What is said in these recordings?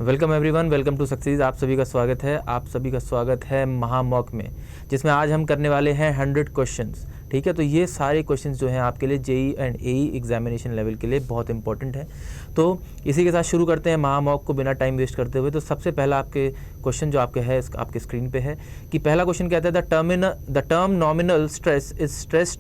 Welcome everyone, welcome to success. आप सभी का स्वागत है महामॉक में, जिसमें आज हम करने वाले हैं 100 क्वेश्चंस। ठीक है, तो ये सारे क्वेश्चंस जो हैं आपके लिए JE and AE examination level के लिए बहुत इंपॉर्टेंट है। तो इसी के साथ शुरू करते हैं महामॉक को बिना टाइम वेस्ट करते हुए। तो सबसे पहला आपके क्वेश्चन जो आपके है आपके स्क्रीन पे है कि पहला क्वेश्चन कहता है the term nominal stress is stress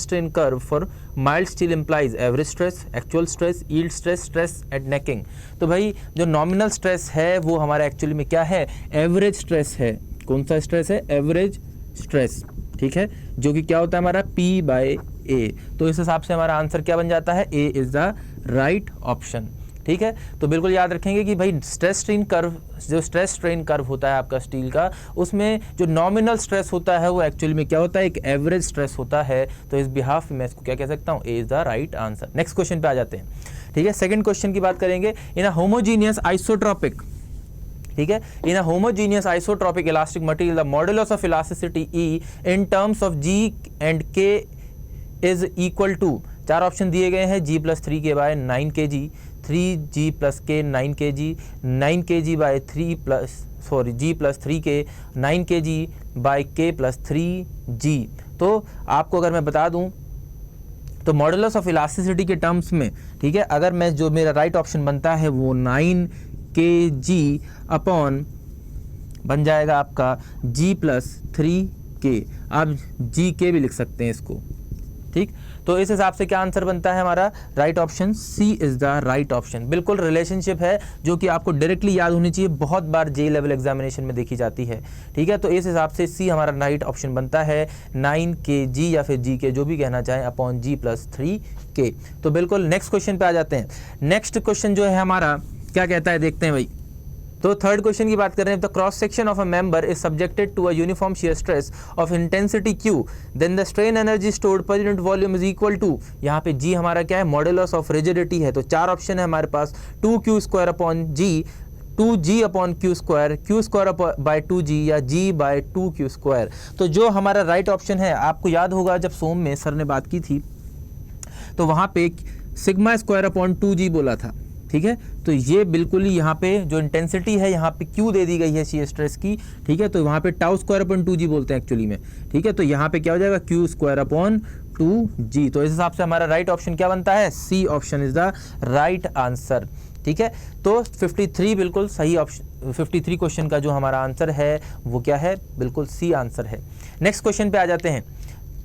strain curve for mild steel implies average stress, actual stress, yield stress, stress at necking। तो भाई जो नॉमिनल स्ट्रेस है वो हमारा एक्चुअली में क्या है? एवरेज स्ट्रेस है। कौन सा स्ट्रेस है? Average stress. ठीक है, जो कि क्या होता है हमारा P/A। तो इस हिसाब से हमारा आंसर क्या बन जाता है? A is the right option. ठीक है, तो बिल्कुल याद रखेंगे कि भाई स्ट्रेस स्ट्रेन कर्व होता है आपका स्टील का, उसमें जो नॉमिनल स्ट्रेस होता है वो एक्चुअली में क्या होता है? एक एवरेज स्ट्रेस होता है। तो इस बिहाफ में मैं इसको क्या कह सकता हूँ? A is the right answer. Next question पे आ जाते हैं। ठीक है, सेकंड क्वेश्चन की बात करेंगे। इन अ होमोजीनियस आइसोट्रोपिक, ठीक है, in a homogeneous isotropic elastic material the modulus of elasticity E in terms of G and K is equal to, चार ऑप्शन दिए गए हैं, G+3K/9 kg, 3G+K 9 kg, 9 kg by G+3K 9 kg/K+3G। तो आपको अगर मैं बता दूं तो मॉडुलस ऑफ इलास्टिसिटी के टर्म्स में, ठीक है, अगर मैं जो मेरा राइट ऑप्शन बनता है वो 9 kg अपॉन बन जाएगा आपका G+3K। आप GK भी लिख सकते हैं इसको। ठीक, तो इस हिसाब से क्या आंसर बनता है हमारा? Right option C is the right option. बिल्कुल रिलेशनशिप है जो कि आपको डायरेक्टली याद होनी चाहिए, बहुत बार जे लेवल एग्जामिनेशन में देखी जाती है। ठीक है, तो इस हिसाब से सी हमारा राइट ऑप्शन बनता है 9 kg या फिर GK जो भी कहना चाहें अपॉन G+3K। तो बिल्कुल नेक्स्ट क्वेश्चन पे आ जाते हैं। नेक्स्ट क्वेश्चन जो है हमारा क्या कहता है, देखते हैं भाई। तो थर्ड क्वेश्चन की बात कर रहे हैं। The cross section of a member is subjected to a uniform shear stress of intensity Q, then the strain energy stored per unit volume is equal to, यहाँ पे G हमारा क्या है? मॉडुलस ऑफ रिजिडिटी है। तो चार option है हमारे पास, 2Q² upon G, 2G upon Q², Q² by 2G या G/2Q²। तो जो हमारा राइट ऑप्शन है, आपको याद होगा जब सोम में सर ने बात की थी तो वहाँ पे σ² अपॉन 2G बोला था। ठीक है, तो ये बिल्कुल ही यहाँ पे जो इंटेंसिटी है यहाँ पे Q दे दी गई है शियर स्ट्रेस की। ठीक है, तो वहाँ पे τ² अपॉन 2G बोलते हैं एक्चुअली में। ठीक है, तो यहाँ पे क्या हो जाएगा? Q² upon 2G। तो इस हिसाब से हमारा राइट ऑप्शन क्या बनता है? C option is the right answer. ठीक है, तो 53 बिल्कुल सही ऑप्शन, 53 क्वेश्चन का जो हमारा आंसर है वो क्या है? बिल्कुल सी आंसर है। नेक्स्ट क्वेश्चन पे आ जाते हैं।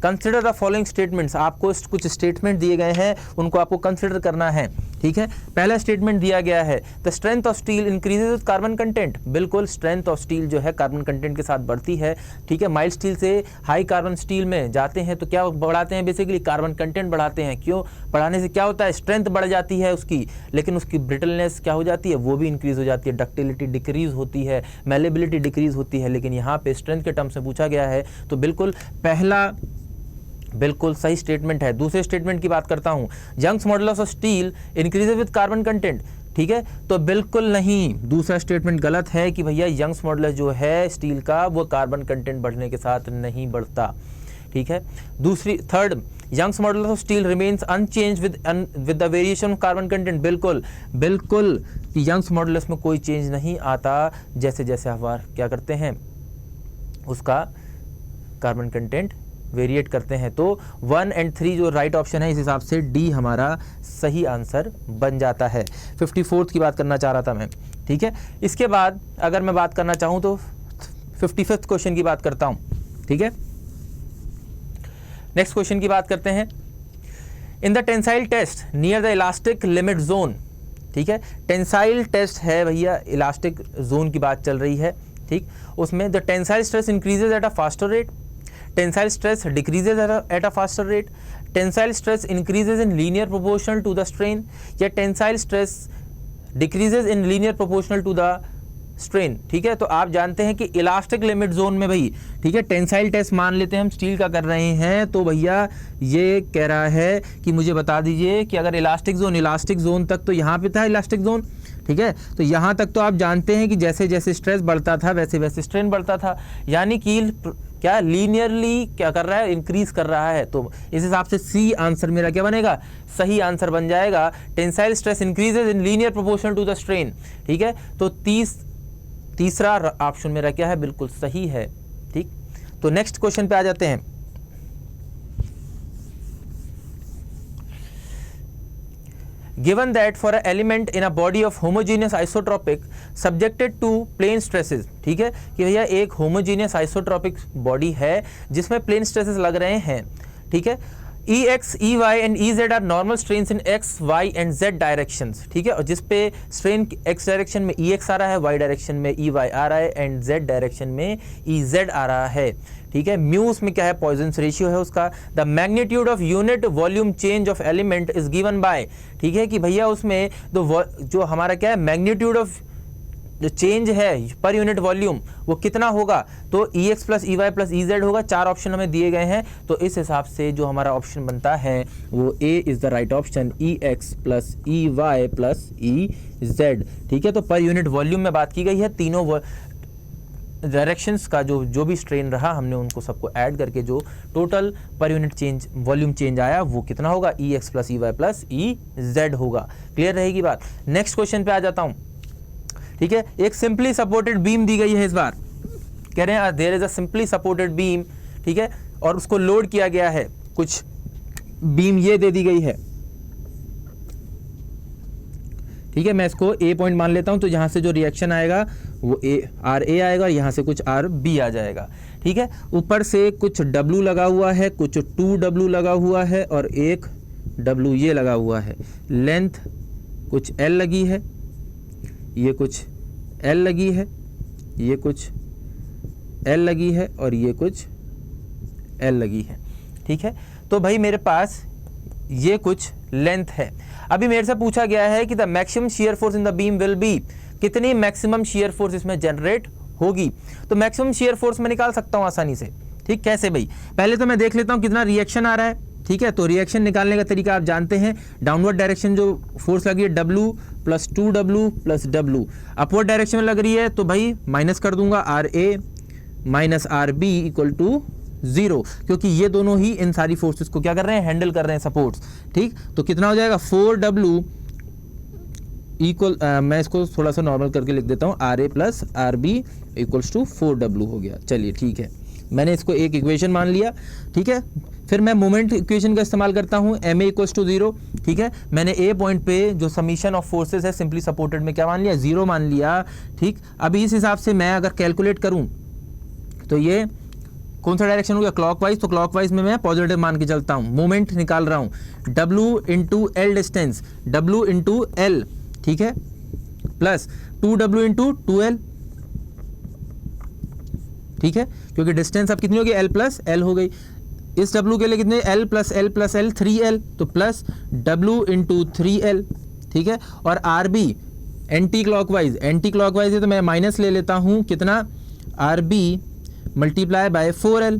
Consider the following statements. आपको कुछ स्टेटमेंट दिए गए हैं, उनको आपको कंसिडर करना है। ठीक है, पहला स्टेटमेंट दिया गया है the strength of steel increases with carbon content. बिल्कुल स्ट्रेंथ ऑफ स्टील जो है कार्बन कंटेंट के साथ बढ़ती है। ठीक है, माइल्ड स्टील से हाई कार्बन स्टील में जाते हैं तो क्या बढ़ाते हैं? बेसिकली कार्बन कंटेंट बढ़ाते हैं। क्यों? बढ़ाने से क्या होता है? स्ट्रेंथ बढ़ जाती है उसकी, लेकिन उसकी ब्रिटलनेस क्या हो जाती है? वो भी इंक्रीज हो जाती है। डक्टिलिटी डिक्रीज होती है, मेलेबिलिटी डिक्रीज होती है। लेकिन यहाँ पे स्ट्रेंथ के टर्म्स में पूछा गया है, तो बिल्कुल पहला बिल्कुल सही स्टेटमेंट है। दूसरे स्टेटमेंट की बात करता हूं, Young's modulus of steel increases with carbon content. ठीक है, तो बिल्कुल नहीं, दूसरा स्टेटमेंट गलत है कि भैया यंग्स मॉडुलस जो है स्टील का वो कार्बन कंटेंट बढ़ने के साथ नहीं बढ़ता। ठीक है, third, Young's modulus of steel remains unchanged with the variation of carbon content. बिल्कुल कि यंग्स मॉडुलस में कोई चेंज नहीं आता, जैसे जैसे हवा क्या करते हैं उसका कार्बन कंटेंट वेरिएट करते हैं। तो 1 और 3 जो राइट ऑप्शन है, इस हिसाब से डी हमारा सही आंसर बन जाता है। 54th की बात करना चाह रहा था मैं। ठीक है, इसके बाद अगर मैं बात करना चाहूँ तो 55th क्वेश्चन की बात करता हूँ। ठीक है, नेक्स्ट क्वेश्चन की बात करते हैं। In the tensile test near the elastic limit zone. ठीक है, टेंसाइल टेस्ट है भैया, इलास्टिक जोन की बात चल रही है। ठीक, उसमें the tensile stress increases at a faster rate, tensile stress decreases at a faster rate, tensile stress increases in linear proportional to the strain, या tensile stress decreases in linear proportional to the strain. ठीक है, तो आप जानते हैं कि elastic limit zone में भाई, ठीक है, टेंसाइल टेस्ट मान लेते हैं हम स्टील का कर रहे हैं, तो भैया ये कह रहा है कि मुझे बता दीजिए कि अगर इलास्टिक जोन तक, तो यहाँ पे था इलास्टिक जोन। ठीक है, तो यहाँ तक तो आप जानते हैं कि जैसे जैसे स्ट्रेस बढ़ता था वैसे वैसे स्ट्रेन बढ़ता था, यानी कि क्या लीनियरली क्या कर रहा है, इंक्रीज कर रहा है। तो इस हिसाब से सी आंसर मेरा क्या बनेगा, सही आंसर बन जाएगा। Tensile stress increases in linear proportional to the strain. ठीक है, तो तीसरा ऑप्शन मेरा क्या है, बिल्कुल सही है। ठीक, तो नेक्स्ट क्वेश्चन पे आ जाते हैं। Given that for an element in a body of homogeneous isotropic subjected to plane stresses, ठीक है कि भैया एक homogeneous isotropic body है जिसमें plane stresses लग रहे हैं, ठीक है, Ex, Ey and Ez are normal strains in X, Y and Z directions, ठीक है, और जिस पे strain X डायरेक्शन में Ex आ रहा है, Y डायरेक्शन में Ey आ रहा है एंड Z डायरेक्शन में Ez आ रहा है। ठीक है, म्यू उसमें क्या है, पॉइजन्स रेशियो है उसका। The magnitude of unit volume change of element is given bye, ठीक है कि भैया उसमें जो हमारा क्या है, मैग्नीट्यूड ऑफ जो चेंज है पर यूनिट वॉल्यूम वो कितना होगा, तो Ex plus Ey plus Ez होगा। 4 ऑप्शन हमें दिए गए हैं, तो इस हिसाब से जो हमारा ऑप्शन बनता है वो A is the right option, Ex plus Ey plus Ez। ठीक है, तो पर यूनिट वॉल्यूम में बात की गई है, तीनों डायरेक्शंस का जो भी स्ट्रेन रहा हमने उनको सबको ऐड करके जो total per unit change volume change आया वो कितना होगा, Ex plus Ey plus Ez होगा। क्लियर रहेगी बात। नेक्स्ट क्वेश्चन पे आ जाता हूं। ठीक है, एक सिंपली सपोर्टेड बीम दी गई है, इस बार कह रहे हैं there is a simply supported beam, ठीक है, और उसको लोड किया गया है, कुछ बीम ये दे दी गई है। ठीक है, मैं इसको ए पॉइंट मान लेता हूं, तो यहां से जो रिएक्शन आएगा वो आर ए आएगा और यहां से कुछ आर बी आ जाएगा। ठीक है, ऊपर से कुछ डब्लू लगा हुआ है, कुछ 2W लगा हुआ है और एक डब्लू ये लगा हुआ है। लेंथ कुछ एल लगी है, ये कुछ एल लगी है, ये कुछ एल लगी है और ये कुछ एल लगी है। ठीक है, तो भाई मेरे पास ये कुछ लेंथ है। अभी मेरे से पूछा गया है कि the maximum shear force in the beam will be, कितनी मैक्सिमम शियर फोर्स इसमें जनरेट होगी। तो मैक्सिमम शियर फोर्स मैं निकाल सकता हूं आसानी से। ठीक, कैसे भाई, पहले तो मैं देख लेता हूं कितना रिएक्शन आ रहा है। ठीक है, तो रिएक्शन निकालने का तरीका आप जानते हैं, डाउनवर्ड डायरेक्शन जो फोर्स लगी है W plus 2W plus W, upward direction में लग रही है तो भाई माइनस कर दूंगा, RA minus RB equal to 0, क्योंकि ये दोनों ही इन सारी फोर्सेस को क्या कर रहे हैं, हैंडल कर रहे हैं, सपोर्ट्स। ठीक, तो कितना हो जाएगा 4W इक्वल, मैं इसको थोड़ा सा नॉर्मल करके लिख देता हूँ, RA plus RB equals to 4W हो गया। चलिए ठीक है, मैंने इसको एक इक्वेशन मान लिया। ठीक है, फिर मैं मोमेंट इक्वेशन का इस्तेमाल करता हूँ, MA इक्वल्स टू 0। ठीक है, मैंने ए पॉइंट पे जो समीशन ऑफ फोर्सेस है सिंपली सपोर्टेड में क्या मान लिया, 0 मान लिया। ठीक, अभी इस हिसाब से मैं अगर कैलकुलेट करूँ तो ये कौन सा डायरेक्शन हो गया, क्लॉकवाइज, तो क्लॉकवाइज में मैं पॉजिटिव मान के चलता हूँ। मोमेंट निकाल रहा हूँ, W into L distance, W into L, ठीक है, प्लस 2W इंटू 2L। ठीक है, क्योंकि डिस्टेंस अब कितनी हो गई, L प्लस L हो गई। इस W के लिए कितने, L plus L plus L 3L, तो प्लस W इंटू 3L। ठीक है, और RB anti clockwise, anti clockwise है तो मैं माइनस ले लेता हूँ, कितना, RB मल्टीप्लाई बाय 4L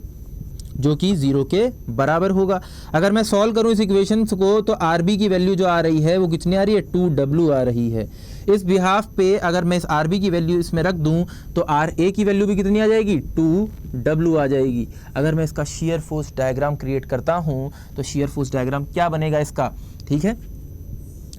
जो कि 0 के बराबर होगा। अगर मैं सॉल्व करूं इस इक्वेशन को तो RB की वैल्यू जो आ रही है वो कितनी आ रही है, 2W आ रही है। इस बिहाफ पे अगर मैं इस RB की वैल्यू इसमें रख दूं तो RA की वैल्यू भी कितनी आ जाएगी, 2W आ जाएगी। अगर मैं इसका शियर फोर्स डायग्राम क्रिएट करता हूं तो शियर फोर्स डायग्राम क्या बनेगा इसका, ठीक है,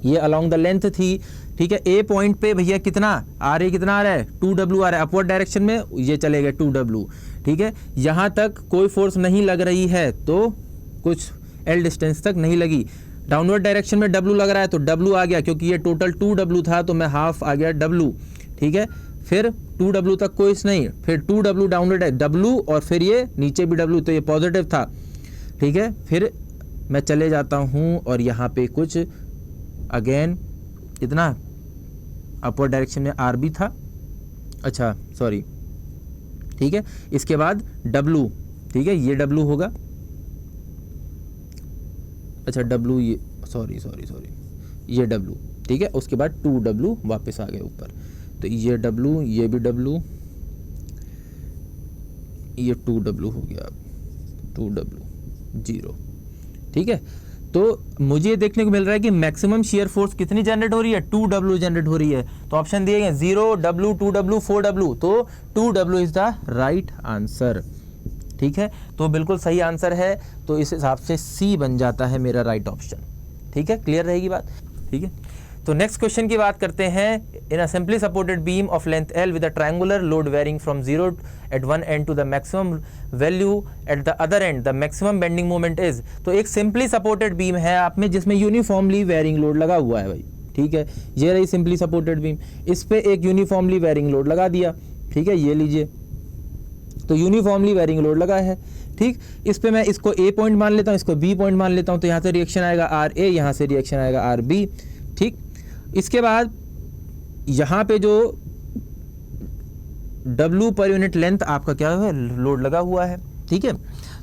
ये अलोंग द लेंथ थी। ठीक है, ए पॉइंट पे भैया कितना RA कितना आ रहा है, 2W आ रहा है, अपवर्ड डायरेक्शन में ये चलेगा 2W। ठीक है, यहाँ तक कोई फोर्स नहीं लग रही है तो कुछ L डिस्टेंस तक नहीं लगी। डाउनवर्ड डायरेक्शन में W लग रहा है तो W आ गया, क्योंकि ये टोटल 2W था तो मैं हाफ आ गया W। ठीक है, फिर 2W तक कोई नहीं, फिर 2W डाउनवर्ड W और फिर ये नीचे भी W, तो ये पॉजिटिव था। ठीक है, फिर मैं चले जाता हूँ और यहाँ पे कुछ अगेन इतना अपवर्ड डायरेक्शन में RB था, अच्छा सॉरी, ठीक है, इसके बाद W, ठीक है, ये W होगा, अच्छा W, ये सॉरी ये W, ठीक है, उसके बाद 2W वापस आ गए ऊपर, तो ये W, ये भी W, ये 2W हो गया, 2W 0। ठीक है, तो मुझे देखने को मिल रहा है कि मैक्सिमम शियर फोर्स कितनी जनरेट हो रही है, 2W जनरेट हो रही है। तो ऑप्शन दिए गए 0W 2W 4W, तो 2W is the right answer. ठीक है, तो बिल्कुल सही आंसर है, तो इस हिसाब से सी बन जाता है मेरा राइट ऑप्शन। ठीक है, क्लियर रहेगी बात। ठीक है, तो नेक्स्ट क्वेश्चन की बात करते हैं। In a simply supported beam of length L with a triangular load varying from 0 at one end to the maximum value at the other end, the maximum bending moment is. तो एक simply supported beam है आप में जिसमें uniformly varying load लगा हुआ है भाई। ठीक है, ये रही सिंपली सपोर्टेड बीम, इस पे एक यूनिफॉर्मली वेरिंग लोड लगा दिया। ठीक है, ये लीजिए, तो यूनिफॉर्मली वेरिंग लोड लगा है। ठीक, इस पे मैं इसको ए पॉइंट मान लेता हूँ, इसको बी पॉइंट मान लेता हूँ, तो यहाँ से रिएक्शन आएगा आर ए, यहाँ से रिएक्शन आएगा आर बी। ठीक, इसके बाद यहाँ पे जो W पर यूनिट लेंथ आपका क्या है, लोड लगा हुआ है। ठीक है,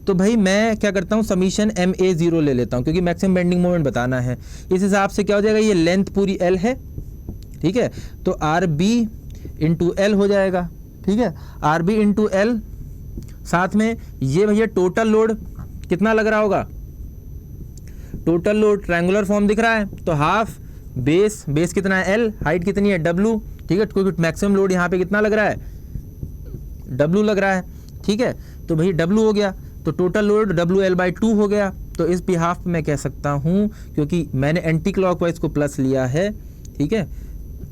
तो भाई मैं क्या करता हूँ, समीशन MA0 ले लेता हूँ, क्योंकि मैक्सिमम बेंडिंग मोमेंट बताना है। इस हिसाब से क्या हो जाएगा, ये लेंथ पूरी L है। ठीक है, तो RB इंटू L हो जाएगा। ठीक है, RB इंटू L, साथ में ये भैया टोटल लोड कितना लग रहा होगा, टोटल लोड ट्रायंगुलर फॉर्म दिख रहा है, तो हाफ बेस, बेस कितना है L, हाइट कितनी है W। ठीक है, क्योंकि मैक्सिमम लोड यहाँ पे कितना लग रहा है, W लग रहा है। ठीक है, तो भाई W हो गया, तो टोटल लोड WL/2 हो गया। तो इस बिहाफ में कह सकता हूँ, क्योंकि मैंने एंटी क्लॉकवाइज को प्लस लिया है। ठीक है,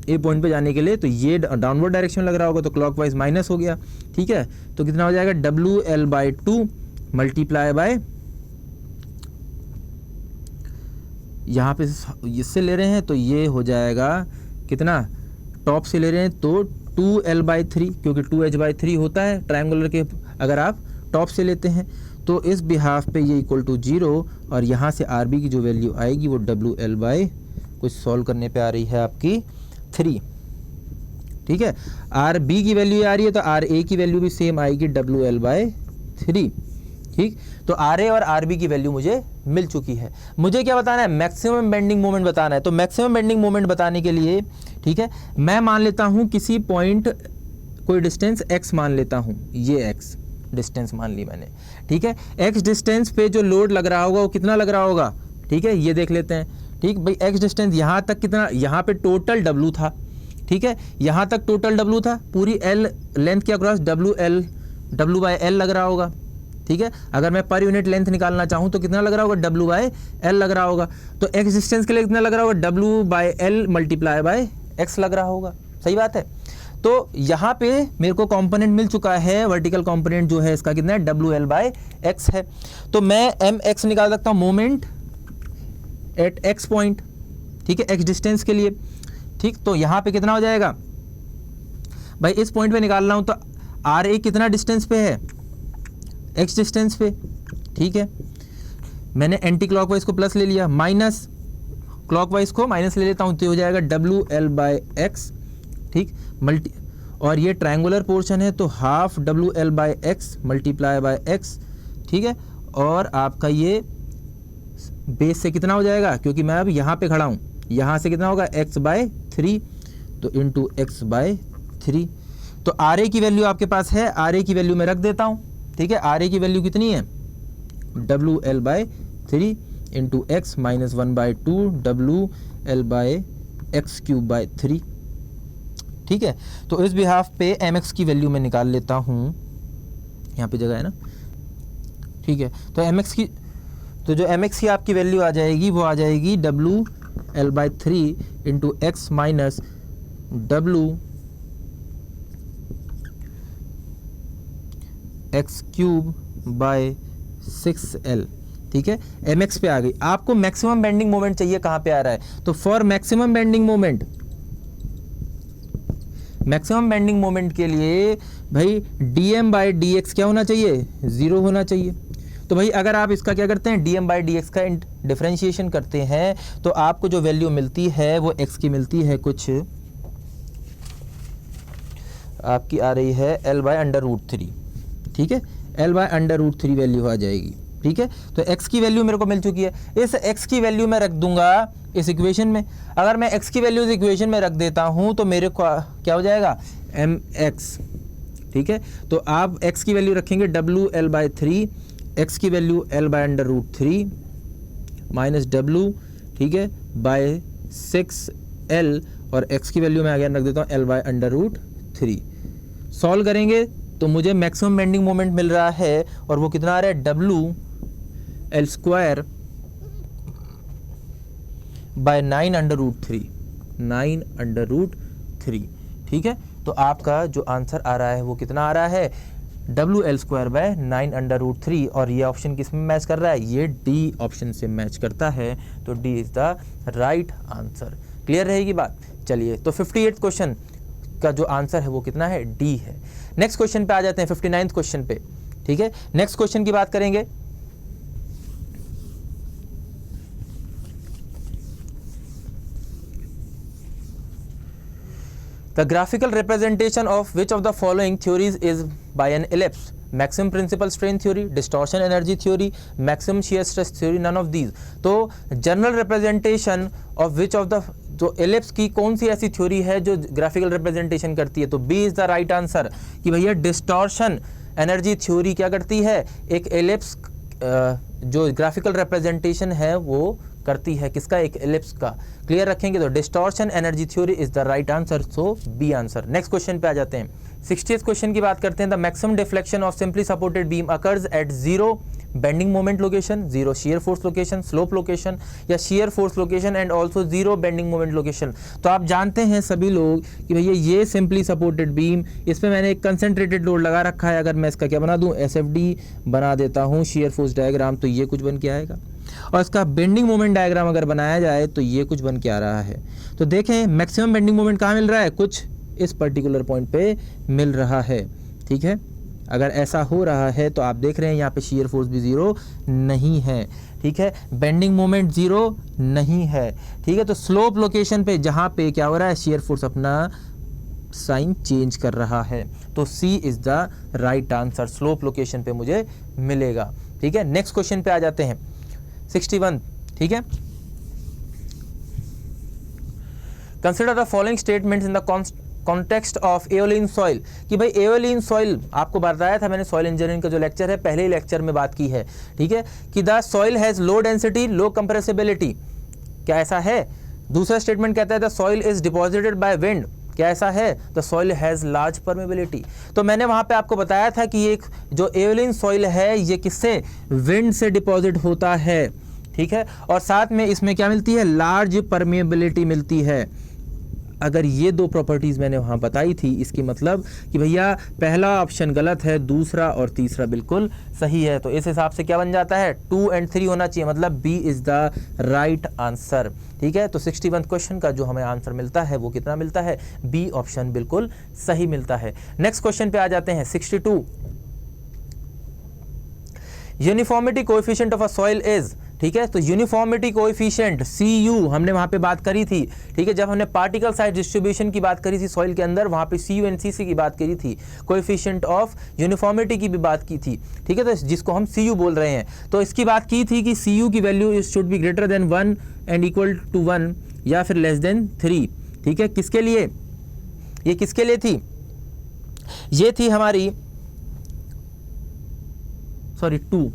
ए पॉइंट पे जाने के लिए, तो ये डाउनवर्ड डायरेक्शन लग रहा होगा, तो क्लॉकवाइज माइनस हो गया। ठीक है, तो कितना हो जाएगा, WL/2 मल्टीप्लाई बाय, यहाँ पे इससे ले रहे हैं तो ये हो जाएगा कितना, टॉप से ले रहे हैं तो 2L/3, क्योंकि 2H/3 होता है ट्रायंगुलर के अगर आप टॉप से लेते हैं। तो इस बिहाफ पे ये इक्वल टू 0, और यहाँ से RB की जो वैल्यू आएगी वो WL/ कुछ सॉल्व करने पे आ रही है आपकी 3। ठीक है, RB की वैल्यू आ रही है, तो RA की वैल्यू भी सेम आएगी WL/3। ठीक, तो RA और RB की वैल्यू मुझे मिल चुकी है। मुझे क्या बताना है, मैक्सिमम बेंडिंग मोमेंट बताना है। तो मैक्सिमम बेंडिंग मोमेंट बताने के लिए, ठीक है, मैं मान लेता हूँ किसी पॉइंट कोई डिस्टेंस x मान लेता हूँ, ये x डिस्टेंस मान ली मैंने। ठीक है, x डिस्टेंस पे जो लोड लग रहा होगा वो कितना लग रहा होगा। ठीक है, ये देख लेते हैं। ठीक भाई, x डिस्टेंस यहाँ तक कितना, यहाँ पे टोटल W था। ठीक है, यहाँ तक टोटल W था, पूरी L लेंथ के अक्रॉस W/L लग रहा होगा। ठीक है, अगर मैं पर यूनिट लेंथ निकालना चाहूँ तो कितना लग रहा होगा, W/L लग रहा होगा। तो x डिस्टेंस के लिए कितना लग रहा होगा, W/L मल्टीप्लाई बाय x लग रहा होगा। सही बात है। तो यहाँ पे मेरे को कंपोनेंट मिल चुका है, वर्टिकल कंपोनेंट जो है इसका कितना है, WL/x है। तो मैं mx निकाल सकता हूँ, मोमेंट एट x पॉइंट। ठीक है, x डिस्टेंस के लिए। ठीक, तो यहाँ पे कितना हो जाएगा भाई, इस पॉइंट पे निकाल रहा हूँ, तो RA कितना डिस्टेंस पे है, x डिस्टेंस पे। ठीक है, मैंने एंटी क्लॉकवाइज को प्लस ले लिया, माइनस क्लॉकवाइज को माइनस ले लेता हूँ, तो हो जाएगा WL/x। ठीक, मल्टी, और ये ट्रायंगुलर पोर्शन है, तो half WL/x multiply by x। ठीक है, और आपका ये बेस से कितना हो जाएगा, क्योंकि मैं अब यहाँ पे खड़ा हूँ, यहाँ से कितना होगा, x/3, तो इंटू x/3। तो RA की वैल्यू आपके पास है, RA की वैल्यू मैं रख देता हूँ। ठीक है, RA की वैल्यू कितनी है, WL/3 into x minus 1/2 WL/x³/3। ठीक है, तो इस बिहाफ पे mx की वैल्यू मैं निकाल लेता हूँ, यहाँ पे जगह है ना। ठीक है, तो mx की, तो जो mx की आपकी वैल्यू आ जाएगी वो आ जाएगी WL/3 into x minus WX³/6L। ठीक है, mx पे आ गई। आपको मैक्सिमम बेंडिंग मोमेंट चाहिए, कहाँ पे आ रहा है, तो for maximum bending moment, maximum bending moment के लिए भाई dm/dx क्या होना चाहिए, 0 होना चाहिए। तो भाई अगर आप इसका क्या करते हैं, dm/dx का डिफरेंशिएशन करते हैं, तो आपको जो वैल्यू मिलती है वो x की मिलती है, कुछ आपकी आ रही है L/√3। ठीक है, L/√3 वैल्यू आ जाएगी। ठीक है, तो x की वैल्यू मेरे को मिल चुकी है। इस x की वैल्यू मैं रख दूंगा इस इक्वेशन में। अगर मैं x की वैल्यू इस इक्वेशन में रख देता हूं तो मेरे को क्या हो जाएगा, mx। ठीक है, तो आप x की वैल्यू रखेंगे WL/3, x की वैल्यू L/√3 माइनस W, ठीक है, बाय 6L, और x की वैल्यू मैं अगेन रख देता हूँ L/√3। सॉल्व करेंगे तो मुझे मैक्सिमम बेंडिंग मोमेंट मिल रहा है और वो कितना आ रहा है, WL² बाय 9/√3, 9/√3, ठीक है। तो आपका जो आंसर आ रहा है वो कितना आ रहा है, WL² बाय 9/√3, और ये ऑप्शन किस में मैच कर रहा है, ये डी ऑप्शन से मैच करता है, तो D is the right answer. Clear रहेगी बात। चलिए, तो 58th क्वेश्चन का जो आंसर है वो कितना है, डी है। नेक्स्ट क्वेश्चन पे आ जाते हैं, 59th क्वेश्चन पे, ठीक है। नेक्स्ट क्वेश्चन की बात करेंगे। The graphical representation of which of the following theories is by an ellipse? Maximum principal strain theory, distortion energy theory, maximum shear stress theory, none of these. तो general representation of which of the, जो ellipse की कौन सी ऐसी theory है जो graphical representation करती है, तो B is the right answer कि भैया डिस्टॉर्शन एनर्जी थ्योरी क्या करती है, एक एलिप्स जो ग्राफिकल रिप्रेजेंटेशन है वो करती है, किसका, एक एलिप्स का। क्लियर रखेंगे, तो distortion energy theory is the right answer, so B answer. Next question पे आ जाते हैं, 60th क्वेश्चन की बात करते हैं। The maximum deflection of simply supported beam occurs at 0 bending moment location, 0 shear force location, slope location या shear force location and also 0 bending moment location. तो आप जानते हैं सभी लोग कि भैया ये सिंपली सपोर्टेड बीम, इस पे मैंने एक कंसंट्रेटेड लोड लगा रखा है। अगर मैं इसका क्या बना दूं, SFD बना देता हूं, shear force डायग्राम, तो ये कुछ बन के आएगा, और इसका बेंडिंग मोमेंट डायग्राम अगर बनाया जाए तो ये कुछ बन के आ रहा है। तो देखें मैक्सिमम बेंडिंग मोमेंट कहाँ मिल रहा है, कुछ इस पर्टिकुलर पॉइंट पे मिल रहा है, ठीक है। अगर ऐसा हो रहा है तो आप देख रहे हैं यहाँ पे shear force भी 0 नहीं है, ठीक है, बेंडिंग मोमेंट 0 नहीं है, ठीक है। तो स्लोप लोकेशन पे जहाँ पे क्या हो रहा है, shear force अपना साइन चेंज कर रहा है, तो C is the right answer, slope location पे मुझे मिलेगा, ठीक है। नेक्स्ट क्वेश्चन पे आ जाते हैं, 61, ठीक है। Consider the following statements in the context of aeolian soil, कि भाई एओलिन सॉइल आपको बताया था मैंने, सॉइल इंजीनियरिंग का जो लेक्चर है पहले ही लेक्चर में बात की है, ठीक है, कि the soil has low density low compressibility, क्या ऐसा है। दूसरा स्टेटमेंट कहता है the soil is deposited by wind, क्या ऐसा है, the soil has large permeability. तो मैंने वहां पे आपको बताया था कि एक जो एओलिन सॉइल है ये किससे, विंड से डिपॉजिट होता है, ठीक है, और साथ में इसमें क्या मिलती है, लार्ज परमेबिलिटी मिलती है। अगर ये दो प्रॉपर्टीज मैंने वहां बताई थी, इसकी मतलब कि भैया पहला ऑप्शन गलत है, दूसरा और तीसरा बिल्कुल सही है। तो इस हिसाब से क्या बन जाता है, 2 और 3 होना चाहिए, मतलब B is the right answer, ठीक है। तो 61 क्वेश्चन का जो हमें आंसर मिलता है वो कितना मिलता है, बी ऑप्शन बिल्कुल सही मिलता है। नेक्स्ट क्वेश्चन पे आ जाते हैं, 62, uniformity coefficient of a soil is, ठीक है। तो यूनिफॉर्मिटी कोएफिशिएंट CU हमने वहां पे बात करी थी, ठीक है, जब हमने पार्टिकल साइज डिस्ट्रीब्यूशन की बात करी थी सॉइल के अंदर, वहां पे CU एंड CC की बात करी थी, कोएफिशिएंट ऑफ यूनिफॉर्मिटी की भी बात की थी, ठीक है, तो जिसको हम CU बोल रहे हैं। तो इसकी बात की थी कि CU की वैल्यू should be greater than 1 and equal to 1 या फिर लेस देन 3, ठीक है। किसके लिए, ये किसके लिए थी, ये थी हमारी 2,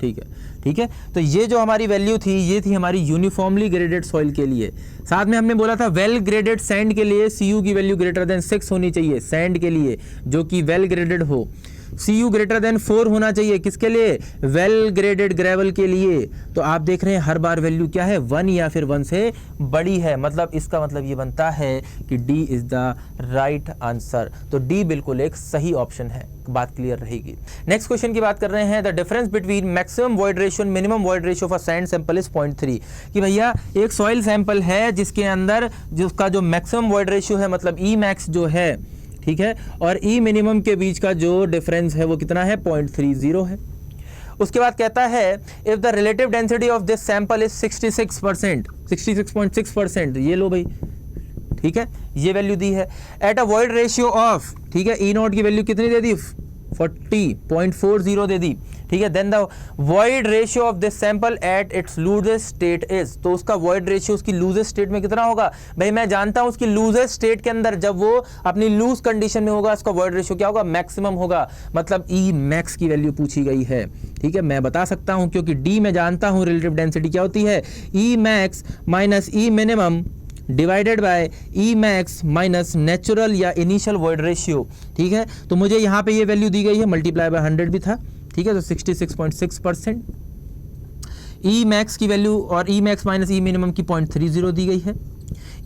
ठीक है, ठीक है। तो ये जो हमारी वैल्यू थी ये थी हमारी यूनिफॉर्मली ग्रेडेड सॉइल के लिए। साथ में हमने बोला था वेल ग्रेडेड सैंड के लिए CU की वैल्यू ग्रेटर देन 6 होनी चाहिए, सैंड के लिए जो कि वेल ग्रेडेड हो। CU ग्रेटर देन 4 होना चाहिए, किसके लिए, वेल ग्रेडेड ग्रेवल के लिए। तो आप देख रहे हैं हर बार वैल्यू क्या है, 1 या फिर 1 से बड़ी है, मतलब इसका मतलब ये बनता है कि D is the right answer. तो D बिल्कुल एक सही ऑप्शन है, बात क्लियर रहेगी। नेक्स्ट क्वेश्चन की बात कर रहे हैं, the difference between maximum void ratio and minimum void ratio for sand sample is 0.3, कि भैया एक सॉइल सैंपल है जिसके अंदर जिसका जो मैक्सिमम वॉइड रेशियो है, मतलब E मैक्स जो है, ठीक है, और E मिनिमम के बीच का जो डिफरेंस है वो कितना है, 0.30 है। उसके बाद कहता है if the relative density of this sample is 66%, 66.6%, ये लो भाई, ठीक है, ये वैल्यू दी है। At a void ratio of, ठीक है, E0 की वैल्यू कितनी दे दी, 40.40 दे दी, ठीक है। Then the void ratio of this sample at its loosest state is, तो उसका वॉइड रेशियो उसकी लूजेस्ट स्टेट में कितना होगा, भाई मैं जानता हूं उसकी लूजेस्ट स्टेट के अंदर जब वो अपनी लूज कंडीशन में होगा उसका वॉइड रेशियो क्या होगा, मैक्सिमम होगा, मतलब E मैक्स की वैल्यू पूछी गई है, ठीक है। मैं बता सकता हूं क्योंकि D में जानता हूं रिलेटिव डेंसिटी क्या होती है, E max minus E minimum divided by E max minus natural या इनिशियल वॉइड रेशियो, ठीक है। तो मुझे यहाँ पे ये वैल्यू दी गई है, मल्टीप्लाई बाय 100 भी था, ठीक है, तो 66.6%। ई मैक्स की वैल्यू और ई मैक्स माइनस ई मिनिमम की 0.30 दी गई है।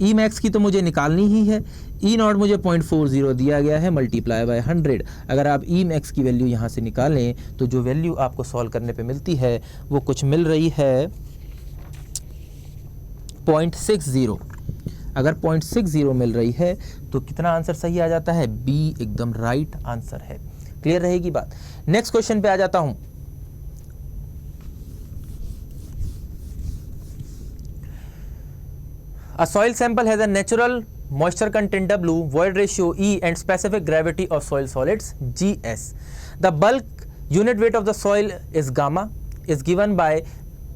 ई मैक्स की तो मुझे निकालनी ही है, ई नॉट मुझे 0.40 दिया गया है, मल्टीप्लाई बाय 100। अगर आप ई मैक्स की वैल्यू यहाँ से निकालें तो जो वैल्यू आपको सॉल्व करने पे मिलती है वो कुछ मिल रही है 0.60। अगर 0.60 मिल रही है तो कितना आंसर सही आ जाता है, बी एकदम राइट आंसर है। क्लियर रहेगी बात। नेक्स्ट क्वेश्चन पे आ जाता हूं। A soil sample has a natural moisture content W, void ratio E and specific gravity of soil solids GS. The bulk unit weight of the soil is gamma is given by,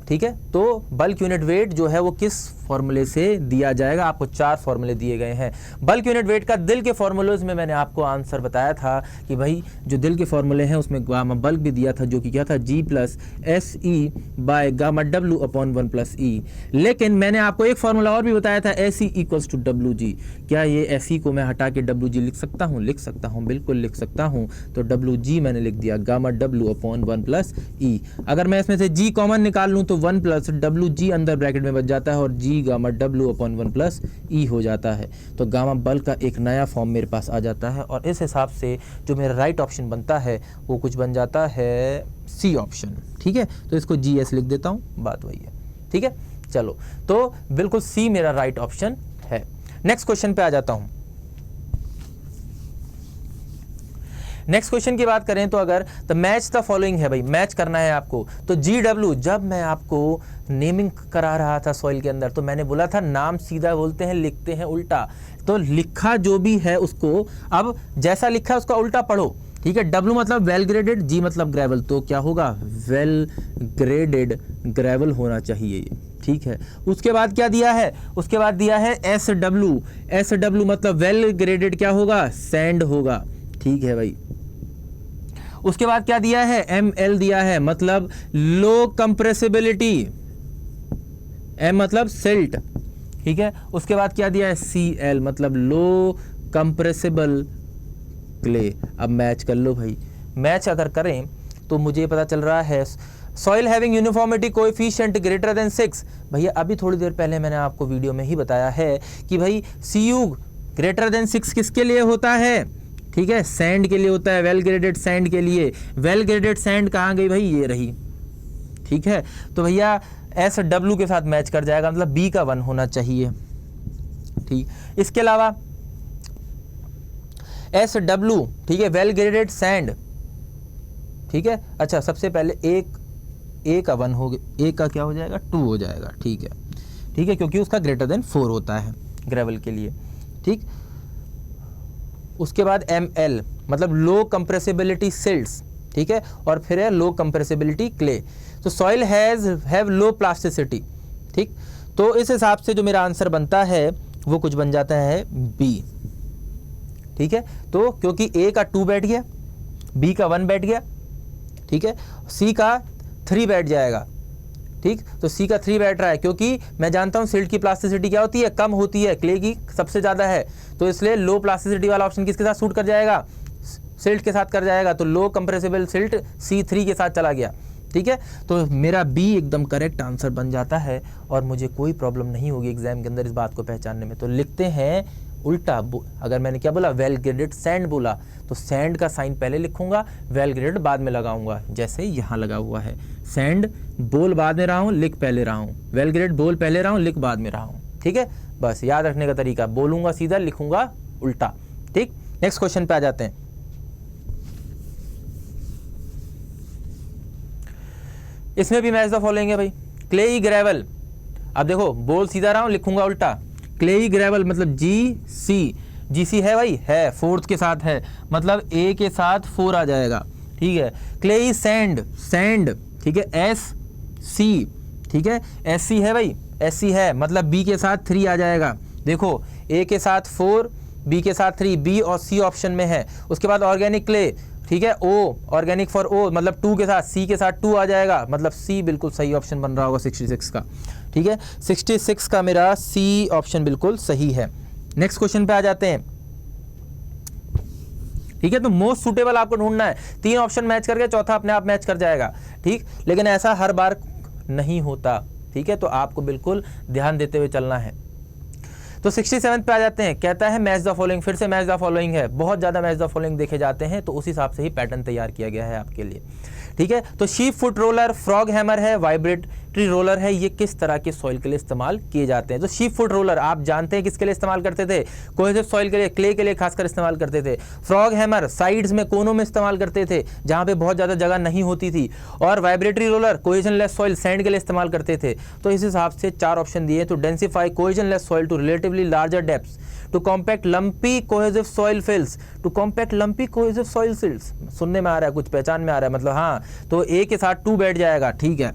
ठीक है। तो bulk unit weight जो है वो किस फॉर्मूले से दिया जाएगा, आपको 4 फॉर्मूले दिए गए हैं। बल्क यूनिट वेट का दिल के फॉर्मूलेज में मैंने आपको आंसर बताया था कि भाई जो दिल के फॉर्मूले हैं उसमें गामा बल्क भी दिया था, जो कि क्या था, G plus S E by gamma W upon 1 plus E. लेकिन मैंने आपको एक फॉर्मूला और भी बताया था, S E equals to W G. क्या ये एस ई को मैं हटा के डब्ल्यू जी लिख सकता हूँ? लिख सकता हूँ, बिल्कुल लिख सकता हूँ। तो डब्ल्यू जी मैंने लिख दिया गामा डब्ल्यू अपॉन 1 प्लस ई। अगर मैं इसमें से जी कॉमन निकाल लूँ तो 1 प्लस डब्ल्यू जी अंदर ब्रैकेट में बच जाता है और G gamma W upon 1 plus E हो जाता है। तो गामा बल्क का एक नया फॉर्म मेरे पास आ जाता है और इस हिसाब से जो मेरा राइट ऑप्शन बनता है वो कुछ बन जाता है सी ऑप्शन, ठीक है। तो इसको जी एस लिख देता हूँ, बात वही है, ठीक है। चलो, तो बिल्कुल सी मेरा राइट ऑप्शन है। नेक्स्ट क्वेश्चन पे आ जाता हूँ। नेक्स्ट क्वेश्चन की बात करें तो अगर द मैच द फॉलोइंग है, भाई मैच करना है आपको। तो GW, जब मैं आपको नेमिंग करा रहा था सॉइल के अंदर तो मैंने बोला था नाम सीधा बोलते हैं, लिखते हैं उल्टा। तो लिखा जो भी है उसको अब जैसा लिखा है उसका उल्टा पढ़ो, ठीक है। W मतलब वेल ग्रेडेड, G मतलब ग्रेवल, तो क्या होगा, वेल ग्रेडेड ग्रेवल होना चाहिए ये, ठीक है। उसके बाद क्या दिया है, उसके बाद दिया है SW। SW मतलब वेल ग्रेडेड क्या होगा, सैंड होगा, ठीक है भाई। उसके बाद क्या दिया है, ML दिया है, मतलब लो कंप्रेसिबिलिटी, M मतलब सिल्ट, ठीक है। उसके बाद क्या दिया है, CL मतलब लो कंप्रेसिबल क्ले। अब मैच कर लो भाई। मैच अगर करें तो मुझे पता चल रहा है soil having uniformity coefficient greater than 6। भैया अभी थोड़ी देर पहले मैंने आपको वीडियो में ही बताया है कि भाई CU ग्रेटर देन 6 किसके लिए होता है, ठीक है, सैंड के लिए होता है, वेल ग्रेडेड सैंड के लिए। वेल ग्रेडेड सैंड कहाँ गई भाई, ये रही, ठीक है। तो भैया SW के साथ मैच कर जाएगा, मतलब B का 1 होना चाहिए, ठीक। इसके अलावा SW, ठीक है, वेल ग्रेडेड सैंड, ठीक है। अच्छा, सबसे पहले A का 1 हो गया, A का क्या हो जाएगा, 2 हो जाएगा, ठीक है, ठीक है, क्योंकि उसका ग्रेटर देन 4 होता है ग्रेवल के लिए, ठीक। उसके बाद ML मतलब लो कंप्रेसिबिलिटी सिल्ट्स, ठीक है, और फिर है लो कंप्रेसिबिलिटी क्ले। तो सॉइल हैव लो प्लास्टिसिटी, ठीक। तो इस हिसाब से जो मेरा आंसर बनता है वो कुछ बन जाता है B, ठीक है। तो क्योंकि A का 2 बैठ गया, B का 1 बैठ गया, ठीक है, C का 3 बैठ जाएगा, ठीक। तो C का 3 बैठ रहा है क्योंकि मैं जानता हूँ सिल्ट की प्लास्टिसिटी क्या होती है, कम होती है, क्ले की सबसे ज़्यादा है। तो इसलिए लो प्लास्टिसिटी वाला ऑप्शन किसके साथ सूट कर जाएगा, सिल्ट के साथ कर जाएगा। तो लो कंप्रेसिबल सिल्ट C3 के साथ चला गया, ठीक है। तो मेरा B एकदम करेक्ट आंसर बन जाता है और मुझे कोई प्रॉब्लम नहीं होगी एग्जाम के अंदर इस बात को पहचानने में। तो लिखते हैं उल्टा। अगर मैंने क्या बोला, वेल ग्रेडेड सैंड बोला, तो सैंड का साइन पहले लिखूंगा, वेल ग्रेडेड बाद में लगाऊंगा, जैसे यहाँ लगा हुआ है। सैंड बोल बाद में रहा हूँ, लिख पहले रहा हूँ, वेल ग्रेडेड बोल पहले रहा हूँ, लिख बाद में रहा हूँ, ठीक है। बस याद रखने का तरीका, बोलूंगा सीधा, लिखूंगा उल्टा, ठीक। नेक्स्ट क्वेश्चन पे आ जाते हैं। इसमें भी मैच द फॉलोइंग है भाई। क्लेई ग्रेवल, अब देखो बोल सीधा रहा हूँ, लिखूंगा उल्टा। क्लेई ग्रेवल मतलब GC है भाई, है, 4th के साथ है, मतलब A के साथ 4 आ जाएगा, ठीक है। क्लेई सैंड, ठीक है, SC, ठीक है, SC है भाई, SC है, मतलब B के साथ 3 आ जाएगा। देखो A के साथ 4, B के साथ 3, B और C ऑप्शन में है। उसके बाद ऑर्गेनिक क्ले, ठीक है, O, ऑर्गेनिक फॉर O मतलब 2 के साथ, C के साथ 2 आ जाएगा, मतलब C बिल्कुल सही ऑप्शन बन रहा होगा 66 का। ठीक है, 66 का मेरा सी ऑप्शन बिल्कुल सही है। नेक्स्ट क्वेश्चन पे आ जाते हैं। ठीक है, तो मोस्ट सुटेबल आपको ढूंढना है, 3 ऑप्शन मैच करके चौथा अपने आप मैच कर जाएगा। ठीक, लेकिन ऐसा हर बार नहीं होता। ठीक है, तो आपको बिल्कुल ध्यान देते हुए चलना है। तो 67 पे आ जाते हैं, कहता है मैच द फॉलोइंग, फिर से मैच द फॉलोइंग है, बहुत ज़्यादा मैच द फॉलोइंग देखे जाते हैं, तो उस हिसाब से ही पैटर्न तैयार किया गया है आपके लिए। ठीक है, तो sheep foot roller, frog hammer है, वाइब्रेटरी रोलर है, ये किस तरह के सॉइल के लिए इस्तेमाल किए जाते हैं? तो शीप फुट रोलर आप जानते हैं किसके लिए इस्तेमाल करते थे? कोहेसिव सॉइल के लिए, क्ले के लिए खासकर इस्तेमाल करते थे। फ्रॉग हैमर साइड्स में, कोनों में इस्तेमाल करते थे जहाँ पे बहुत ज़्यादा जगह नहीं होती थी। और वाइब्रेटरी रोलर कोहेजनलेस सॉइल, सैंड के लिए इस्तेमाल करते थे। तो इस हिसाब से 4 ऑप्शन दिए। तो densify cohesionless soil to relatively larger depths, to compact lumpy cohesive soil fills, to compact lumpy cohesive soil fills, सुनने में आ रहा है, कुछ पहचान में आ रहा है, मतलब हाँ, तो ए के साथ 2 बैठ जाएगा। ठीक है,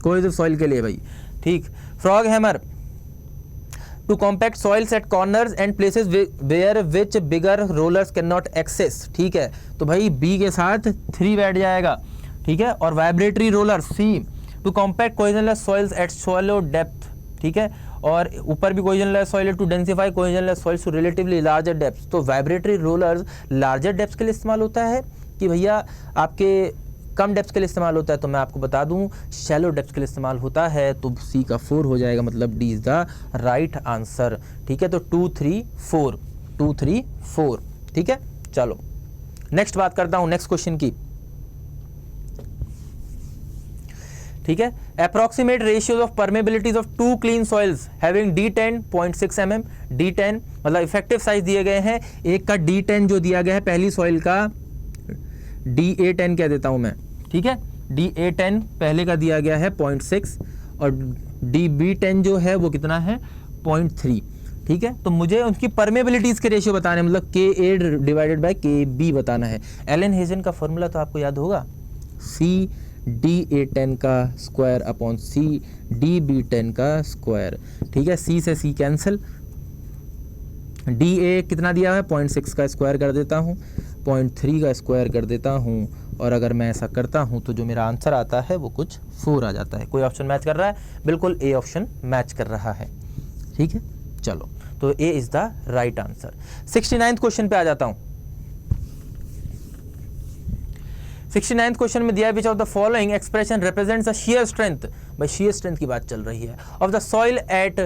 कोहेसिव सॉइल के लिए भाई। ठीक, frog hammer to compact soils at corners and places where which bigger rollers can not access. ठीक है, तो भाई बी के साथ 3 बैठ जाएगा। ठीक है, और vibratory roller C to compact cohesionless soils at shallow depth. ठीक है, और ऊपर भी cohesionless soil to densify cohesionless soils to relatively larger depth. तो वाइब्रेटरी रोलर्स लार्जर डेप्थ के लिए इस्तेमाल होता है कि भैया आपके कम डेप्थ के लिए इस्तेमाल होता है? तो मैं आपको बता दूं, शैलो डेप्थ के लिए इस्तेमाल होता है। तो सी का 4 हो जाएगा, मतलब D is the right answer. ठीक है, तो 2 3 4 2 3 4। ठीक है, चलो नेक्स्ट बात करता हूं, नेक्स्ट क्वेश्चन की। ठीक है, approximate ratios of permeabilities of 2 clean soils having D10 0.6 mm, D10 मतलब इफेक्टिव साइज दिए गए हैं। एक का D10 जो दिया गया है पहली सॉइल का, DA10 कह देता हूं मैं। ठीक है, DA10 पहले का दिया गया है 0.6 और DB10 जो है वो कितना है 0.3। ठीक है, तो मुझे उनकी परमेबिलिटीज के रेशियो बताने, मतलब KA डिवाइडेड बाय KB बताना है। एलन हेजन का फॉर्मूला तो आपको याद होगा, C DA10 का स्क्वायर अपॉन C DB10 का स्क्वायर। ठीक है, C से C कैंसिल, DA कितना दिया है 0.6 का स्क्वायर कर देता हूँ, 0.3 का स्क्वायर कर देता हूँ, और अगर मैं ऐसा करता हूँ तो जो मेरा आंसर आता है वो कुछ 4 आ जाता है। कोई ऑप्शन मैच कर रहा है? बिल्कुल ए ऑप्शन मैच कर रहा है। ठीक है, चलो तो A is the right answer. 69th question पे आ जाता हूँ। 69th क्वेश्चन में दिया है which of the following expression represents the shear strength, भाई शियर स्ट्रेंथ की बात चल रही है, of the soil at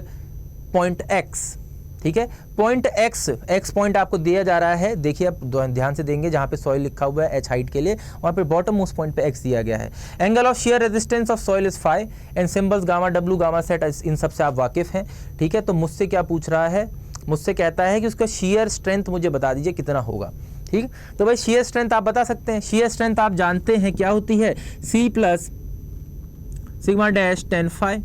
point X. ठीक है, पॉइंट एक्स पॉइंट आपको दिया जा रहा है, देखिए आप ध्यान से देंगे, जहां पे सॉइल लिखा हुआ है एच हाइट के लिए, वहां पे बॉटम मोस्ट पॉइंट पे एक्स दिया गया है। Angle of shear resistance of soil is phi and symbols gamma W gamma sat, इन सब से आप वाकिफ हैं। ठीक है, तो मुझसे क्या पूछ रहा है, मुझसे कहता है कि उसका शियर स्ट्रेंथ मुझे बता दीजिए कितना होगा। ठीक, तो भाई शियर स्ट्रेंथ आप बता सकते हैं, शियर स्ट्रेंथ आप जानते हैं क्या होती है, C plus sigma dash 10 phi.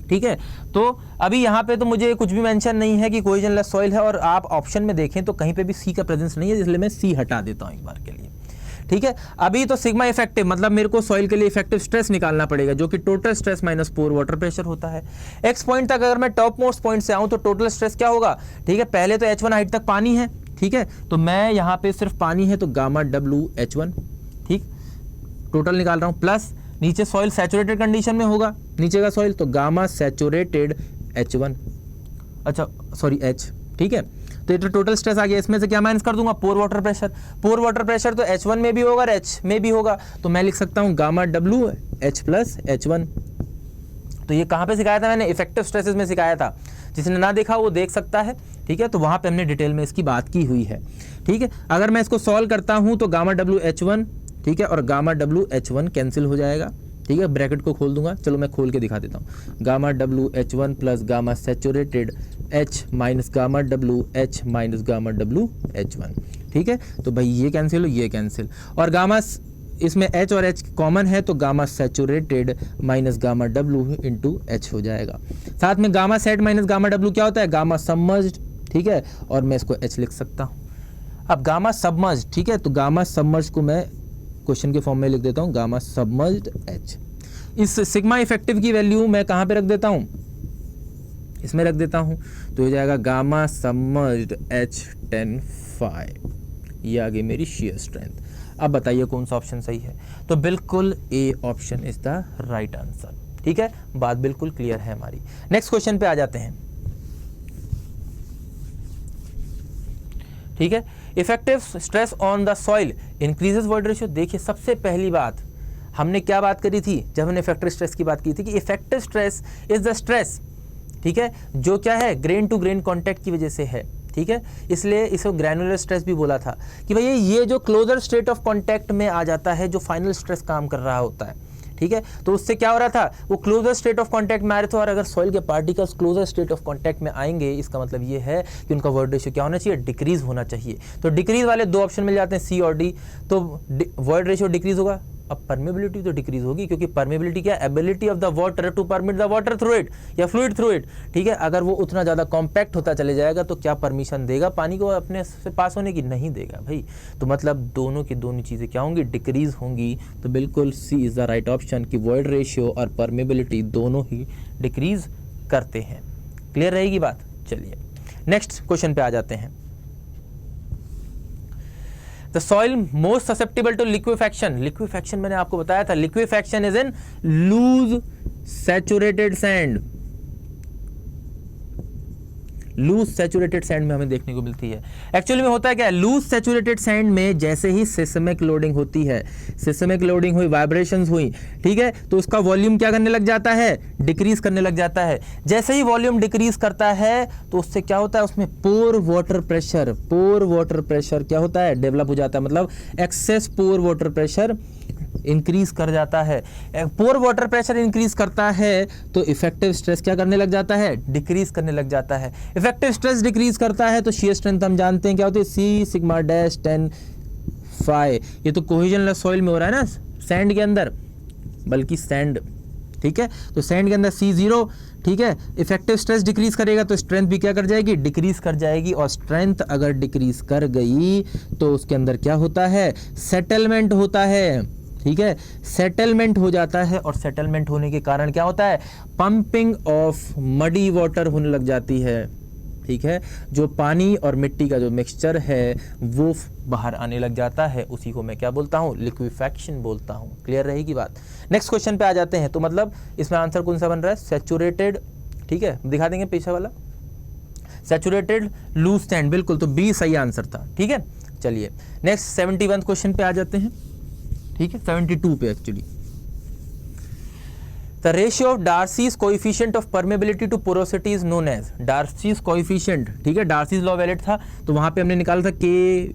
ठीक है, तो अभी यहाँ पे तो मुझे कुछ भी मेंशन नहीं है कि कोहेजनलेस सॉइल है, और आप ऑप्शन में देखें तो कहीं पे भी C का प्रेजेंस नहीं है, इसलिए मैं C हटा देता हूँ एक बार के लिए। ठीक है, अभी तो सिग्मा इफेक्टिव मतलब मेरे को सॉइल के लिए इफेक्टिव स्ट्रेस निकालना पड़ेगा, जो कि टोटल स्ट्रेस माइनस पोर वाटर प्रेशर होता है। एक्स पॉइंट तक अगर मैं टॉप मोस्ट पॉइंट से आऊँ तो टोटल स्ट्रेस क्या होगा? ठीक है, पहले तो H1 हाइट तक पानी है। ठीक है, तो मैं यहाँ पे सिर्फ पानी है तो गामा डब्ल्यू H1, ठीक, टोटल निकाल रहा हूँ, प्लस नीचे सॉइल सैचुरेटेड कंडीशन में होगा, नीचे का सॉइल, तो गामा सैचुरेटेड H1, अच्छा सॉरी H। ठीक है, तो ये तो टोटल स्ट्रेस आ गया, इसमें से क्या माइनस कर दूंगा, पोर वाटर प्रेशर। पोर वाटर प्रेशर तो H1 में भी होगा और H में भी होगा, तो मैं लिख सकता हूँ gamma W H plus H1। तो ये कहाँ पे सिखाया था मैंने? इफेक्टिव स्ट्रेसेस में सिखाया था, जिसने ना देखा वो देख सकता है। ठीक है, तो वहाँ पे हमने डिटेल में इसकी बात की हुई है। ठीक है, अगर मैं इसको सॉल्व करता हूँ तो गामा डब्ल्यू H1, ठीक है, और गामा डब्ल्यू H1 कैंसिल हो जाएगा। ठीक है, ब्रैकेट को खोल दूंगा, चलो मैं खोल के दिखा देता हूँ। Gamma W H1 plus gamma saturated H minus gamma W H minus gamma W H1। ठीक है, तो भाई ये कैंसिल हो, ये कैंसिल, और गामा इसमें H और H कॉमन है, तो gamma saturated minus gamma W into H हो जाएगा। साथ में gamma sat minus gamma W क्या होता है? Gamma submerged. ठीक है, और मैं इसको H लिख सकता हूँ। अब गामा सबमर्ज्ड, ठीक है, तो गामा सबमर्ज्ड को मैं क्वेश्चन के फॉर्म में लिख देता हूँ, गामा सबमर्ज्ड H। इस सिग्मा इफेक्टिव की वैल्यू मैं कहाँ पे रख देता हूँ? इसमें रख देता हूँ, तो हो जाएगा गामा सबमर्ज्ड H10 फाई। ये आ गई मेरी शियर स्ट्रेंथ। अब बताइए कौन सा ऑप्शन सही है? तो बिल्कुल A option is the right answer. ठीक है, बात बिल्कुल क्लियर है हमारी। नेक्स्ट क्वेश्चन पे आ जाते हैं। ठीक है, effective stress on the soil increases void ratio. देखिए सबसे पहली बात हमने क्या बात करी थी जब हमने इफेक्टिव स्ट्रेस की बात की थी कि effective stress is the stress, ठीक है, जो क्या है ग्रेन टू ग्रेन कॉन्टैक्ट की वजह से है। ठीक है, इसलिए इसको ग्रैनुलर स्ट्रेस भी बोला था कि भैया ये जो क्लोजर स्टेट ऑफ कॉन्टैक्ट में आ जाता है, जो फाइनल स्ट्रेस काम कर रहा होता है। ठीक है, तो उससे क्या हो रहा था, वो क्लोजर स्टेट ऑफ कॉन्टैक्ट में आ रहे थे, और अगर सॉइल के particles closer state of contact में आएंगे, इसका मतलब ये है कि उनका वॉइड रेशियो क्या होना चाहिए, डिक्रीज होना चाहिए। तो डिक्रीज वाले दो ऑप्शन मिल जाते हैं, सी और डी। तो वॉइड रेशियो डिक्रीज होगा, अब परमेबिलिटी तो डिक्रीज होगी, क्योंकि परमेबिलिटी क्या, ability of the water to permit the water through it या फ्लूइड थ्रू इट। ठीक है, अगर वो उतना ज़्यादा कॉम्पैक्ट होता चले जाएगा तो क्या परमिशन देगा पानी को अपने से पास होने की, नहीं देगा भाई। तो मतलब दोनों की दोनों चीज़ें क्या होंगी, डिक्रीज होंगी। तो बिल्कुल सी इज़ द राइट ऑप्शन कि वॉइड रेशियो और परमेबिलिटी दोनों ही डिक्रीज करते हैं। क्लियर रहेगी बात। चलिए नेक्स्ट क्वेश्चन पे आ जाते हैं। The soil most susceptible to liquefaction. Liquefaction मैंने आपको बताया था, liquefaction is in loose saturated sand. Loose saturated sand में हमें देखने को मिलती है। एक्चुअली में होता है क्या, लूज सैचुरेटेड सैंड में जैसे ही सिस्मिक लोडिंग होती है, सिस्मिक लोडिंग हुई, वाइब्रेशंस हुई, ठीक है, तो उसका वॉल्यूम क्या करने लग जाता है, डिक्रीज करने लग जाता है। जैसे ही वॉल्यूम डिक्रीज करता है तो उससे क्या होता है, उसमें पोर वाटर प्रेशर क्या होता है, डेवलप हो जाता है। मतलब एक्सेस पोर वाटर प्रेशर इंक्रीज कर जाता है। पोर वाटर प्रेशर इंक्रीज करता है तो इफेक्टिव स्ट्रेस क्या करने लग जाता है, डिक्रीज करने लग जाता है। इफेक्टिव स्ट्रेस डिक्रीज करता है तो शियर स्ट्रेंथ हम जानते हैं क्या होती है, सी सिग्मा डैश 10 फाई। ये तो कोहेजनलेस सॉइल में हो रहा है ना, सैंड के अंदर, बल्कि सैंड, ठीक है, तो सैंड के अंदर C0, ठीक है। इफेक्टिव स्ट्रेस डिक्रीज करेगा तो स्ट्रेंथ भी क्या कर जाएगी, डिक्रीज कर जाएगी। और स्ट्रेंथ अगर डिक्रीज कर गई तो उसके अंदर क्या होता है, सेटलमेंट होता है। ठीक है, सेटलमेंट हो जाता है, और सेटलमेंट होने के कारण क्या होता है, पंपिंग ऑफ मडी वाटर होने लग जाती है। ठीक है, जो पानी और मिट्टी का जो मिक्सचर है वो बाहर आने लग जाता है, उसी को मैं क्या बोलता हूँ, लिक्विफैक्शन बोलता हूँ। क्लियर रहेगी बात। नेक्स्ट क्वेश्चन पे आ जाते हैं। तो मतलब इसमें आंसर कौन सा बन रहा है, सैचुरेटेड, ठीक है, दिखा देंगे पीछे वाला, सैचुरेटेड लूज सैंड, बिल्कुल, तो बी सही आंसर था। ठीक है, चलिए नेक्स्ट 71 क्वेश्चन पे आ जाते हैं। ठीक है, 72 पे actually. The ratio of Darcy's coefficient of permeability to porosity is known as, Darcy's coefficient, ठीक है, डार्सीज लॉ वैलिड था तो वहां पे हमने निकाला था K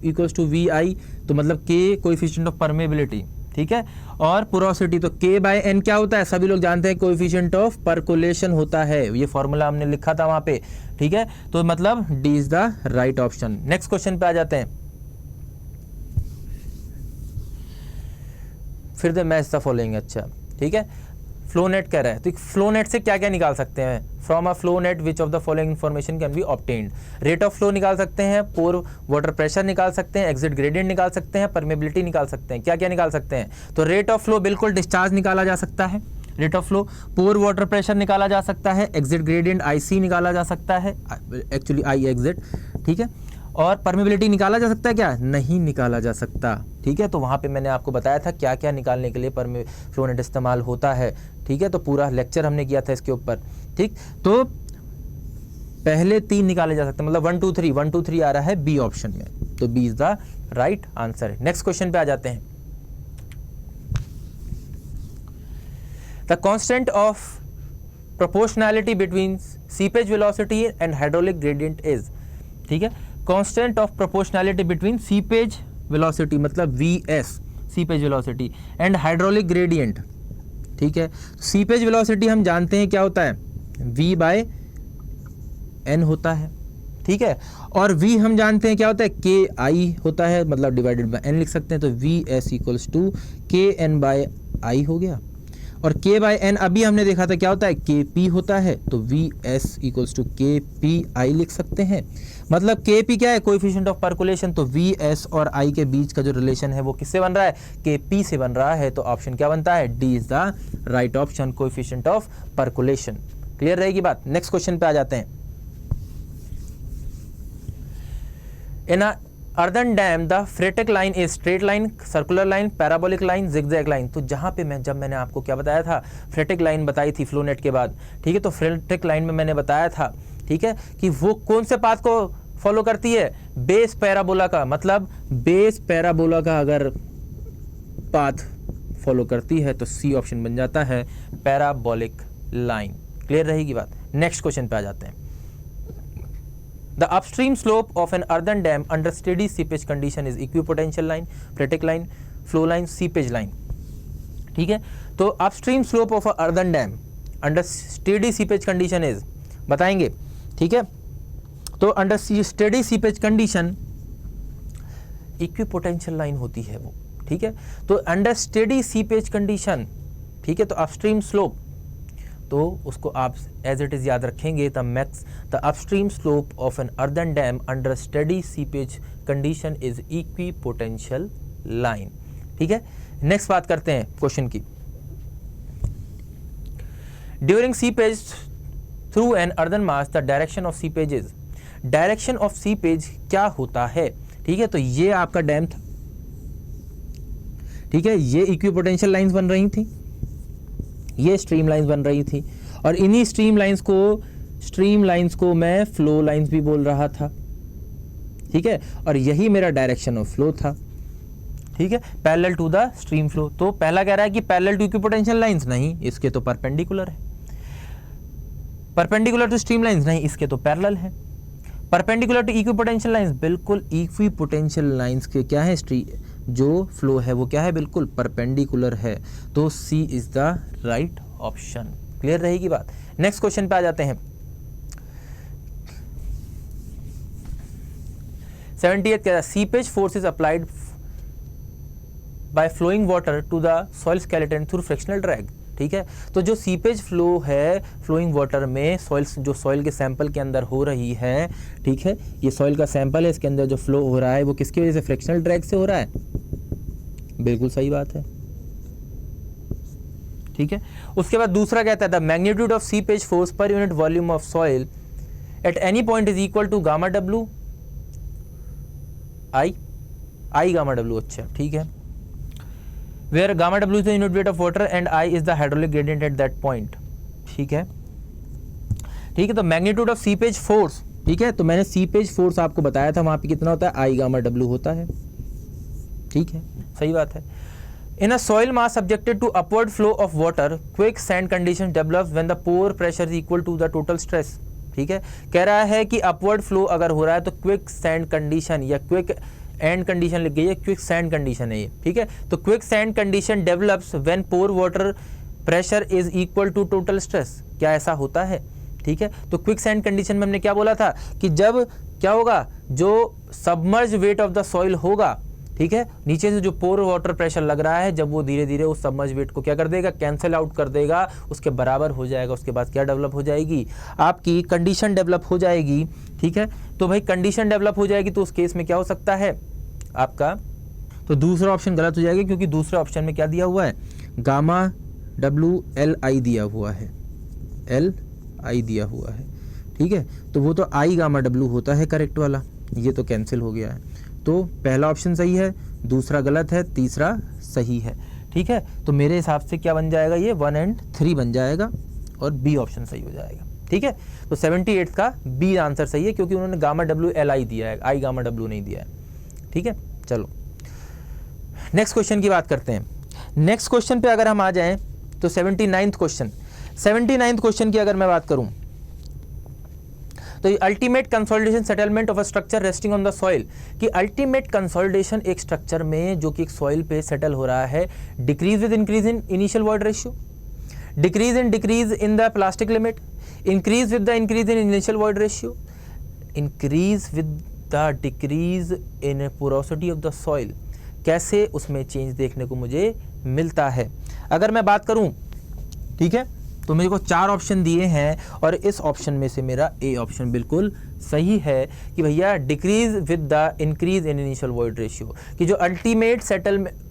इक्वल्स टू VI, तो मतलब K कोएफिशिएंट ऑफ परमेबिलिटी, ठीक है, और पोरोसिटी तो K/N क्या होता है, सभी लोग जानते हैं, कोएफिशिएंट ऑफ परकोलेशन होता है, ये फॉर्मूला हमने लिखा था वहां पे। ठीक है, तो मतलब D is the right option. Next question पे आ जाते हैं। फिर द मैच द फॉलोइंग, अच्छा ठीक है, फ्लो नेट कह रहा है, तो फ्लो नेट से क्या क्या निकाल सकते हैं, from a flow net which of the following information can be obtained. Rate of flow निकाल सकते हैं, पोर वाटर प्रेशर निकाल सकते हैं, एग्जिट ग्रेडियंट निकाल सकते हैं, परमेबिलिटी निकाल सकते हैं। क्या क्या निकाल सकते हैं, तो रेट ऑफ फ्लो बिल्कुल डिस्चार्ज निकाला जा सकता है, rate of flow, pore water pressure निकाला जा सकता है, एग्जिट ग्रेडियंट IC निकाला जा सकता है, एक्चुअली I एग्जिट, ठीक है, और परमेबिलिटी निकाला जा सकता है क्या, नहीं निकाला जा सकता। ठीक है, तो वहाँ पे मैंने आपको बताया था क्या क्या निकालने के लिए फ्लो नेट इस्तेमाल होता है। ठीक है, तो पूरा लेक्चर हमने किया था इसके ऊपर। ठीक, तो पहले 3 निकाले जा सकते हैं, मतलब 1 2 3, 1 2 3 आ रहा है बी ऑप्शन में, तो B is the right answer. Next question पे आ जाते हैं। The constant of proportionality between seepage velocity and hydraulic gradient is, ठीक है, constant of proportionality between seepage velocity मतलब VS, seepage velocity, and hydraulic gradient. ठीक है, सीपेज वेलोसिटी हम जानते हैं क्या होता है, V/N होता है, ठीक है, और V हम जानते हैं क्या होता है, KI होता है, मतलब डिवाइडेड बाय N लिख सकते हैं, तो VS इक्वल्स टू KN/I हो गया। और K/N अभी हमने देखा था क्या होता है, KP होता है, तो VS इक्वल्स टू KPI लिख सकते हैं। मतलब KP क्या है, कोएफिशिएंट ऑफ परकोलेशन, तो VS और I के बीच का जो रिलेशन है वो किससे बन रहा है, KP से बन रहा है। तो ऑप्शन क्या बनता है, D is the right option, coefficient of percolation. Clear रहेगी बात। नेक्स्ट क्वेश्चन पे आ जाते हैं। Earthen dam the phreatic line is straight line, circular line, parabolic line, zigzag line. तो जहाँ पे जब मैंने आपको क्या बताया था, फ्रेटिक लाइन बताई थी फ्लो नेट के बाद, ठीक है, तो फ्रेटिक लाइन में मैंने बताया था, ठीक है, कि वो कौन से पाथ को फॉलो करती है, बेस पैराबोला का, मतलब बेस पैराबोला का अगर पाथ फॉलो करती है तो सी ऑप्शन बन जाता है पैराबोलिक लाइन। क्लियर रहेगी बात। नेक्स्ट क्वेश्चन पे आ जाते हैं। The upstream slope of an earthen dam under steady seepage condition is equipotential line, phreatic line, flow line, seepage line। ठीक है, तो upstream slope of a earthen dam under steady seepage condition is, बताएंगे, ठीक है, तो under steady seepage condition equipotential line होती है वो, ठीक है, तो under steady seepage condition, ठीक है, तो upstream slope, तो उसको आप एज इट इज़ याद रखेंगे, the upstream slope of an earthen dam under steady seepage condition is equipotential line. ठीक है, नेक्स्ट बात करते हैं क्वेश्चन की। During seepage through an earthen mass the direction of seepage is, direction of seepage क्या होता है, ठीक है, तो ये आपका डैम था, ठीक है, ये इक्विपोटेंशियल लाइंस बन रही थी, ये स्ट्रीम लाइंस बन रही थी, और इन्हीं स्ट्रीम लाइंस को मैं फ्लो लाइंस भी बोल रहा था, ठीक है, और यही मेरा डायरेक्शन ऑफ फ्लो था, ठीक है, parallel to the stream flow. तो पहला कह रहा है कि पैरेलल टू इक्विपोटेंशियल लाइंस, नहीं, इसके तो परपेंडिकुलर है। परपेंडिकुलर टू स्ट्रीम लाइंस, नहीं, इसके तो पैरेलल है। परपेंडिकुलर टू इक्विपोटेंशियल लाइंस, बिल्कुल इक्विपोटेंशियल लाइंस के क्या है, जो फ्लो है वो क्या है, बिल्कुल परपेंडिकुलर है। तो C is the right option. Clear रहेगी बात। नेक्स्ट क्वेश्चन पे आ जाते हैं। 78 कह रहा है seepage force is applied by flowing water to the soil skeleton through frictional drag. ठीक है, तो जो सीपेज फ्लो है फ्लोइंग वाटर में, जो सॉइल के सैंपल के अंदर हो रही है, ठीक है, ये सॉइल का सैंपल है, इसके अंदर जो फ्लो हो रहा है वो किसकी वजह से, फ्रिक्शनल ड्रैग से हो रहा है। बिल्कुल सही बात है, ठीक है। उसके बाद दूसरा कहता है the magnitude of seepage force per unit volume of soil at any point is equal to gamma W I gamma W. अच्छा, ठीक है, where gamma w is the unit weight of water and I is the hydraulic gradient at that point। ठीक है, ठीक है, तो magnitude of seepage force, ठीक है, तो मैंने सीपेज फोर्स आपको बताया था, वहां पे कितना होता है, आई गामा डब्ल्यू होता है। ठीक है, सही बात है। In a soil mass subjected to upward flow of water, quick sand condition develops when the pore pressure is equal to the total stress. ठीक है, कह रहा है कि अपवर्ड फ्लो अगर हो रहा है तो क्विक सैंड कंडीशन, या क्विक एंड कंडीशन लिख गई है, क्विक सैंड कंडीशन है ये। ठीक है, तो quick sand condition develops when pore water pressure is equal to total stress. क्या ऐसा होता है? ठीक है, तो क्विक सैंड कंडीशन में हमने क्या बोला था कि जब क्या होगा, जो submerge weight of the soil होगा, ठीक है, नीचे से जो पोर वाटर प्रेशर लग रहा है, जब वो धीरे धीरे उस सबमर्ज वेट को क्या कर देगा, कैंसिल आउट कर देगा, उसके बराबर हो जाएगा। उसके बाद क्या डेवलप हो जाएगी, आपकी कंडीशन डेवलप हो जाएगी। ठीक है, तो भाई कंडीशन डेवलप हो जाएगी तो उस केस में क्या हो सकता है आपका, तो दूसरा ऑप्शन गलत हो जाएगा, क्योंकि दूसरे ऑप्शन में क्या दिया हुआ है, गामा डब्ल्यू एल आई दिया हुआ है, एल आई दिया हुआ है। ठीक है, तो वो तो आई गामा डब्ल्यू होता है करेक्ट वाला, ये तो कैंसिल हो गया है। तो पहला ऑप्शन सही है, दूसरा गलत है, तीसरा सही है। ठीक है, तो मेरे हिसाब से क्या बन जाएगा, ये 1 और 3 बन जाएगा, और बी ऑप्शन सही हो जाएगा। ठीक है, तो 78 का बी आंसर सही है, क्योंकि उन्होंने गामा डब्ल्यू एल आई दिया है, आई गामा डब्ल्यू नहीं दिया है। ठीक है, चलो नेक्स्ट क्वेश्चन की बात करते हैं। नेक्स्ट क्वेश्चन पे अगर हम आ जाएं तो 79th क्वेश्चन की अगर मैं बात करूं तो ultimate consolidation settlement of a structure resting on the soil, कि अल्टीमेट कंसोलिडेशन एक स्ट्रक्चर में जो कि एक सॉइल पे सेटल हो रहा है, decrease with increase in initial void ratio, decrease in the plastic limit, increase with the increase in initial void ratio, increase with the decrease in porosity of the soil, कैसे उसमें change देखने को मुझे मिलता है। अगर मैं बात करूं, ठीक है, तो मेरे को 4 ऑप्शन दिए हैं और इस ऑप्शन में से मेरा ए ऑप्शन बिल्कुल सही है कि भैया decrease with the increase in initial void ratio, कि जो अल्टीमेट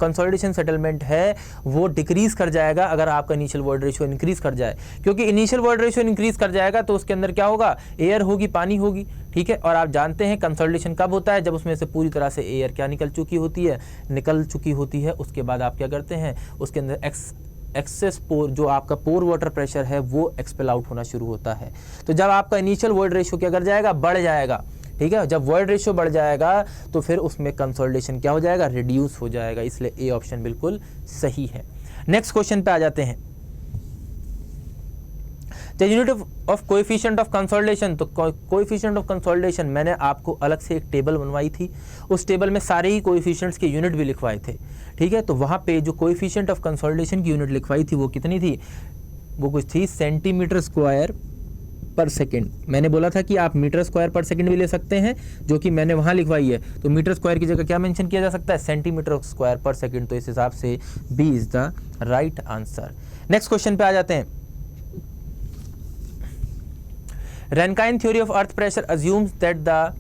कंसोलिडेशन सेटलमेंट है वो डिक्रीज कर जाएगा अगर आपका इनिशियल वॉइड रेशियो इंक्रीज कर जाए, क्योंकि इनिशियल वॉइड रेशियो इंक्रीज कर जाएगा तो उसके अंदर क्या होगा, एयर होगी, पानी होगी, ठीक है। और आप जानते हैं कंसोलिडेशन कब होता है, जब उसमें से पूरी तरह से एयर क्या निकल चुकी होती है, उसके बाद आप क्या करते हैं, उसके अंदर एक्सेस पोर, जो आपका पोर वाटर प्रेशर है वो एक्सपेल आउट होना शुरू होता है। तो जब आपका इनिशियल वॉइड रेशियो क्या कर जाएगा, बढ़ जाएगा, ठीक है। जब वॉइड रेशियो बढ़ जाएगा तो फिर उसमें कंसोलिडेशन क्या हो जाएगा, रिड्यूस हो जाएगा, इसलिए ए ऑप्शन बिल्कुल सही है। नेक्स्ट क्वेश्चन पे आ जाते हैं। The unit of coefficient of consolidation, तो कोएफिशिएंट ऑफ कंसोलिडेशन मैंने आपको अलग से एक टेबल बनवाई थी, उस टेबल में सारे ही कोएफिशिएंट्स के यूनिट भी लिखवाए थे, ठीक है। तो वहाँ पे जो कोएफिशिएंट ऑफ कंसोलिडेशन की यूनिट लिखवाई थी वो कितनी थी, वो कुछ थी सेंटीमीटर स्क्वायर पर सेकेंड। मैंने बोला था कि आप मीटर स्क्वायर पर सेकेंड भी ले सकते हैं, जो कि मैंने वहाँ लिखवाई है, तो मीटर स्क्वायर की जगह क्या मेंशन किया जा सकता है, सेंटीमीटर स्क्वायर पर सेकेंड। तो इस हिसाब से B is the right answer. Next question पे आ जाते हैं। Rankine theory of earth pressure assumes that the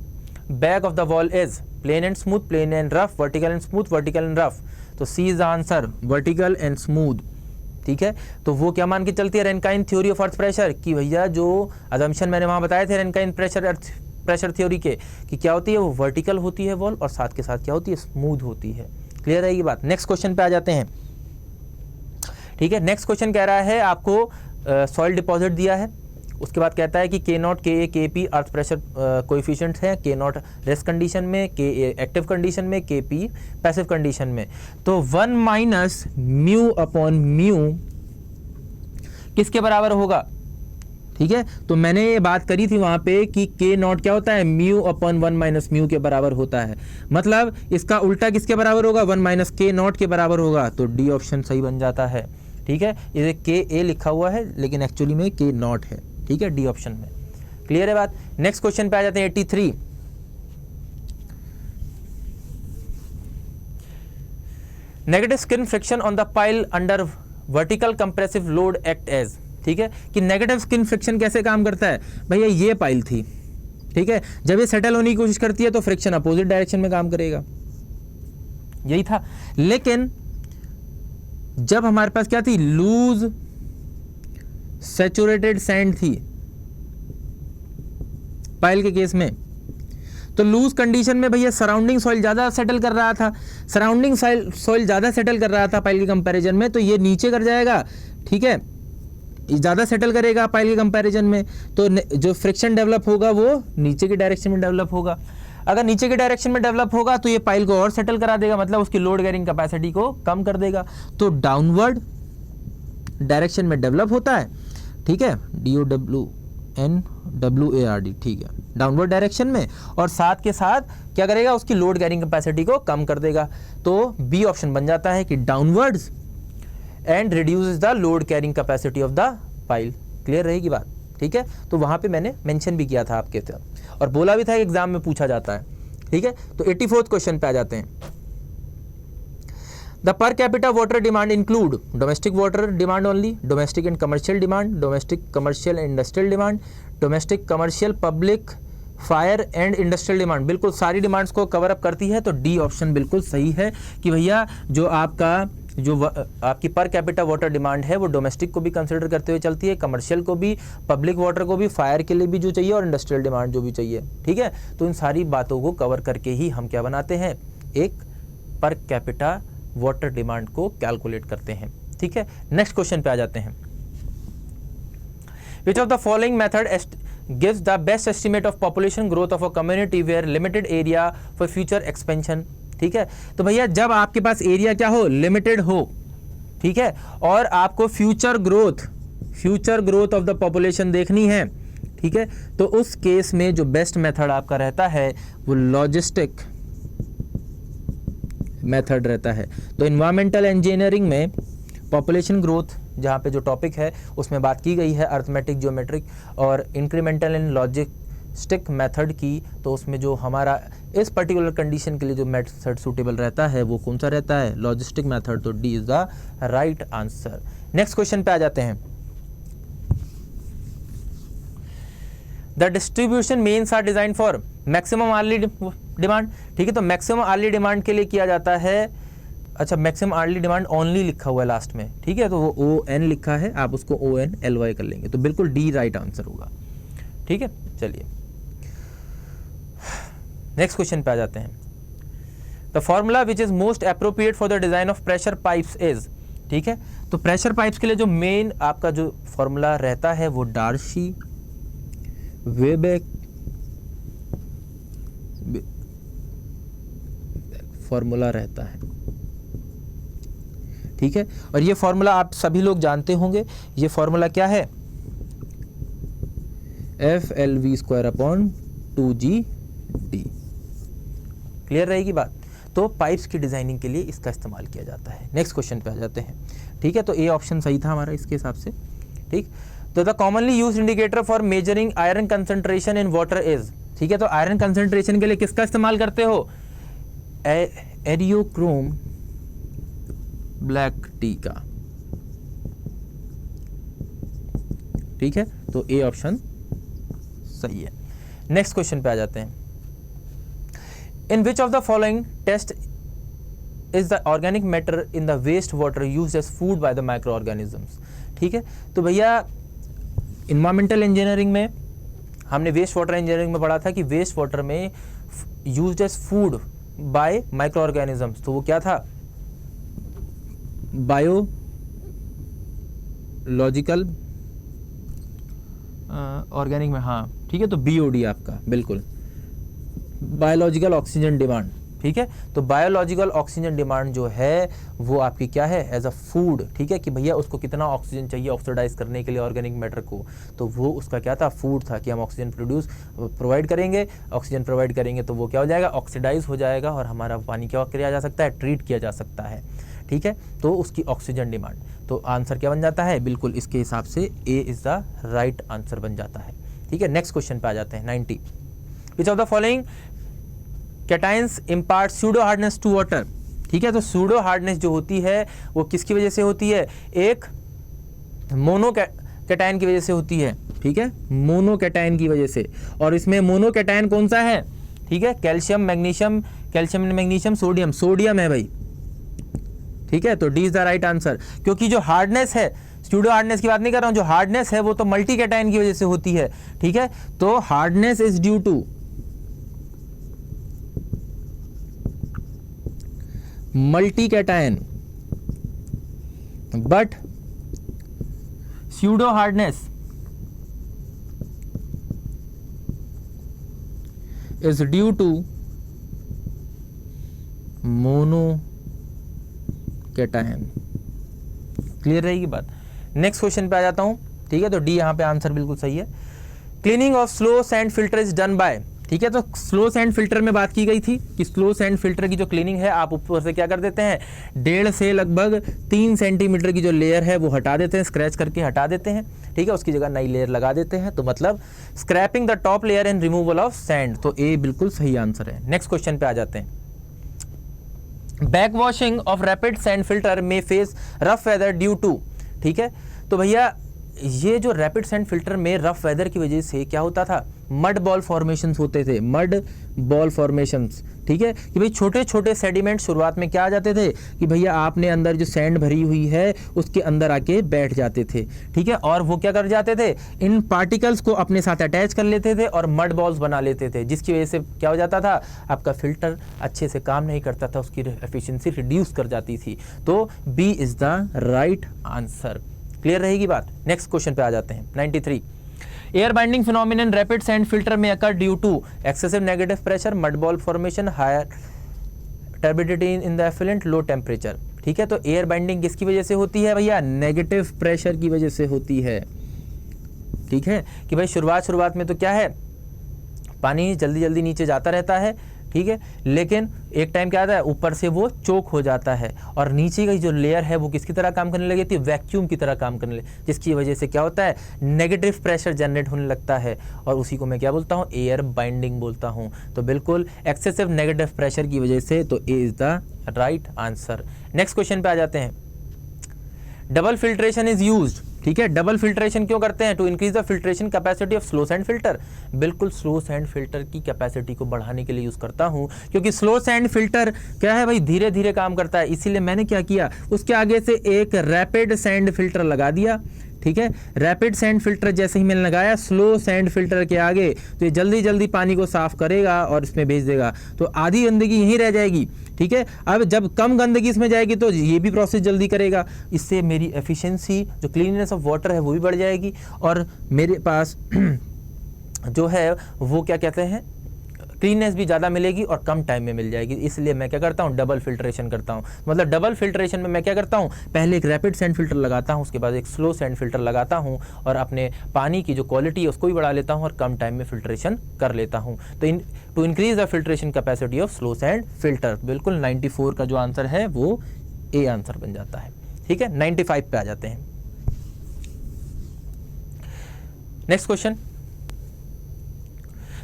back of the wall is plane and smooth, plane and rough, vertical and smooth, vertical and rough। तो C is the answer, vertical and smooth, ठीक है। तो वो क्या मान के चलती है Rankine theory of earth pressure, कि भैया जो assumption मैंने वहाँ बताए थे Rankine pressure theory के, कि क्या होती है, वो वर्टिकल होती है वॉल और साथ के साथ क्या होती है, स्मूथ होती है। क्लियर है ये बात। नेक्स्ट क्वेश्चन पे आ जाते हैं, ठीक है। नेक्स्ट क्वेश्चन कह रहा है आपको सॉइल डिपॉजिट दिया है, उसके बाद कहता है कि के नॉट, के ए, के पी अर्थ प्रेशर कोएफिशिएंट्स हैं, के नॉट रेस्ट कंडीशन में, के ए एक्टिव कंडीशन में, के पी पैसिव कंडीशन में। तो 1 माइनस म्यू अपॉन म्यू किसके बराबर होगा, ठीक है। तो मैंने ये बात करी थी वहां पे कि के नॉट क्या होता है, म्यू अपॉन 1 माइनस म्यू के बराबर होता है, मतलब इसका उल्टा किसके बराबर होगा, 1 माइनस के नॉट के बराबर होगा। तो डी ऑप्शन सही बन जाता है, ठीक है। इसे के ए लिखा हुआ है लेकिन एक्चुअली में के नॉट है, ठीक है, डी ऑप्शन में। क्लियर है बात। नेक्स्ट क्वेश्चन पे आ जाते हैं 83। Negative skin friction on the pile under vertical compressive load act as, ठीक है, कि नेगेटिव स्किन फ्रिक्शन कैसे काम करता है, भैया ये पाइल थी, ठीक है, जब ये सेटल होने की कोशिश करती है तो फ्रिक्शन अपोजिट डायरेक्शन में काम करेगा, यही था। लेकिन जब हमारे पास क्या थी, लूज सैचुरेटेड सैंड थी पाइल के केस में, तो लूज कंडीशन में भैया सराउंडिंग सॉइल ज्यादा सेटल कर रहा था, सराउंडिंग सॉइल ज्यादा सेटल कर रहा था पाइल के कंपैरिजन में, तो ये नीचे कर जाएगा, ठीक है, ज्यादा सेटल करेगा पाइल के कंपैरिजन में, तो जो फ्रिक्शन डेवलप होगा वो नीचे की डायरेक्शन में डेवलप होगा। अगर नीचे के डायरेक्शन में डेवलप होगा तो ये पाइल को और सेटल करा देगा, मतलब उसकी लोड कैरिंग कैपेसिटी को कम कर देगा। तो डाउनवर्ड डायरेक्शन में डेवलप होता है, ठीक है, DOWNWARD, ठीक है, डाउनवर्ड डायरेक्शन में, और साथ के साथ क्या करेगा, उसकी लोड कैरिंग कैपेसिटी को कम कर देगा। तो बी ऑप्शन बन जाता है कि downwards and reduces the load carrying capacity of the pile. Clear रहेगी बात, ठीक है। तो वहां पे मैंने मेंशन भी किया था आपके साथ और बोला भी था एग्जाम में पूछा जाता है, ठीक है। तो 84th क्वेश्चन पे आ जाते हैं। The per capita water demand include domestic water demand only, domestic and commercial demand, domestic commercial and industrial demand, domestic commercial public fire and industrial demand. बिल्कुल सारी डिमांड्स को कवर अप करती है, तो डी ऑप्शन बिल्कुल सही है कि भैया जो आपकी पर कैपिटा वाटर डिमांड है वो डोमेस्टिक को भी कंसिडर करते हुए चलती है, कमर्शियल को भी, पब्लिक वाटर को भी, फायर के लिए भी जो चाहिए और इंडस्ट्रियल डिमांड जो भी चाहिए, ठीक है। तो इन सारी बातों को कवर करके ही हम क्या बनाते हैं, एक पर कैपिटा वाटर डिमांड को कैलकुलेट करते हैं, ठीक है। नेक्स्ट क्वेश्चन पे आ जाते हैं। Which of the following method gives the best estimate of population growth of a community where limited area for future expansion, ठीक है। तो भैया जब आपके पास एरिया क्या हो, लिमिटेड हो, ठीक है, और आपको future growth of the population देखनी है, ठीक है, तो उस केस में जो बेस्ट मेथड आपका रहता है वो लॉजिस्टिक मेथड रहता है। तो इन्वायरमेंटल इंजीनियरिंग में पॉपुलेशन ग्रोथ जहाँ पे जो टॉपिक है उसमें बात की गई है अर्थमेटिक, ज्योमेट्रिक और इंक्रीमेंटल एंड लॉजिस्टिक मेथड की, तो उसमें जो हमारा इस पर्टिकुलर कंडीशन के लिए जो मेथड सूटेबल रहता है वो कौन सा रहता है, लॉजिस्टिक मेथड। तो D is the right answer. Next question पे आ जाते हैं। The distribution mains are design for maximum hourly demand, ठीक है, तो मैक्सिमम अर्ली डिमांड के लिए किया जाता है, अच्छा मैक्सिमम अर्ली डिमांड ओनली लिखा हुआ है लास्ट में, ठीक है, तो वो ON लिखा है, आप उसको ONLY कर लेंगे, तो बिल्कुल डी राइट आंसर होगा, ठीक है। चलिए नेक्स्ट क्वेश्चन पे आ जाते हैं। The formula which is most appropriate for the design of pressure pipes is, ठीक है, तो प्रेशर पाइप्स के लिए जो मेन आपका जो फॉर्मूला रहता है वो डार्सी वेबेक फॉर्मूला रहता है, ठीक है, और ये फॉर्मूला आप सभी लोग जानते होंगे, ये फॉर्मूला क्या है, FLV²/2GD, क्लियर रहेगी बात। तो पाइप्स की डिजाइनिंग के लिए इसका इस्तेमाल किया जाता है। नेक्स्ट क्वेश्चन पे आ जाते हैं, ठीक है, तो ए ऑप्शन सही था हमारा इसके हिसाब से, ठीक। तो the commonly used indicator for measuring iron concentration in water is, ठीक है, तो आयरन कंसंट्रेशन के लिए किसका इस्तेमाल करते हो, एरियोक्रोम ब्लैक टी का, ठीक है, तो ए ऑप्शन सही है। नेक्स्ट क्वेश्चन पे आ जाते हैं। In which of the following test is the organic matter in the waste water used as food by the micro organisms, ठीक है, तो भैया इन्वायरमेंटल इंजीनियरिंग में हमने वेस्ट वाटर इंजीनियरिंग में पढ़ा था कि वेस्ट वाटर में used as food by micro organisms, तो वो क्या था, बायोलॉजिकल ऑर्गेनिक में, हाँ ठीक है, तो BOD आपका बिल्कुल बायोलॉजिकल ऑक्सीजन डिमांड, ठीक है, तो बायोलॉजिकल ऑक्सीजन डिमांड जो है वो आपकी क्या है, एज अ फूड, ठीक है, कि भैया उसको कितना ऑक्सीजन चाहिए ऑक्सीडाइज करने के लिए ऑर्गेनिक मैटर को, तो वो उसका क्या था, फूड था, कि हम ऑक्सीजन प्रोवाइड करेंगे, ऑक्सीजन प्रोवाइड करेंगे तो वो क्या हो जाएगा, ऑक्सीडाइज हो जाएगा, और हमारा पानी क्या किया जा सकता है, ट्रीट किया जा सकता है, ठीक है, तो उसकी ऑक्सीजन डिमांड, तो आंसर क्या बन जाता है, बिल्कुल इसके हिसाब से ए इज द राइट आंसर बन जाता है, ठीक है। नेक्स्ट क्वेश्चन पे आ जाते हैं 90, which of the following cations impart pseudo hardness to water, ठीक है, तो सूडो हार्डनेस जो होती है वो किसकी वजह से होती है, एक मोनो कैटायन की वजह से होती है, ठीक है, मोनो कैटायन की वजह से, और इसमें मोनो कैटायन कौन सा है, ठीक है, calcium magnesium, calcium magnesium sodium, sodium है भाई, ठीक है, तो D is the right answer, क्योंकि जो हार्डनेस है, स्यूडो हार्डनेस की बात नहीं कर रहा हूं, जो हार्डनेस है वो तो मल्टी कैटायन की वजह से होती है, ठीक है, तो hardness is due to multi cation, but pseudo hardness is due to mono cation, clear रहेगी बात। नेक्स्ट क्वेश्चन पे आ जाता हूं, ठीक है, तो डी यहां पे आंसर बिल्कुल सही है। Cleaning of slow sand filter is done by, ठीक है, तो स्लो सैंड फिल्टर में बात की गई थी कि स्लो सैंड फिल्टर की जो क्लीनिंग है आप ऊपर से क्या कर देते हैं, 1.5 से लगभग 3 सेंटीमीटर की जो लेयर है वो हटा देते हैं, स्क्रैच करके हटा देते हैं, ठीक है, उसकी जगह नई लेयर लगा देते हैं, तो मतलब scraping the top layer and removal of sand, तो ए बिल्कुल सही आंसर है। नेक्स्ट क्वेश्चन पे आ जाते हैं। Back washing of rapid sand filter में face rough weather due to, ठीक है, तो भैया ये जो रैपिड सैंड फिल्टर में रफ वेदर की वजह से क्या होता था, मड बॉल फॉर्मेशंस होते थे, मड बॉल फॉर्मेशंस, ठीक है, कि भाई छोटे छोटे सेडिमेंट शुरुआत में क्या आ जाते थे कि भैया आपने अंदर जो सैंड भरी हुई है उसके अंदर आके बैठ जाते थे, ठीक है, और वो क्या कर जाते थे, इन पार्टिकल्स को अपने साथ अटैच कर लेते थे और मड बॉल्स बना लेते थे, जिसकी वजह से क्या हो जाता था, आपका फिल्टर अच्छे से काम नहीं करता था, उसकी एफिशिएंसी रिड्यूस कर जाती थी, तो B is the right answer, clear रहेगी बात। नेक्स्ट क्वेश्चन पे आ जाते हैं 93, air binding phenomenon rapid sand filter में occur due to excessive negative pressure, mud ball formation, higher turbidity in the effluent, low temperature, ठीक है, तो एयर बाइंडिंग किसकी वजह से होती है भैया, नेगेटिव प्रेशर की वजह से होती है, ठीक है, कि भाई शुरुआत में तो क्या है, पानी जल्दी जल्दी नीचे जाता रहता है, ठीक है, लेकिन एक टाइम क्या आता है, ऊपर से वो चोक हो जाता है और नीचे की जो लेयर है वो किसकी तरह काम करने लगी थी, वैक्यूम की तरह काम करने लगी, जिसकी वजह से क्या होता है, नेगेटिव प्रेशर जनरेट होने लगता है, और उसी को मैं क्या बोलता हूँ, एयर बाइंडिंग बोलता हूँ, तो बिल्कुल एक्सेसिव नेगेटिव प्रेशर की वजह से, तो A is the right answer. Next question पे आ जाते हैं। डबल फिल्ट्रेशन इज यूज्ड, ठीक है। डबल फिल्ट्रेशन क्यों करते हैं? To increase the filtration capacity of slow sand filter. बिल्कुल स्लो सैंड फिल्टर की कैपेसिटी को बढ़ाने के लिए यूज़ करता हूँ, क्योंकि स्लो सैंड फिल्टर क्या है भाई, धीरे धीरे काम करता है। इसीलिए मैंने क्या किया, उसके आगे से एक रैपिड सैंड फिल्टर लगा दिया। ठीक है, रैपिड सैंड फिल्टर जैसे ही मैंने लगाया स्लो सैंड फिल्टर के आगे, तो ये जल्दी जल्दी पानी को साफ करेगा और इसमें भेज देगा, तो आधी गंदगी यहीं रह जाएगी। ठीक है, अब जब कम गंदगी इसमें जाएगी तो ये भी प्रोसेस जल्दी करेगा, इससे मेरी एफिशिएंसी जो क्लीननेस ऑफ वाटर है वो भी बढ़ जाएगी, और मेरे पास जो है वो क्या कहते हैं, क्लीननेस भी ज़्यादा मिलेगी और कम टाइम में मिल जाएगी। इसलिए मैं क्या करता हूँ, डबल फिल्ट्रेशन करता हूँ। मतलब डबल फिल्ट्रेशन में मैं क्या करता हूँ, पहले एक रैपिड सैंड फिल्टर लगाता हूँ, उसके बाद एक स्लो सैंड फिल्टर लगाता हूँ, और अपने पानी की जो क्वालिटी है उसको भी बढ़ा लेता हूँ और कम टाइम में फिल्ट्रेशन कर लेता हूँ। तो to increase the filtration capacity of slow sand filter, बिल्कुल 94 का जो आंसर है वो ए आंसर बन जाता है। ठीक है, 95 पे आ जाते हैं। Next question,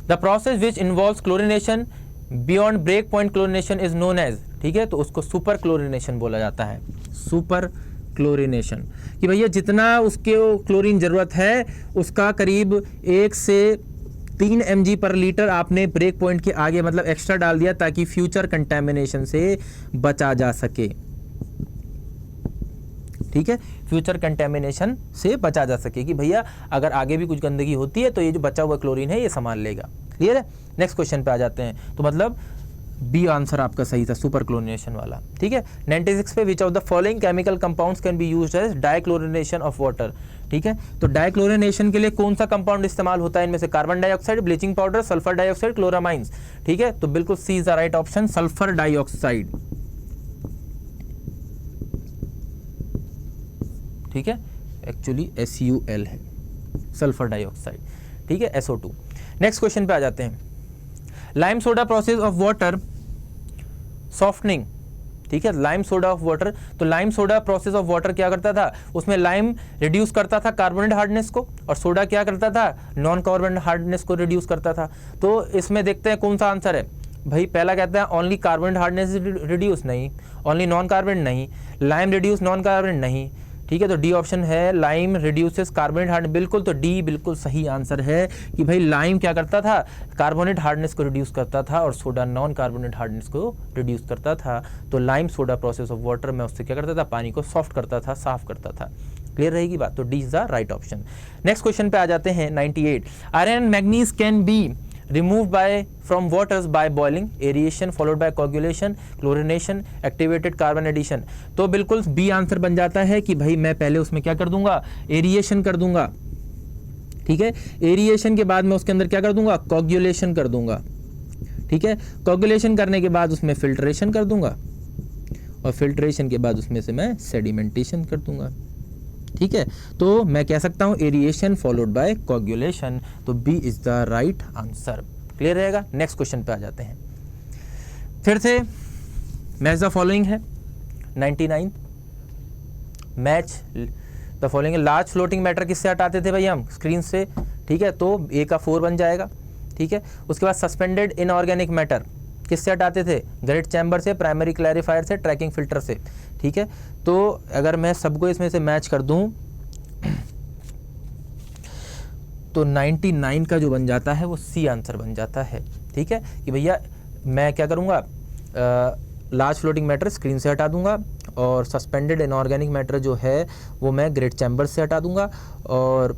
the process which involves chlorination beyond break point chlorination is known as. ठीक है, तो उसको सुपर क्लोरिनेशन बोला जाता है। सुपर क्लोरिनेशन कि भैया जितना उसके क्लोरीन ज़रूरत है उसका करीब 1 से 3 mg पर लीटर आपने ब्रेक पॉइंट के आगे मतलब एक्स्ट्रा डाल दिया, ताकि फ्यूचर कंटेमिनेशन से बचा जा सके। ठीक है, फ्यूचर कंटेमिनेशन से बचा जा सके कि भैया अगर आगे भी कुछ गंदगी होती है तो ये जो बचा हुआ क्लोरीन है ये संभाल लेगा। क्लियर है। नेक्स्ट क्वेश्चन पे आ जाते हैं। तो मतलब बी आंसर आपका सही था, सुपर क्लोरिनेशन वाला। ठीक है, 96 पे which of the following chemical compounds can be used as dechlorination of water. ठीक है, तो डाइक्लोरिनेशन के लिए कौन सा कंपाउंड इस्तेमाल होता है? इनमें से carbon dioxide, bleaching powder, sulphur dioxide, chloramines. ठीक है, तो बिल्कुल C is the right option, sulphur dioxide. ठीक है, एक्चुअली SUL है, सल्फर डाइऑक्साइड। ठीक है, SO2। नेक्स्ट क्वेश्चन पे आ जाते हैं। Lime soda process of water softening. ठीक है, लाइम सोडा ऑफ वाटर, तो lime soda process of water क्या करता था, उसमें लाइम रिड्यूस करता था कार्बोनेट हार्डनेस को, और सोडा क्या करता था, नॉन कार्बोनेट हार्डनेस को रिड्यूस करता था। तो इसमें देखते हैं कौन सा आंसर है। भाई पहला कहता है ओनली कार्बोनेट हार्डनेस रिड्यूस, नहीं। ओनली नॉन कार्बोनेट, नहीं। लाइम रिड्यूस नॉन कार्बोनेट, नहीं। ठीक है, तो डी ऑप्शन है, लाइम रिड्यूसेस कार्बोनेट हार्डनेस। बिल्कुल, तो डी बिल्कुल सही आंसर है कि भाई लाइम क्या करता था, कार्बोनेट हार्डनेस को रिड्यूस करता था, और सोडा नॉन कार्बोनेट हार्डनेस को रिड्यूस करता था। तो lime soda process of water में उससे क्या करता था, पानी को सॉफ्ट करता था, साफ करता था। क्लियर रहेगी बात, तो D is the right option. Next question पे आ जाते हैं। 98, iron and manganese can be removed by from waters by boiling, aeration followed by coagulation, chlorination, activated carbon addition। तो बिल्कुल बी आंसर बन जाता है कि भाई मैं पहले उसमें क्या कर दूंगा, एरिएशन कर दूंगा। ठीक है, एरिएशन के बाद मैं उसके अंदर क्या कर दूंगा, कोगुलेशन कर दूंगा। ठीक है, कोगुलेशन करने के बाद उसमें फिल्ट्रेशन कर दूंगा, और फिल्ट्रेशन के बाद उसमें से मैं सेडिमेंटेशन कर दूंगा। ठीक है, तो मैं कह सकता हूं एरिएशन फॉलोड बाय कोगुलेशन, तो B is the right answer. Clear रहेगा। नेक्स्ट क्वेश्चन पे आ जाते हैं। फिर से मैच द फॉलोइंग है। 99, match the following. Large floating matter किससे हटाते थे भाई हम, स्क्रीन से। ठीक है, तो ए का 4 बन जाएगा। ठीक है, उसके बाद सस्पेंडेड इनऑर्गेनिक मैटर किससे हटाते थे, ग्रेट चैम्बर से, प्राइमरी क्लैरिफायर से, ट्रैकिंग फिल्टर से। ठीक है, तो अगर मैं सबको इसमें से मैच कर दूं तो 99 का जो बन जाता है वो सी आंसर बन जाता है। ठीक है, कि भैया मैं क्या करूँगा, लार्ज फ्लोटिंग मैटर स्क्रीन से हटा दूंगा, और सस्पेंडेड इनऑर्गेनिक मैटर जो है वो मैं ग्रेट चैम्बर से हटा दूंगा, और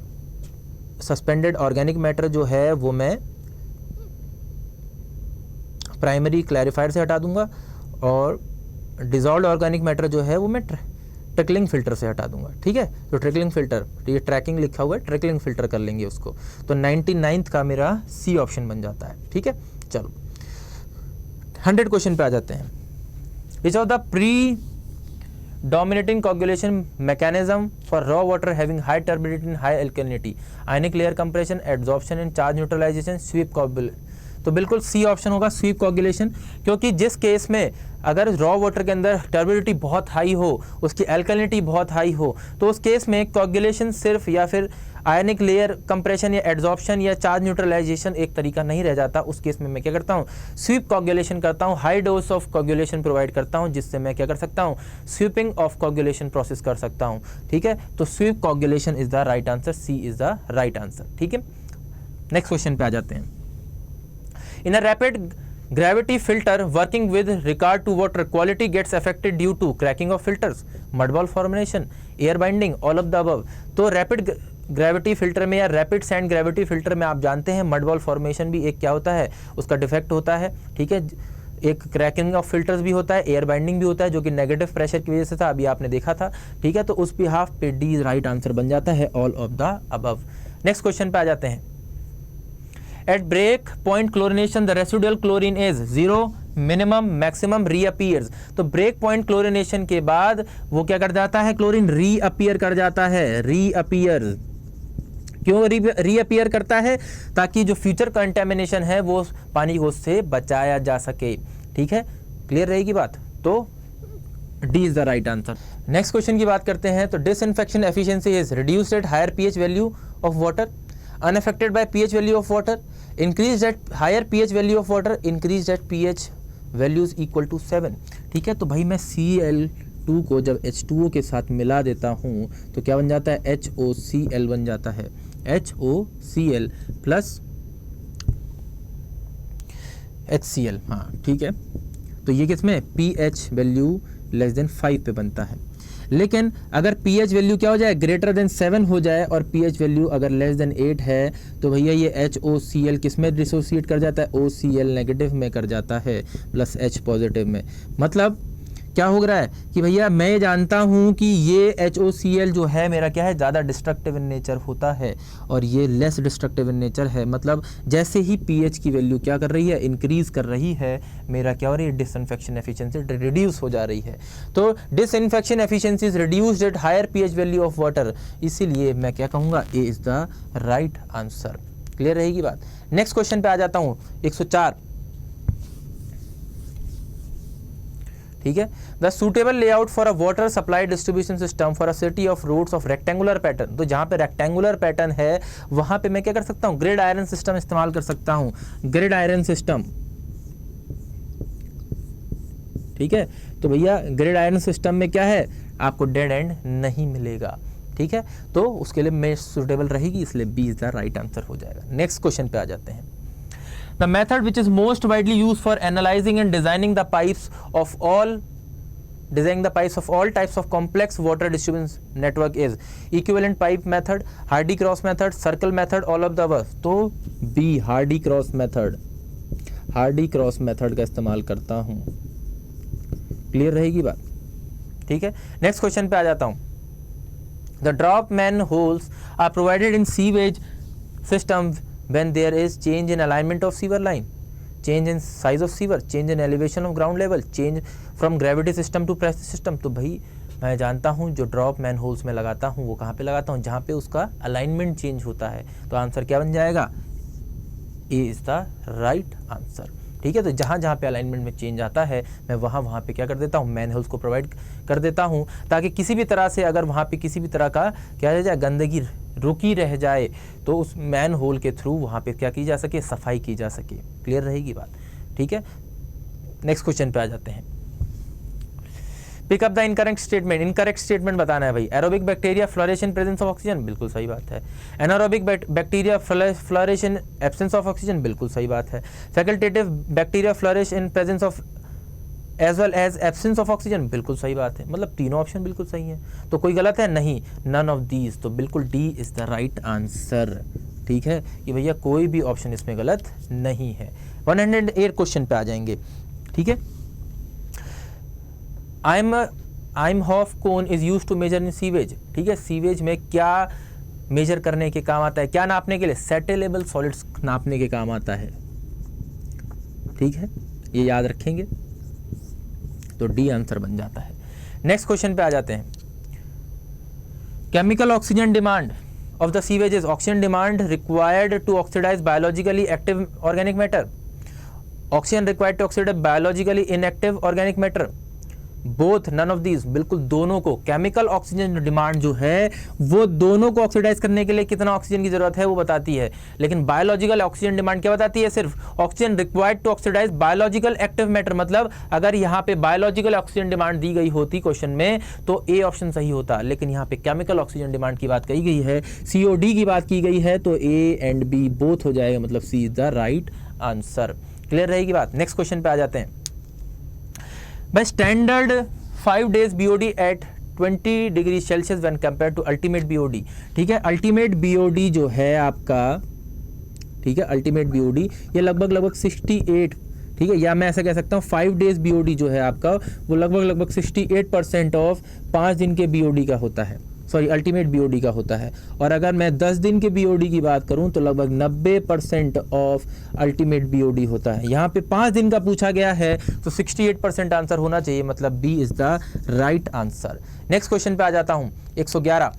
सस्पेंडेड ऑर्गेनिक मैटर जो है वो मैं प्राइमरी क्लैरिफायर से हटा दूंगा, और डिजॉल्व ऑर्गेनिक मैटर जो है वो मैं ट्रिकलिंग फिल्टर से हटा दूंगा। ठीक है, तो ट्रिकलिंग फिल्टर, ये ट्रैकिंग लिखा हुआ है, ट्रिकलिंग फिल्टर कर लेंगे उसको। तो 99 का मेरा सी ऑप्शन बन जाता है। ठीक है, चलो 100 क्वेश्चन पे आ जाते हैं। Which of the predominating coagulation mechanism for raw water having high turbidity and high alkalinity, ionic layer compression, adsorption and charge neutralisation, sweep coagulation. तो बिल्कुल सी ऑप्शन होगा, स्वीप कोगुलेशन, क्योंकि जिस केस में अगर रॉ वाटर के अंदर turbidity बहुत हाई हो, उसकी एल्कलिनिटी बहुत हाई हो, तो उस केस में कोगुलेशन सिर्फ या फिर आयनिक लेयर कंप्रेशन या एड्जॉर्प्शन या चार्ज न्यूट्रलाइजेशन एक तरीका नहीं रह जाता, उस केस में मैं क्या करता हूँ, स्वीप कोगुलेशन करता हूँ, high dose of coagulation provide करता हूँ, जिससे मैं क्या कर सकता हूँ, स्वीपिंग ऑफ कोगुलेशन प्रोसेस कर सकता हूँ। ठीक है, तो sweep coagulation is the right answer, C is the right answer. ठीक है, नेक्स्ट क्वेश्चन पे आ जाते हैं। In a rapid gravity filter working with regard to water quality gets affected due to cracking of filters, mud ball formation, air binding, all of the above। तो rapid gravity filter में या rapid sand gravity filter में आप जानते हैं mud ball formation भी एक क्या होता है, उसका डिफेक्ट होता है। ठीक है, एक क्रैकिंग ऑफ फिल्टर्स भी होता है, एयर बाइंडिंग भी होता है, जो कि नेगेटिव प्रेशर की वजह से था, अभी आपने देखा था। ठीक है, तो उस बिहाफ पे डी राइट आंसर बन जाता है, all of the above. Next question पे आ जाते हैं। At break point chlorination the residual chlorine is 0, minimum, maximum, reappears। तो ब्रेक पॉइंट क्लोरिनेशन के बाद वो क्या कर जाता है, क्लोरीन रीअपियर कर जाता है, रीअपियर। क्यों रीअपियर करता है, ताकि जो फ्यूचर कंटेमिनेशन है वो पानी को उससे बचाया जा सके। ठीक है, क्लियर रहेगी बात, तो D is the right answer. Next question की बात करते हैं। तो disinfection efficiency is reduced at higher pH value of water, unaffected by pH value of water, increased at higher pH value of water, increased at pH values equal to 7। ठीक है, तो भाई मैं Cl2 को जब H2O के साथ मिला देता हूँ तो क्या बन जाता है, HOCl बन जाता है, HOCl प्लस HCl। हाँ ठीक है, तो ये किसमें pH वैल्यू लेस देन 5 पे बनता है। लेकिन अगर pH वैल्यू क्या हो जाए, ग्रेटर देन 7 हो जाए और pH वैल्यू अगर लेस देन 8 है तो भैया ये HOCl किस में डिसोसिएट कर जाता है, OCl नेगेटिव में कर जाता है प्लस H पॉजिटिव में। मतलब क्या हो रहा है कि भैया मैं जानता हूँ कि ये HOCl जो है मेरा क्या है, ज़्यादा डिस्ट्रक्टिव इन नेचर होता है और ये लेस डिस्ट्रक्टिव इन नेचर है। मतलब जैसे ही pH की वैल्यू क्या कर रही है, इंक्रीज़ कर रही है, मेरा क्या हो रही है, डिसइंफेक्शन एफिशिएंसी रिड्यूस हो जा रही है। तो disinfection efficiency is reduced at higher pH value of water, इसीलिए मैं क्या कहूँगा, A is the right answer. Clear रहेगी बात। नेक्स्ट क्वेश्चन पे आ जाता हूँ, 104। ठीक है, the suitable layout for a water supply distribution system for a city of roads of rectangular pattern. तो जहाँ पे रेक्टेंगुलर पैटर्न है वहाँ पे मैं क्या कर सकता हूँ, ग्रिड आयरन सिस्टम इस्तेमाल कर सकता हूँ, ग्रिड आयरन सिस्टम। ठीक है, तो भैया ग्रिड आयरन सिस्टम में क्या है, आपको डेड एंड नहीं मिलेगा। ठीक है, तो उसके लिए मैं सुटेबल रहेगी, इसलिए B is the right answer हो जाएगा। नेक्स्ट क्वेश्चन पे आ जाते हैं। The method which is most widely used for analyzing and designing the pipes of all types of complex water distribution network is equivalent pipe method, Hardy cross method, circle method, all of the above। तो B Hardy cross method का इस्तेमाल करता हूँ। Clear रहेगी बात। ठीक है, next question पे आ जाता हूँ। The drop manholes are provided in sewage system when there is change in alignment of sewer line, change in size of sewer, change in elevation of ground level, change from gravity system to pressure system। तो भाई मैं जानता हूँ जो drop man holes में लगाता हूँ वो कहाँ पे लगाता हूँ, जहाँ पे उसका अलाइनमेंट चेंज होता है। तो आंसर क्या बन जाएगा, ए इज़ द राइट आंसर। ठीक है, तो जहाँ जहाँ पे अलाइनमेंट में चेंज आता है मैं वहाँ पे क्या कर देता हूँ, मैन होल्स को प्रोवाइड कर देता हूँ, ताकि किसी भी तरह से अगर वहाँ पे किसी भी तरह का क्या रह जाए, गंदगी रुकी रह जाए तो उस मैन होल के थ्रू वहाँ पे क्या की जा सके, सफाई की जा सके। क्लियर रहेगी बात। ठीक है, नेक्स्ट क्वेश्चन पे आ जाते हैं। Pick up the incorrect statement. Incorrect statement बताना है भाई। Aerobic bacteria flourish in presence of oxygen, बिल्कुल सही बात है। Anaerobic bacteria flourish in absence of oxygen, बिल्कुल सही बात है। Facultative bacteria flourish in presence of as well as absence of oxygen, बिल्कुल सही बात है। मतलब तीनों ऑप्शन बिल्कुल सही है। तो कोई गलत है नहीं, नन ऑफ दीज, तो बिल्कुल D is the right answer. ठीक है, कि भैया कोई भी ऑप्शन इसमें गलत नहीं है। 108 क्वेश्चन पे आ जाएंगे। ठीक है, Eimhoff cone is used to measure in sewage। ठीक है, सीवेज में क्या मेजर करने के काम आता है, क्या नापने के लिए, सेटलेबल सॉलिड्स नापने के काम आता है। ठीक है, ये याद रखेंगे, तो डी आंसर बन जाता है। नेक्स्ट क्वेश्चन पे आ जाते हैं। Chemical oxygen demand of the sewage is oxygen demand required to oxidise biologically active organic matter, oxygen required to oxidise biologically inactive organic matter, both, none of these, बिल्कुल दोनों को। केमिकल ऑक्सीजन डिमांड जो है वो दोनों को oxidise करने के लिए कितना ऑक्सीजन की जरूरत है वो बताती है, लेकिन बायोलॉजिकल ऑक्सीजन डिमांड क्या बताती है? सिर्फ oxygen required to oxidise biological active matter. मतलब अगर यहाँ पे बायोलॉजिकल ऑक्सीजन डिमांड दी गई होती क्वेश्चन में तो ए ऑप्शन सही होता, लेकिन यहाँ पे केमिकल ऑक्सीजन डिमांड की बात कही गई है, COD की बात की गई है, तो ए एंड बी बोथ हो जाएगा, मतलब C is the right answer. Clear रहेगी बात। नेक्स्ट क्वेश्चन पे आ जाते हैं। By standard 5 days BOD at 20 degree Celsius when compare to ultimate BOD। ठीक है, अल्टीमेट BOD जो है आपका, ठीक है, अल्टीमेट BOD ये लगभग 68, ठीक है, या मैं ऐसा कह सकता हूँ 5 days BOD जो है आपका वो लगभग 68% ऑफ 5 दिन के BOD का होता है, सॉरी अल्टीमेट BOD का होता है। और अगर मैं 10 दिन के BOD की बात करूं तो लगभग 90% ऑफ अल्टीमेट BOD होता है। यहाँ पे 5 दिन का पूछा गया है तो 68% आंसर होना चाहिए, मतलब B is the right answer. Next question पे आ जाता हूं, 111।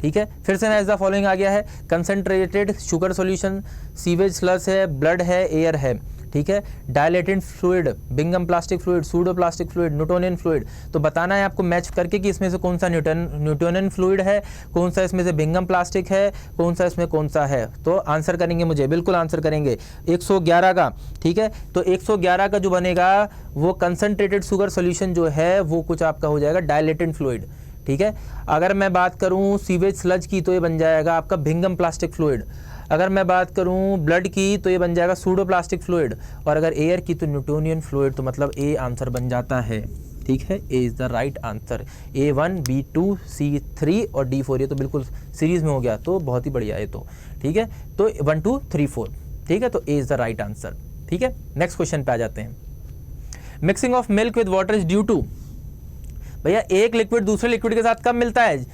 ठीक है, फिर से एज द फॉलोइंग आ गया है। कंसंट्रेटेड शुगर सॉल्यूशन, सीवेज स्लस है, ब्लड है, एयर है। ठीक है, dilated fluid, Bingham plastic fluid, pseudo plastic fluid, Newtonian fluid. तो बताना है आपको मैच करके कि इसमें से कौन सा न्यूटोनियन फ्लूइड है, कौन सा इसमें से बिंगम प्लास्टिक है, कौन सा इसमें कौन सा है। तो आंसर करेंगे, मुझे बिल्कुल आंसर करेंगे 111 का। ठीक है, तो 111 का जो बनेगा वो कंसंट्रेटेड शुगर सोल्यूशन जो है वो कुछ आपका हो जाएगा डायलेटेड फ्लूइड। ठीक है, अगर मैं बात करूं सीवेज स्लज की तो ये बन जाएगा आपका बिंगम प्लास्टिक फ्लूइड। अगर मैं बात करूं ब्लड की तो ये बन जाएगा सूडो प्लास्टिक फ्लूइड, और अगर एयर की तो न्यूटोनियन फ्लूइड। तो मतलब ए आंसर बन जाता है। ठीक है, A is the right answer. A1, B2, C3 और D4 ये तो बिल्कुल सीरीज में हो गया, तो बहुत ही बढ़िया है तो। ठीक है, तो 1 2 3 4। ठीक है, तो A is the right answer. ठीक है, नेक्स्ट क्वेश्चन पे आ जाते हैं। Mixing of milk with water is due to, भैया एक लिक्विड दूसरे लिक्विड के साथ कब मिलता है?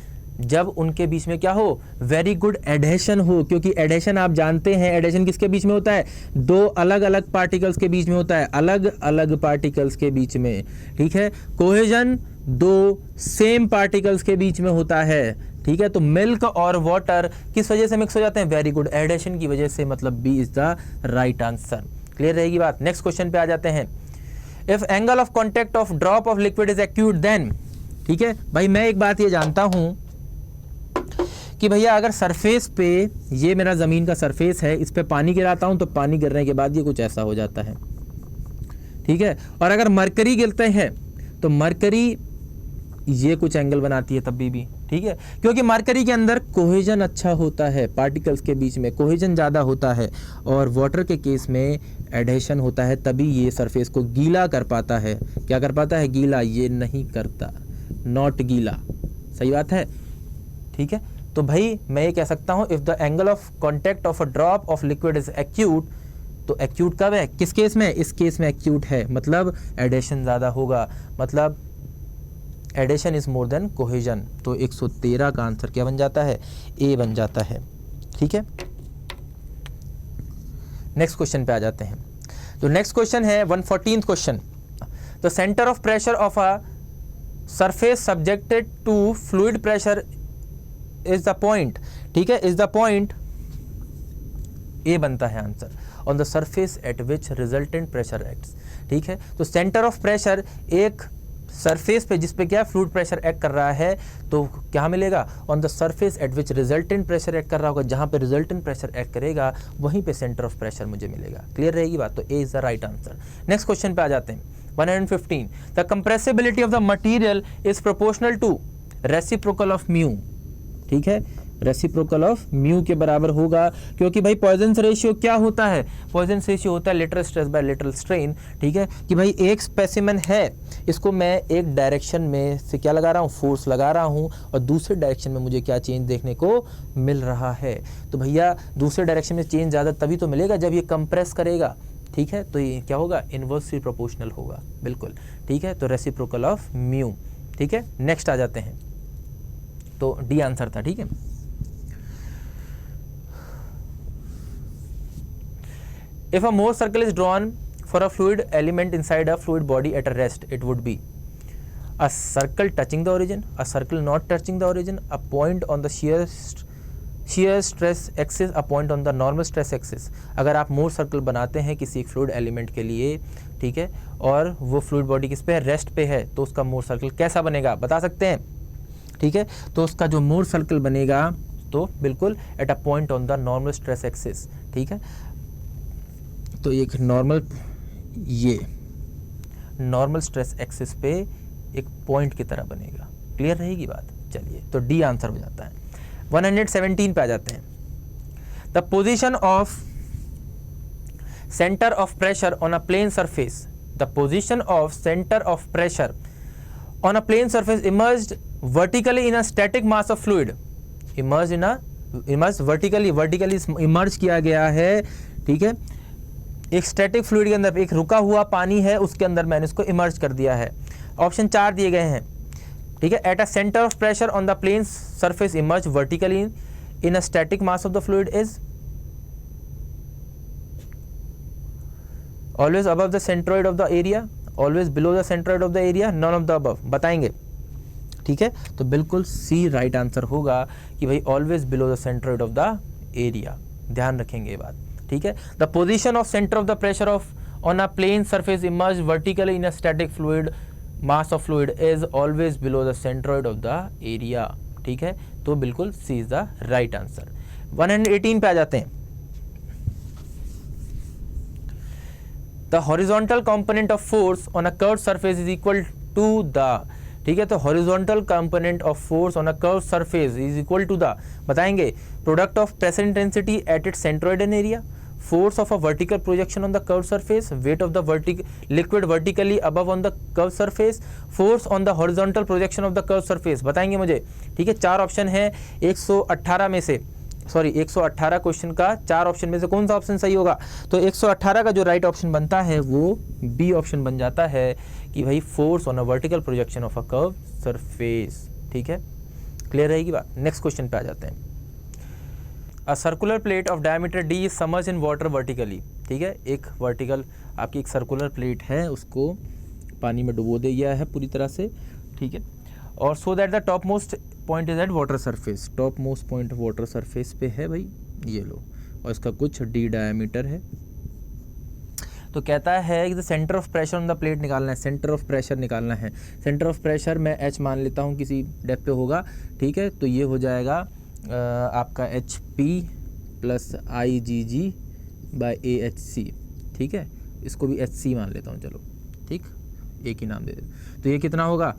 जब उनके बीच में क्या हो? वेरी गुड एडेशन हो, क्योंकि एडेशन आप जानते हैं, एडेशन किसके बीच में होता है? दो अलग अलग पार्टिकल्स के बीच में होता है, अलग अलग पार्टिकल्स के बीच में। ठीक है, कोहेजन दो सेम पार्टिकल्स के बीच में होता है। ठीक है, तो मिल्क और वाटर किस वजह से मिक्स हो जाते हैं? वेरी गुड एडेशन की वजह से, मतलब B is the right answer. Clear रहेगी बात। नेक्स्ट क्वेश्चन पे आ जाते हैं। If angle of contact of drop of liquid is acute then, ठीक है भाई, मैं एक बात ये जानता हूं कि भैया अगर सरफेस पे, ये मेरा ज़मीन का सरफेस है, इस पे पानी गिराता हूं तो पानी गिरने के बाद ये कुछ ऐसा हो जाता है। ठीक है, और अगर मरकरी गिरते हैं तो मरकरी ये कुछ एंगल बनाती है तभी भी। ठीक है, क्योंकि मरकरी के अंदर कोहेजन अच्छा होता है, पार्टिकल्स के बीच में कोहेजन ज़्यादा होता है, और वाटर के केस में एडेशन होता है, तभी ये सरफेस को गीला कर पाता है। क्या कर पाता है? गीला। ये नहीं करता, नॉट गीला। सही बात है। ठीक है, तो भाई मैं ये कह सकता हूँ if the angle of contact of a drop of liquid is acute, तो एक्यूट कब है? किस केस में? इस केस में एक्यूट है, मतलब एडेशन ज़्यादा होगा, मतलब adhesion is more than cohesion. तो 113 का आंसर क्या बन जाता है? ए बन जाता है। ठीक है, नेक्स्ट क्वेश्चन पे आ जाते हैं। तो नेक्स्ट क्वेश्चन है 114th question. The centre of pressure of a surface subjected to fluid pressure is the point. ठीक है, इज द पॉइंट, ए बनता है answer, on the surface at which resultant pressure acts. ठीक है, तो centre of pressure एक surface पे जिस पे क्या फ्लूइड प्रेशर एक्ट कर रहा है, तो क्या मिलेगा? On the surface at which resultant pressure act कर रहा होगा, जहां पे रिजल्टेंट प्रेशर एक्ट करेगा वहीं पे सेंटर ऑफ प्रेशर मुझे मिलेगा। क्लियर रहेगी बात। तो A is the right answer. Next question पे आ जाते हैं। 115, the compressibility of the material is proportional to reciprocal of mu. ठीक है, रेसिप्रोकल ऑफ म्यू के बराबर होगा, क्योंकि भाई पॉइजन्स रेशियो क्या होता है? पॉइजन्स रेशियो होता है lateral stress by lateral strain. ठीक है, कि भाई एक स्पेसिमेन है, इसको मैं एक डायरेक्शन में से क्या लगा रहा हूँ? फोर्स लगा रहा हूँ, और दूसरे डायरेक्शन में मुझे क्या चेंज देखने को मिल रहा है? तो भैया दूसरे डायरेक्शन में चेंज ज़्यादा तभी तो मिलेगा जब ये कंप्रेस करेगा। ठीक है, तो ये क्या होगा? इनवर्सली प्रोपोर्शनल होगा, बिल्कुल। ठीक है, तो रेसिप्रोकल ऑफ म्यू। ठीक है, नेक्स्ट आ जाते हैं। तो डी आंसर था। ठीक है, if a Mohr circle is drawn for a fluid element inside a fluid body at a rest, it would be a circle touching the origin, a circle not touching the origin, a point on the shear shear stress axis a point on the normal stress axis। अगर आप मोर circle बनाते हैं किसी fluid element के लिए, ठीक है, और वो फ्लूइड बॉडी किस पे है, रेस्ट पे है, तो उसका मोर सर्कल कैसा बनेगा बता सकते हैं, ठीक है। तो उसका जो मोर सर्कल बनेगा तो बिल्कुल at a point on the normal stress axis, ठीक है। तो एक नॉर्मल, ये नॉर्मल स्ट्रेस एक्सिस पे एक पॉइंट की तरह बनेगा। क्लियर रहेगी बात? चलिए, तो डी आंसर हो जाता है। 117 पे आ जाते हैं। The position of centre of pressure on a plane surface, the position of centre of pressure on a plane surface immersed vertically in a static mass of fluid, immerse vertically immerse किया गया है, ठीक है, एक static fluid के अंदर, एक रुका हुआ पानी है उसके अंदर मैंने इसको इमर्ज कर दिया है। ऑप्शन 4 दिए गए हैं, ठीक है। At a centre of pressure on the plane surface immerse vertically in a static mass of the fluid is always above the centroid of the area, always below the centroid of the area, none of the above, बताएंगे, ठीक है। तो बिल्कुल सी right answer होगा कि भाई always below the centroid of the area, ध्यान रखेंगे ये बात, ठीक है। The position of centre of the pressure of on a plane surface immerse vertically in a static fluid mass of fluid is always below the centroid of the area, ठीक है। तो बिल्कुल C is the right answer. 118 पे आ जाते हैं। The horizontal component of force on a curved surface is equal to the, ठीक है। तो horizontal component of force on a curved surface is equal to the, बताएंगे, product of pressure intensity at its centroid and area, force of a vertical projection on the curved surface, weight of the liquid vertically above on the curved surface, force on the horizontal projection of the curved surface, बताएंगे मुझे, ठीक है। 4 option है 118 में से, sorry 118 question का 4 option में से कौन सा ऑप्शन सही होगा? तो 118 का जो राइट ऑप्शन बनता है वो बी ऑप्शन बन जाता है कि भाई force on a vertical projection of a curve surface, ठीक है। क्लियर रहेगी बात? नेक्स्ट क्वेश्चन पे आ जाते हैं। A circular plate of diameter D is submerged in water vertically, ठीक है। एक वर्टिकल आपकी एक सर्कुलर प्लेट है, उसको पानी में डुबो दिया है पूरी तरह से, ठीक है। और so that the top most point is at water surface, top most point water surface पे है भाई, ये लो, और इसका कुछ डी डायमीटर है। तो कहता है कि the centre of pressure on the plate निकालना है, सेंटर ऑफ प्रेशर निकालना है। सेंटर ऑफ प्रेशर मैं एच मान लेता हूँ, किसी डेप्थ पे होगा, ठीक है। तो ये हो जाएगा आपका H P plus I G G by A H C, ठीक है। इसको भी एच सी मान लेता हूँ, चलो, ठीक, एक ही नाम दे दे। तो ये कितना होगा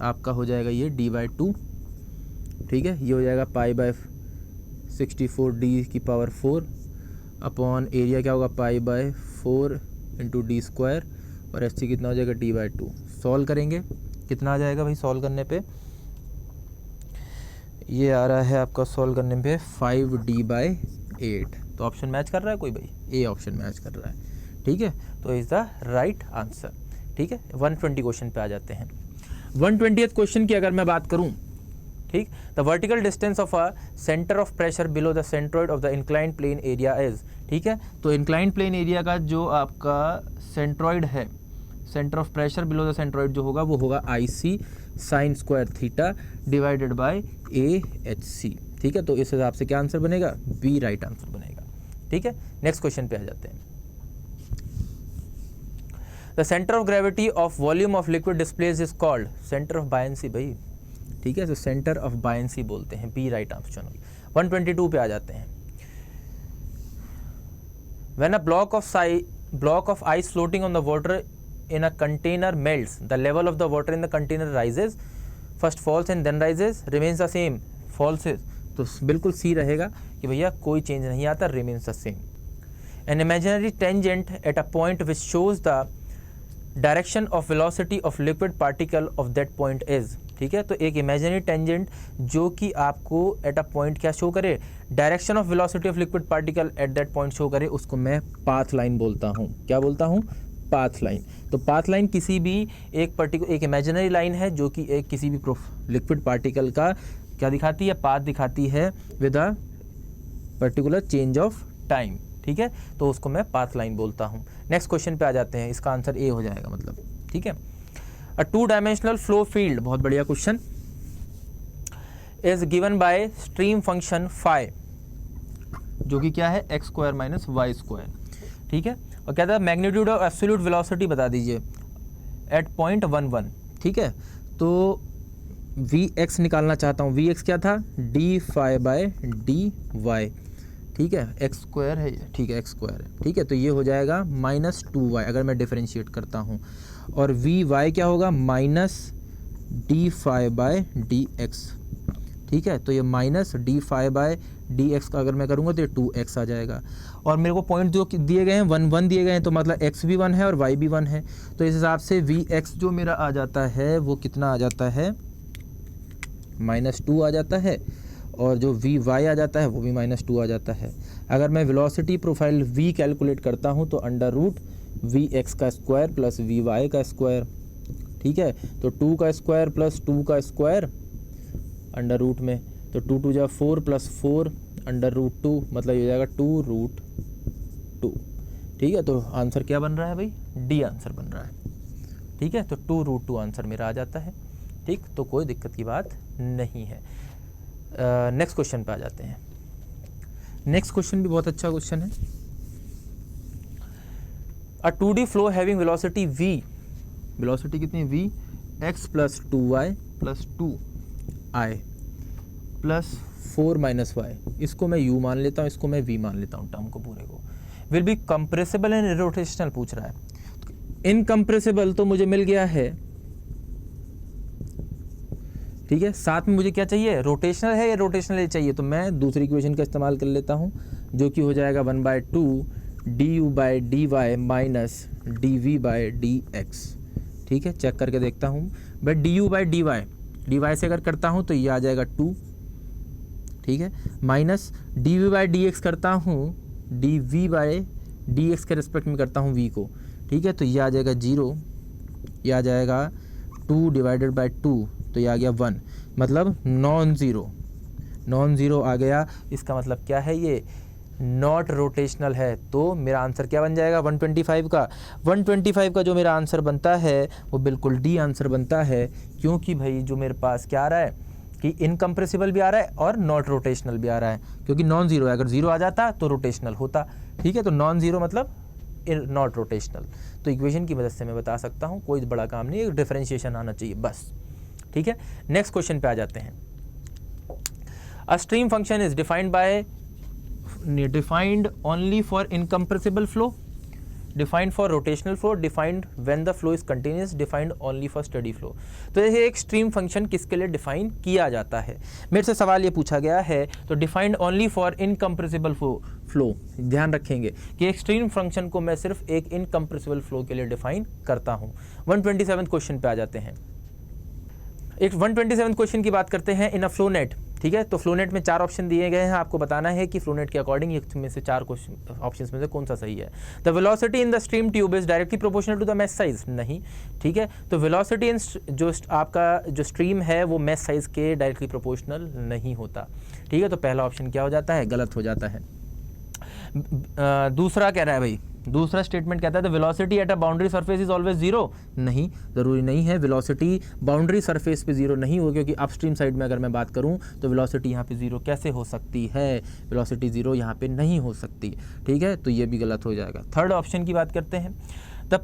आपका, हो जाएगा ये डी बाई 2, ठीक है। ये हो जाएगा पाई बाय 64 डी की पावर 4 अपॉन एरिया क्या होगा, pi by 4 into D square, और एच सी कितना हो जाएगा, डी बाई 2। सॉल्व करेंगे, कितना आ जाएगा भाई सॉल्व करने पे, ये आ रहा है आपका सॉल्व करने पे 5d बाई 8। तो ऑप्शन मैच कर रहा है कोई भाई? ए ऑप्शन मैच कर रहा है, ठीक है। तो इज़ द राइट आंसर, ठीक है। 120 क्वेश्चन पे आ जाते हैं। 120th क्वेश्चन की अगर मैं बात करूं, ठीक, the vertical distance of a centre of pressure below the centroid of the inclined plain area is, ठीक है। तो इंक्लाइंड प्लेन एरिया का जो आपका सेंट्रोइड है, centre of pressure below the centroid जो होगा वो होगा I C sine square theta divided by A H C, ठीक है। तो इस हिसाब से क्या आंसर बनेगा, बी राइट आंसर बनेगा, ठीक है। नेक्स्ट क्वेश्चन पे आ जाते हैं। The centre of gravity of volume of liquid displace is called, centre of buoyancy भाई, ठीक है। तो सेंटर ऑफ बायंसी बोलते हैं, बी राइट आंसर। 122 पे आ जाते हैं। When a block of ice floating on the water in a container melts, the level of the water in the container rises, first falls and then rises, remains the same, false is, तो बिल्कुल सी रहेगा कि भैया कोई change नहीं आता, remains the same. An imaginary tangent at a point which shows the direction of velocity of liquid particle of that point is, ठीक है। तो एक इमेजिनरी टेंजेंट जो कि आपको एट अ पॉइंट क्या शो करे, direction of velocity of liquid particle at that point show करे, उसको मैं पाथ लाइन बोलता हूँ। क्या बोलता हूँ? Path line. तो पाथ लाइन किसी भी एक इमेजिनरी लाइन है जो कि एक किसी भी लिक्विड पार्टिकल का क्या दिखाती है, पाथ दिखाती है with a particular change of time, ठीक है। तो उसको मैं पाथ लाइन बोलता हूँ। नेक्स्ट क्वेश्चन पे आ जाते हैं, इसका आंसर ए हो जाएगा मतलब, ठीक है। अ 2 डायमेंशनल फ्लो फील्ड, बहुत बढ़िया question, is given by stream function phi, जो कि क्या है X square minus Y square, ठीक है। और क्या था, मैग्नीट्यूड ऑफ एब्सोल्यूट वेलोसिटी बता दीजिए एट पॉइंट 11, ठीक है। तो वी एक्स निकालना चाहता हूँ, वी एक्स क्या था, D phi by D Y, ठीक है, एक्स स्क्वायर है ये, ठीक है, एक्स स्क्वायर है, ठीक है। तो ये हो जाएगा -2y अगर मैं डिफरेंशिएट करता हूँ, और वी वाई क्या होगा, minus D phi by D X, ठीक है। तो ये minus D phi by D X का अगर मैं करूँगा तो ये 2x आ जाएगा। और मेरे को पॉइंट जो दिए गए हैं 1 1 दिए गए हैं, तो मतलब x भी 1 है और y भी 1 है। तो इस हिसाब से वी एक्स जो मेरा आ जाता है वो कितना आ जाता है, -2 आ जाता है, और जो वी वाई आ जाता है वो भी -2 आ जाता है। अगर मैं वेलोसिटी प्रोफाइल v कैलकुलेट करता हूँ तो अंडर रूट वी एक्स का स्क्वायर प्लस वी वाई का स्क्वायर, ठीक है। तो 2 का स्क्वायर प्लस 2 का स्क्वायर अंडर रूट में, तो 2 2 जा 4 प्लस 4 अंडर रूट 2, मतलब ये हो जाएगा 2√2, ठीक है। तो आंसर क्या बन रहा है भाई, डी आंसर बन रहा है, ठीक है। तो 2√2 आंसर मेरा आ जाता है, ठीक। तो कोई दिक्कत की बात नहीं है। नेक्स्ट क्वेश्चन पे आ जाते हैं। नेक्स्ट क्वेश्चन भी बहुत अच्छा क्वेश्चन है। A 2D flow having velocity v, velocity कितनी है v, x plus 2y plus 2i plus 4 minus Y, इसको मैं u मान लेता हूँ, इसको मैं v मान लेता हूँ, टर्म को पूरे को, will be compressible and irrotational पूछ रहा है। इनकम्प्रेसिबल तो मुझे मिल गया है, ठीक है। साथ में मुझे क्या चाहिए, रोटेशनल है या रोटेशनल चाहिए, तो मैं दूसरी इक्वेशन का इस्तेमाल कर लेता हूँ, जो कि हो जाएगा 1/2 du by D Y minus D V by D X, ठीक है। चेक करके देखता हूँ, but D U by D Y से अगर करता हूँ तो ये आ जाएगा 2, ठीक है, minus D V by D X करता हूँ, D V by D X के रिस्पेक्ट में करता हूँ v को, ठीक है। तो ये आ जाएगा 0, ये आ जाएगा 2 डिवाइडेड बाई 2, तो ये आ गया 1, मतलब नॉन ज़ीरो आ गया। इसका मतलब क्या है, ये नॉट रोटेशनल है। तो मेरा आंसर क्या बन जाएगा, 125 का। 125 का जो मेरा आंसर बनता है वो बिल्कुल डी आंसर बनता है, क्योंकि भाई जो मेरे पास क्या आ रहा है कि इनकम्प्रेसिबल भी आ रहा है और नॉट रोटेशनल भी आ रहा है, क्योंकि नॉन ज़ीरो है, अगर ज़ीरो आ जाता तो रोटेशनल होता, ठीक है। तो नॉन ज़ीरो मतलब नॉट रोटेशनल। तो इक्वेशन की मदद से मैं बता सकता हूँ, कोई बड़ा काम नहीं है, डिफरेंशिएशन आना चाहिए बस, ठीक है। नेक्स्ट क्वेश्चन पे आ जाते हैं। A stream function is defined only for incompressible flow, defined for rotational flow, defined when the flow is continuous, defined only for steady flow. तो ये एक स्ट्रीम फंक्शन किसके लिए डिफाइन किया जाता है, मेरे से सवाल ये पूछा गया है। तो defined only for incompressible flow, ध्यान रखेंगे कि एक स्ट्रीम फंक्शन को मैं सिर्फ एक इनकम्प्रेसिबल फ्लो के लिए डिफाइन करता हूँ। 127 क्वेश्चन पे आ जाते हैं। एक 127 क्वेश्चन की बात करते हैं। इन अ फ्लो नेट, ठीक है। तो फ्लो नेट में 4 ऑप्शन दिए गए हैं, आपको बताना है कि फ्लो नेट के अकॉर्डिंग इसमें से 4 क्वेश्चन ऑप्शंस में से कौन सा सही है। The velocity in the stream tube is directly proportional to the mesh size, नहीं, ठीक है। तो वेलोसिटी इन जो आपका जो स्ट्रीम है वो मैश साइज के डायरेक्टली प्रोपोर्शनल नहीं होता, ठीक है। तो पहला ऑप्शन क्या हो जाता है, गलत हो जाता है। दूसरा कह रहा है भाई, दूसरा स्टेटमेंट कहता है the velocity at a boundary surface is always zero, नहीं, ज़रूरी नहीं है। वेलोसिटी बाउंड्री सरफेस पे जीरो नहीं हो, क्योंकि अपस्ट्रीम साइड में अगर मैं बात करूं तो वेलोसिटी यहाँ पे जीरो कैसे हो सकती है, वेलोसिटी जीरो यहाँ पे नहीं हो सकती, ठीक है। तो ये भी गलत हो जाएगा। थर्ड ऑप्शन की बात करते हैं। The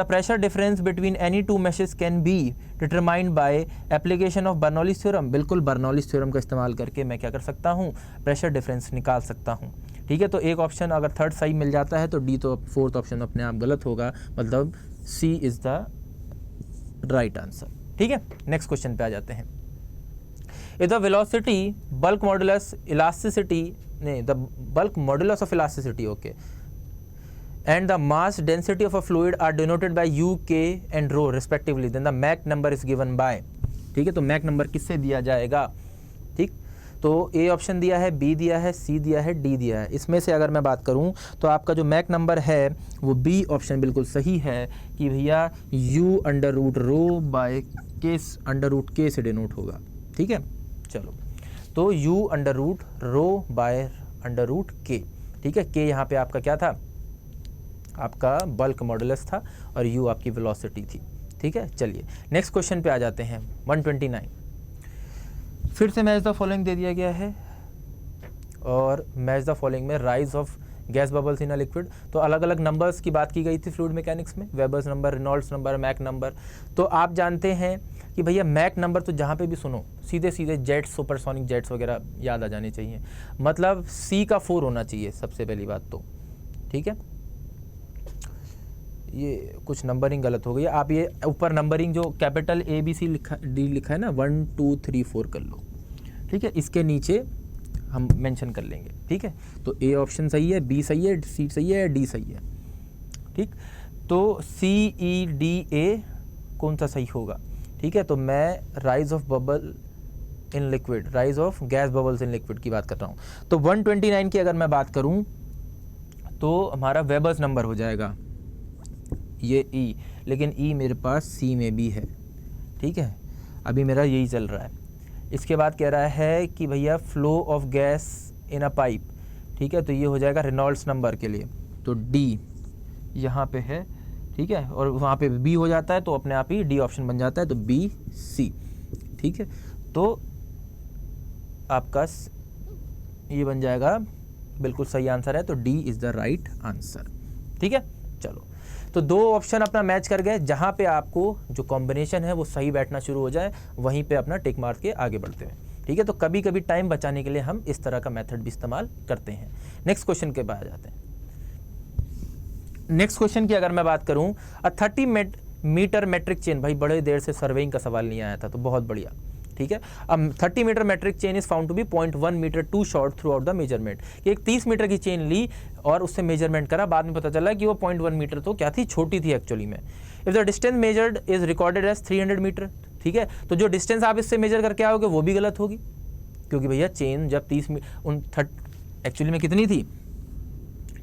pressure difference between any two meshes can be determined by application of Bernoulli's theorem, बिल्कुल बर्नौलीज थ्योरम का इस्तेमाल करके मैं क्या कर सकता हूँ, प्रेशर डिफरेंस निकाल सकता हूँ, ठीक है। तो एक ऑप्शन अगर थर्ड सही मिल जाता है तो डी, तो फोर्थ ऑप्शन अपने आप गलत होगा, मतलब C is the right answer, ठीक है। नेक्स्ट क्वेश्चन पे आ जाते हैं। If the velocity bulk modulus elasticity, नहीं, the bulk modulus of elasticity, okay, and the mass density of a fluid are denoted by u, k and rho respectively, then the Mach number is given by, ठीक है। तो Mach number किससे दिया जाएगा, ठीक। तो A option दिया है, बी दिया है, सी दिया है, डी दिया है। इसमें से अगर मैं बात करूं तो आपका जो Mach नंबर है वो बी ऑप्शन बिल्कुल सही है कि भैया u under root rho by K under root K से डिनोट होगा, ठीक है। चलो, तो u under root rho by under root K, ठीक है। के यहाँ पे आपका क्या था, आपका बल्क मॉडुलस था, और u आपकी वेलोसिटी थी, ठीक है। चलिए नेक्स्ट क्वेश्चन पे आ जाते हैं। 129 फिर से मैच द फॉलोइंग दे दिया गया है, और मैच द फॉलोइंग में rise of gas bubbles in a liquid, तो अलग अलग नंबर्स की बात की गई थी फ्लूइड मैकेनिक्स में, Weber's number, Reynolds number, Mach number. तो आप जानते हैं कि भैया मैक नंबर तो जहाँ पे भी सुनो सीधे सीधे जेट्स, सुपरसोनिक जेट्स वगैरह याद आ जाने चाहिए, मतलब सी का 4 होना चाहिए सबसे पहली बात तो, ठीक है। ये कुछ नंबरिंग गलत हो गई, आप ये ऊपर नंबरिंग जो कैपिटल ABC लिखा, D लिखा है ना, 1 2 3 4 कर लो, ठीक है, इसके नीचे हम मेंशन कर लेंगे, ठीक है। तो ए ऑप्शन सही है, बी सही है, सी सही है, डी सही है, ठीक। तो CEDA कौन सा सही होगा, ठीक है। तो मैं rise of bubble in liquid, rise of gas bubbles in liquid की बात कर रहा हूँ। तो 129 की अगर मैं बात करूँ तो हमारा वेबर्स नंबर हो जाएगा ये E, लेकिन E मेरे पास C में भी है, ठीक है, अभी मेरा यही चल रहा है। इसके बाद कह रहा है कि भैया flow of gas in a pipe, ठीक है, तो ये हो जाएगा रेनॉल्ड्स नंबर के लिए, तो D यहाँ पे है, ठीक है, और वहाँ पे B हो जाता है तो अपने आप ही D ऑप्शन बन जाता है, तो BC, ठीक है। तो आपका ये बन जाएगा, बिल्कुल सही आंसर है, तो D is the right answer, ठीक है। चलो, तो 2 ऑप्शन अपना मैच कर गए, जहाँ पे आपको जो कॉम्बिनेशन है वो सही बैठना शुरू हो जाए वहीं पे अपना टिक मार के आगे बढ़ते हैं, ठीक है। तो कभी कभी टाइम बचाने के लिए हम इस तरह का मेथड भी इस्तेमाल करते हैं। नेक्स्ट क्वेश्चन के बाद जाते हैं। नेक्स्ट क्वेश्चन की अगर मैं बात करूं, 30 मीटर मेट्रिक चेन, भाई बड़े देर से सर्वेइंग का सवाल नहीं आया था, तो बहुत बढ़िया, ठीक है। अब 30 metre metric chain is found to be 0.1 metre too short throughout the measurement, कि एक 30 मीटर की चेन ली और उससे मेजरमेंट करा, बाद में पता चला कि वो 0.1 मीटर तो क्या थी, छोटी थी एक्चुअली में। If the distance measured is recorded as 300 metre, ठीक है, तो जो डिस्टेंस आप इससे मेजर करके आओगे वो भी गलत होगी, क्योंकि भैया चेन जब 30 एक्चुअली में कितनी थी,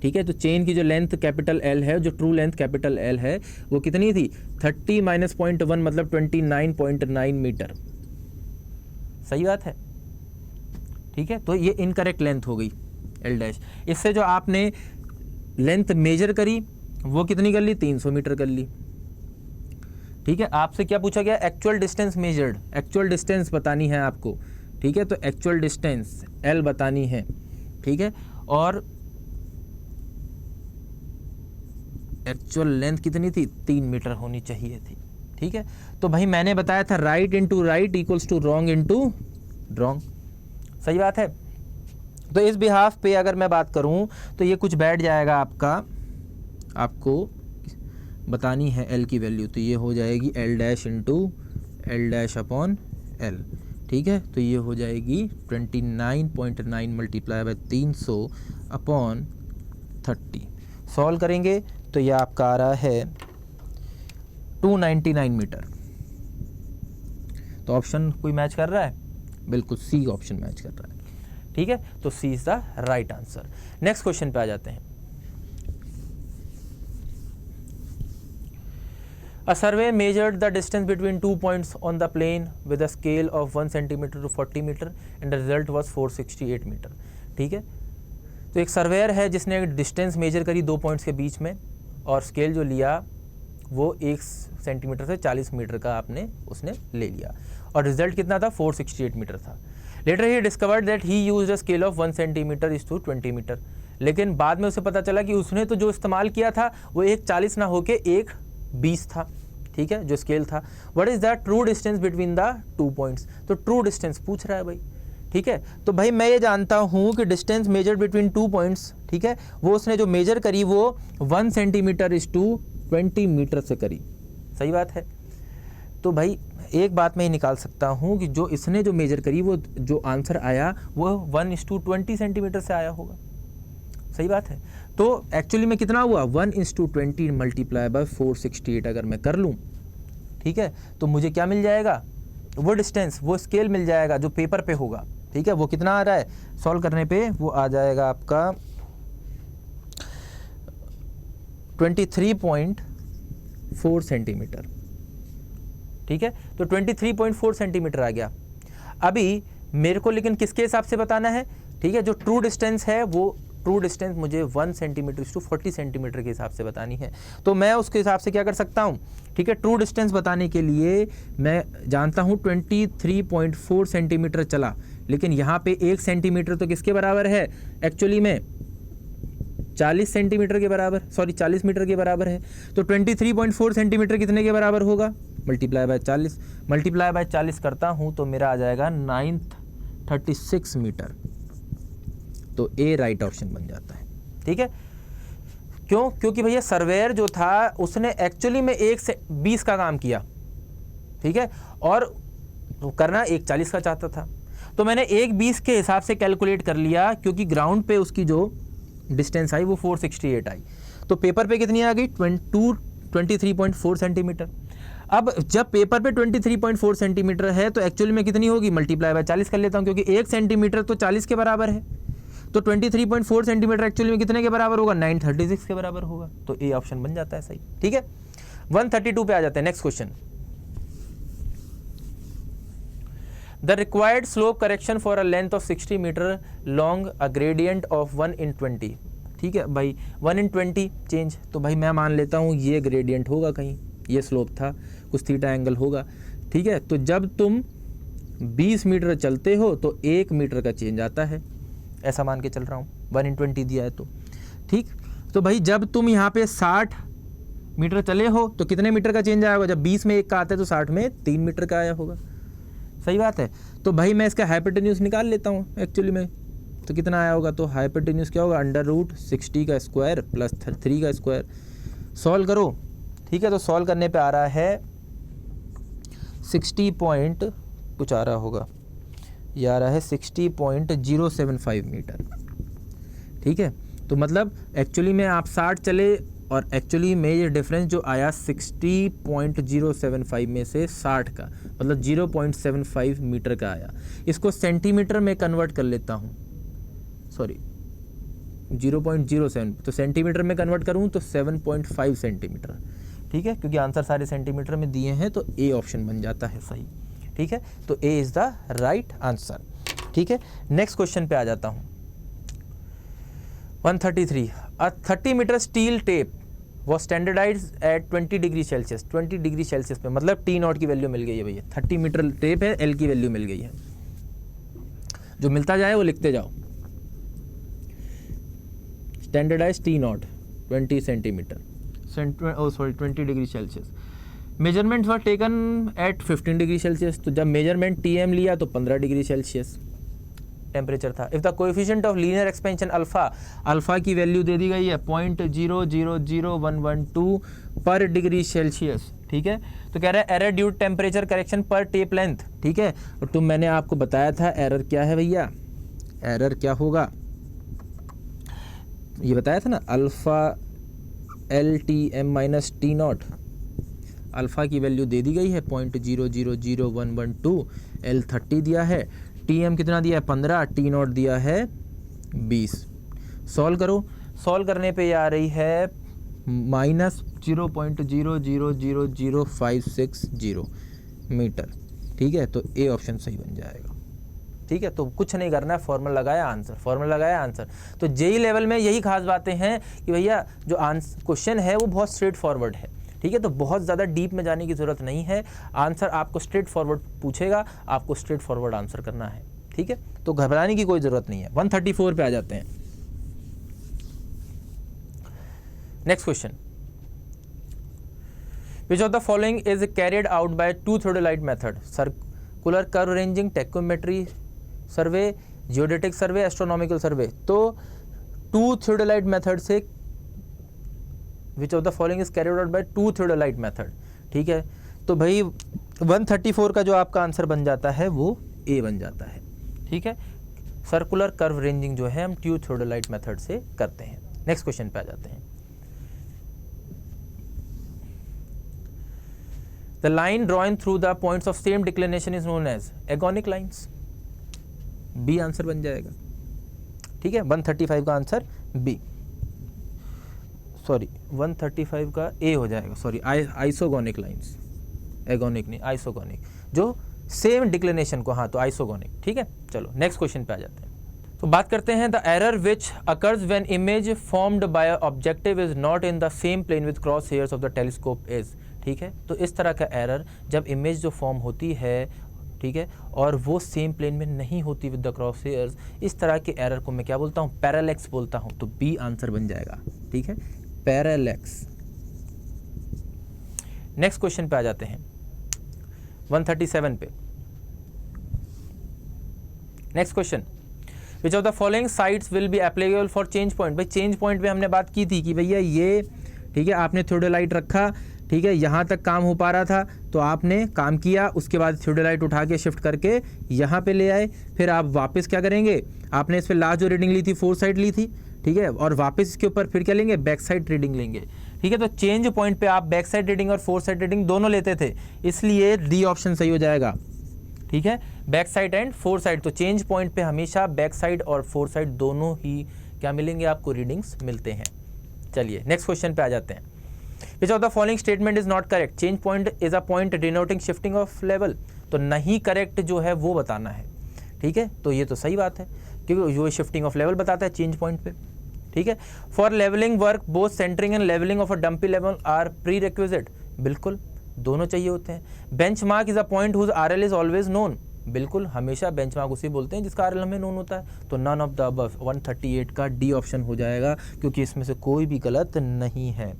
ठीक है, तो चेन की जो लेंथ कैपिटल L है, जो ट्रू लेंथ कैपिटल L है, वो कितनी थी, 30 माइनस 0.1 मतलब 29.9 मीटर, सही बात है, ठीक है। तो ये इनकरेक्ट लेंथ हो गई L'। इससे जो आपने लेंथ मेजर करी वो कितनी कर ली, 300 मीटर कर ली, ठीक है। आपसे क्या पूछा गया, actual distance measured, actual distance बतानी है आपको, ठीक है, तो एक्चुअल डिस्टेंस L बतानी है, ठीक है, और एक्चुअल लेंथ कितनी थी, 3 मीटर होनी चाहिए थी, ठीक है। तो भाई मैंने बताया था right into right equals to wrong into wrong, सही बात है। तो इस बिहाफ पे अगर मैं बात करूं तो ये कुछ बैठ जाएगा आपका, आपको बतानी है L की वैल्यू, तो ये हो जाएगी L' into L' upon L, ठीक है। तो ये हो जाएगी 29.9 मल्टीप्लाई बाय 300 अपॉन 30, सॉल्व करेंगे तो ये आपका आ रहा है 299 मीटर। तो ऑप्शन कोई मैच कर रहा है, बिल्कुल सी ऑप्शन मैच कर रहा है, ठीक है। तो C is the right answer. Next question पे आ जाते हैं। A survey measured the distance between 2 points on the plane with a scale of 1 centimeter to 40 meter and the result was 468 meter, ठीक है। तो एक सर्वेयर है जिसने डिस्टेंस मेजर करी 2 पॉइंट्स के बीच में, और स्केल जो लिया वो 1 सेंटीमीटर से 40 मीटर का आपने उसने ले लिया, और रिजल्ट कितना था, 468 मीटर था। Later he discovered that he used a scale of 1 centimetre is to 20 metre, लेकिन बाद में उसे पता चला कि उसने तो जो इस्तेमाल किया था वो 1:40 ना होके 1:20 था, ठीक है, जो स्केल था। What is the true distance between the 2 points, तो ट्रू डिस्टेंस पूछ रहा है भाई, ठीक है। तो भाई मैं ये जानता हूँ कि डिस्टेंस मेजर बिटवीन 2 पॉइंट्स, ठीक है, वो उसने जो मेजर करी वो 1 सेंटीमीटर इज टू 20 मीटर से करी, सही बात है। तो भाई एक बात मैं ये निकाल सकता हूँ कि जो इसने जो मेजर करी वो जो आंसर आया वो 1:20 सेंटीमीटर से आया होगा, सही बात है। तो एक्चुअली में कितना हुआ, 1:20 मल्टीप्लाई बाय 468 अगर मैं कर लूँ, ठीक है, तो मुझे क्या मिल जाएगा, वो डिस्टेंस, वो स्केल मिल जाएगा जो पेपर पे होगा, ठीक है। वो कितना आ रहा है, सॉल्व करने पे वो आ जाएगा आपका 23.4 सेंटीमीटर, ठीक है। तो 23.4 सेंटीमीटर आ गया। अभी मेरे को लेकिन किसके हिसाब से बताना है, ठीक है, जो ट्रू डिस्टेंस है वो ट्रू डिस्टेंस मुझे 1 सेंटीमीटर टू 40 सेंटीमीटर के हिसाब से बतानी है। तो मैं उसके हिसाब से क्या कर सकता हूँ, ठीक है, ट्रू डिस्टेंस बताने के लिए मैं जानता हूँ 23.4 सेंटीमीटर चला, लेकिन यहाँ पे 1 सेंटीमीटर तो किसके बराबर है, एक्चुअली में 40 सेंटीमीटर के बराबर, सॉरी 40 मीटर के बराबर है। तो 23.4 सेंटीमीटर कितने के बराबर होगा, मल्टीप्लाई बाय 40 करता हूँ तो मेरा आ जाएगा 936 मीटर। तो ए राइट ऑप्शन बन जाता है। ठीक है, क्यों, क्योंकि भैया सर्वेयर जो था उसने एक्चुअली में 1 से 20 का काम किया, ठीक है, और करना 1:40 का चाहता था, तो मैंने 1:20 के हिसाब से कैलकुलेट कर लिया, क्योंकि ग्राउंड पे उसकी जो डिस्टेंस आई वो 468 आई, तो पेपर पे कितनी आ गई 23.4 सेंटीमीटर। अब जब पेपर पे 23.4 सेंटीमीटर है तो एक्चुअली में कितनी होगी, मल्टीप्लाई बाय 40 कर लेता हूँ, क्योंकि 1 सेंटीमीटर तो 40 के बराबर है, तो 23.4 सेंटीमीटर एक्चुअली में कितने के बराबर होगा, 936 के बराबर होगा। तो ए ऑप्शन बन जाता है सही। ठीक है, 132 पे आ जाते हैं। Next question, the required slope correction for a length of 60 metre long a gradient of 1/20। ठीक है भाई, 1/20 चेंज, तो भाई मैं मान लेता हूँ ये ग्रेडियंट होगा, कहीं ये स्लोप था, कुछ थीटा एंगल होगा। ठीक है, तो जब तुम 20 मीटर चलते हो तो 1 मीटर का चेंज आता है, ऐसा मान के चल रहा हूँ, 1/20 दिया है तो। ठीक, तो भाई जब तुम यहाँ पे 60 मीटर चले हो तो कितने मीटर का चेंज आया होगा, जब 20 में 1 का आता है तो 60 में 3 मीटर का आया होगा। सही बात है, तो भाई मैं इसका हाइपोटेन्यूज निकाल लेता हूँ एक्चुअली में, तो कितना आया होगा, तो हाइपोटेन्यूज क्या होगा, √60 का स्क्वायर प्लस 3 का स्क्वायर। सॉल्व करो, ठीक है, तो सॉल्व करने पे आ रहा है 60 पॉइंट कुछ आ रहा होगा, ये आ रहा है 60.075 मीटर। ठीक है, तो मतलब एक्चुअली में आप 60 चले और एक्चुअली में ये डिफरेंस जो आया 60.075 में से 60 का, मतलब 0.75 मीटर का आया। इसको सेंटीमीटर में कन्वर्ट कर लेता हूँ, सॉरी 0.07, तो सेंटीमीटर में कन्वर्ट करूँ तो 7.5 सेंटीमीटर। ठीक है, क्योंकि आंसर सारे सेंटीमीटर में दिए हैं, तो ए ऑप्शन बन जाता है सही। ठीक है, तो A is the right answer. ठीक है, नेक्स्ट क्वेश्चन पे आ जाता हूँ। 133, a 30 metre steel tape was standardised at 20 degree Celsius. 20 degree Celsius पे मतलब T0 की वैल्यू मिल गई है भैया, 30 मीटर टेप है, L की वैल्यू मिल गई है, जो मिलता जाए वो लिखते जाओ। Standardise T0 20 centimetre, 20 degree Celsius. Measurement were taken at 15 degree Celsius, तो जब मेजरमेंट TM लिया तो 15 डिग्री सेल्सियस टेम्परेचर था। If the coefficient of linear expansion alpha की वैल्यू दे दी गई है 0.000112 पर डिग्री सेल्सियस। ठीक है, तो कह रहा है एरर ड्यू टेम्परेचर करेक्शन पर टेप लेंथ। ठीक है, और तो मैंने आपको बताया था एरर क्या है भैया, एरर क्या होगा, ये बताया था ना, alpha LTM minus T0। Alpha की वैल्यू दे दी गई है 0.000112, L 30 दिया है, TM कितना दिया है 15, T0 दिया है 20। सॉल्व करो, सॉल्व करने पे ये आ रही है -0.000056 मीटर। ठीक है, तो ए ऑप्शन सही बन जाएगा। ठीक है, तो कुछ नहीं करना है, फॉर्मूला लगाया आंसर, फॉर्मूला लगाया आंसर। तो जेई लेवल में यही खास बातें हैं कि भैया जो क्वेश्चन है वो बहुत स्ट्रेट फॉरवर्ड है। ठीक है, तो बहुत ज़्यादा डीप में जाने की ज़रूरत नहीं है, आंसर आपको स्ट्रेट फॉरवर्ड पूछेगा, आपको स्ट्रेट फॉरवर्ड आंसर करना है। ठीक है, तो घबराने की कोई ज़रूरत नहीं है। 134 पे आ जाते हैं। Next question, which of the following is carried out by two theodolite method, circular curve ranging, tacheometry survey, geodetic survey, astronomical survey. तो टू थियोडोलाइट मेथड से which of the following is carried out by two theodolite method. ठीक है, तो भाई 134 का जो आपका answer बन जाता है वो ए बन जाता है। ठीक है, सर्कुलर कर्व रेंजिंग जो है हम टू थियोडोलाइट मेथड से करते हैं। नेक्स्ट क्वेश्चन पे आ जाते हैं। The line drawing through the points of same declination is known as agonic lines. B answer बन जाएगा। ठीक है, 135 का आंसर बी, सॉरी 135 का ए हो जाएगा, सॉरी आइसोगोनिक लाइन्स, एगोनिक नहीं आइसोगोनिक, जो सेम डिक्लिनेशन को, हाँ तो आइसोगोनिक। ठीक है, चलो नेक्स्ट क्वेश्चन पे आ जाते हैं। तो बात करते हैं the error which occurs when image formed by objective is not in the same plane with cross hairs of the telescope is, ठीक है। तो इस तरह का एरर जब इमेज जो फॉर्म होती है, ठीक है, और वो सेम प्लेन में नहीं होती विद द क्रॉस हेयर्स, इस तरह के एरर को मैं क्या बोलता हूँ, पैरेलैक्स बोलता हूँ। तो बी आंसर बन जाएगा, ठीक है, पैरेलैक्स। नेक्स्ट क्वेश्चन पे आ जाते हैं 137 पे। Next question, which of the following sites will be applicable for change point. भाई चेंज पॉइंट पे हमने बात की थी कि भैया ये, ठीक है, आपने थियोडोलाइट रखा, ठीक है, यहाँ तक काम हो पा रहा था तो आपने काम किया, उसके बाद थियोडोलाइट उठा के शिफ्ट करके यहाँ पे ले आए, फिर आप वापस क्या करेंगे, आपने इस पे लास्ट जो रीडिंग ली थी फोर साइड ली थी, ठीक है, और वापस इसके ऊपर फिर क्या लेंगे, बैक साइड रीडिंग लेंगे, ठीक है। तो चेंज पॉइंट पे आप बैक साइड रीडिंग और फोर साइड रीडिंग दोनों लेते थे, इसलिए डी ऑप्शन सही हो जाएगा, ठीक है, back side and four side. तो चेंज पॉइंट पे हमेशा बैक साइड और फोर साइड दोनों ही क्या मिलेंगे, आपको रीडिंग्स मिलते हैं। चलिए नेक्स्ट क्वेश्चन पे आ जाते हैं। Which of the following statement is not correct? Change point is a point denoting shifting of level. तो नहीं करेक्ट जो है वो बताना है, ठीक है। तो ये तो सही बात है क्योंकि जो शिफ्टिंग ऑफ लेवल बताता है चेंज पॉइंट पे, ठीक है। For levelling work both centring and levelling of a dumpy level are prerequisite, बिल्कुल दोनों चाहिए होते हैं। Bench mark is a point whose RL is always known, बिल्कुल हमेशा बेंच मार्क उसे बोलते हैं जिसका RL हमें नोन होता है। तो नन ऑफ द अबव 138 का डी ऑप्शन हो जाएगा क्योंकि इसमें से कोई भी गलत नहीं है,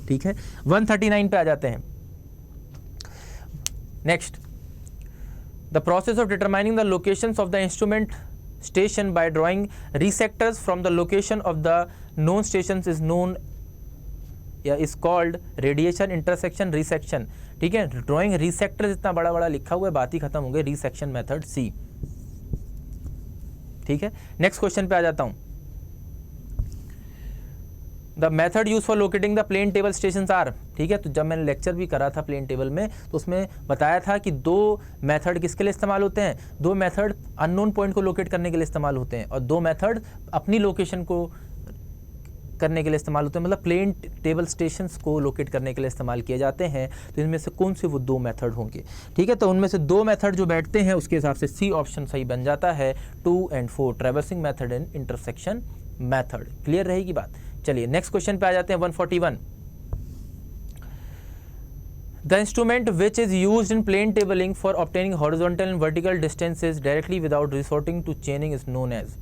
ठीक है। 139 पे आ जाते हैं। Next, the process of determining the locations of the instrument station by drawing resectors from the location of the known stations is known या is called radiation intersection resection, ठीक है। ड्राइंग रिसेक्टर्स इतना बड़ा बड़ा लिखा हुआ है, बात ही खत्म हो गई, रिसेक्शन मेथड सी, ठीक है। नेक्स्ट क्वेश्चन पे आ जाता हूं। The method use for locating the plane table stations are, ठीक है। तो जब मैंने लेक्चर भी करा था प्लेन टेबल में तो उसमें बताया था कि दो मेथड किसके लिए इस्तेमाल होते हैं, दो मेथड अननोन पॉइंट को लोकेट करने के लिए इस्तेमाल होते हैं और दो मेथड अपनी लोकेशन को करने के लिए इस्तेमाल होते हैं, मतलब प्लेन टेबल स्टेशंस को लोकेट करने के लिए इस्तेमाल किए जाते हैं। तो इनमें से कौन से वो दो मेथड होंगे, ठीक है। तो उनमें से दो मेथड जो बैठते हैं उसके हिसाब से सी ऑप्शन सही बन जाता है, 2 and 4 traversing method and intersection method. Clear रहेगी बात। चलिए नेक्स्ट क्वेश्चन पे आ जाते हैं 141। The instrument which is used in plane tabling for obtaining horizontal and vertical distances directly without resorting to chaining is known as,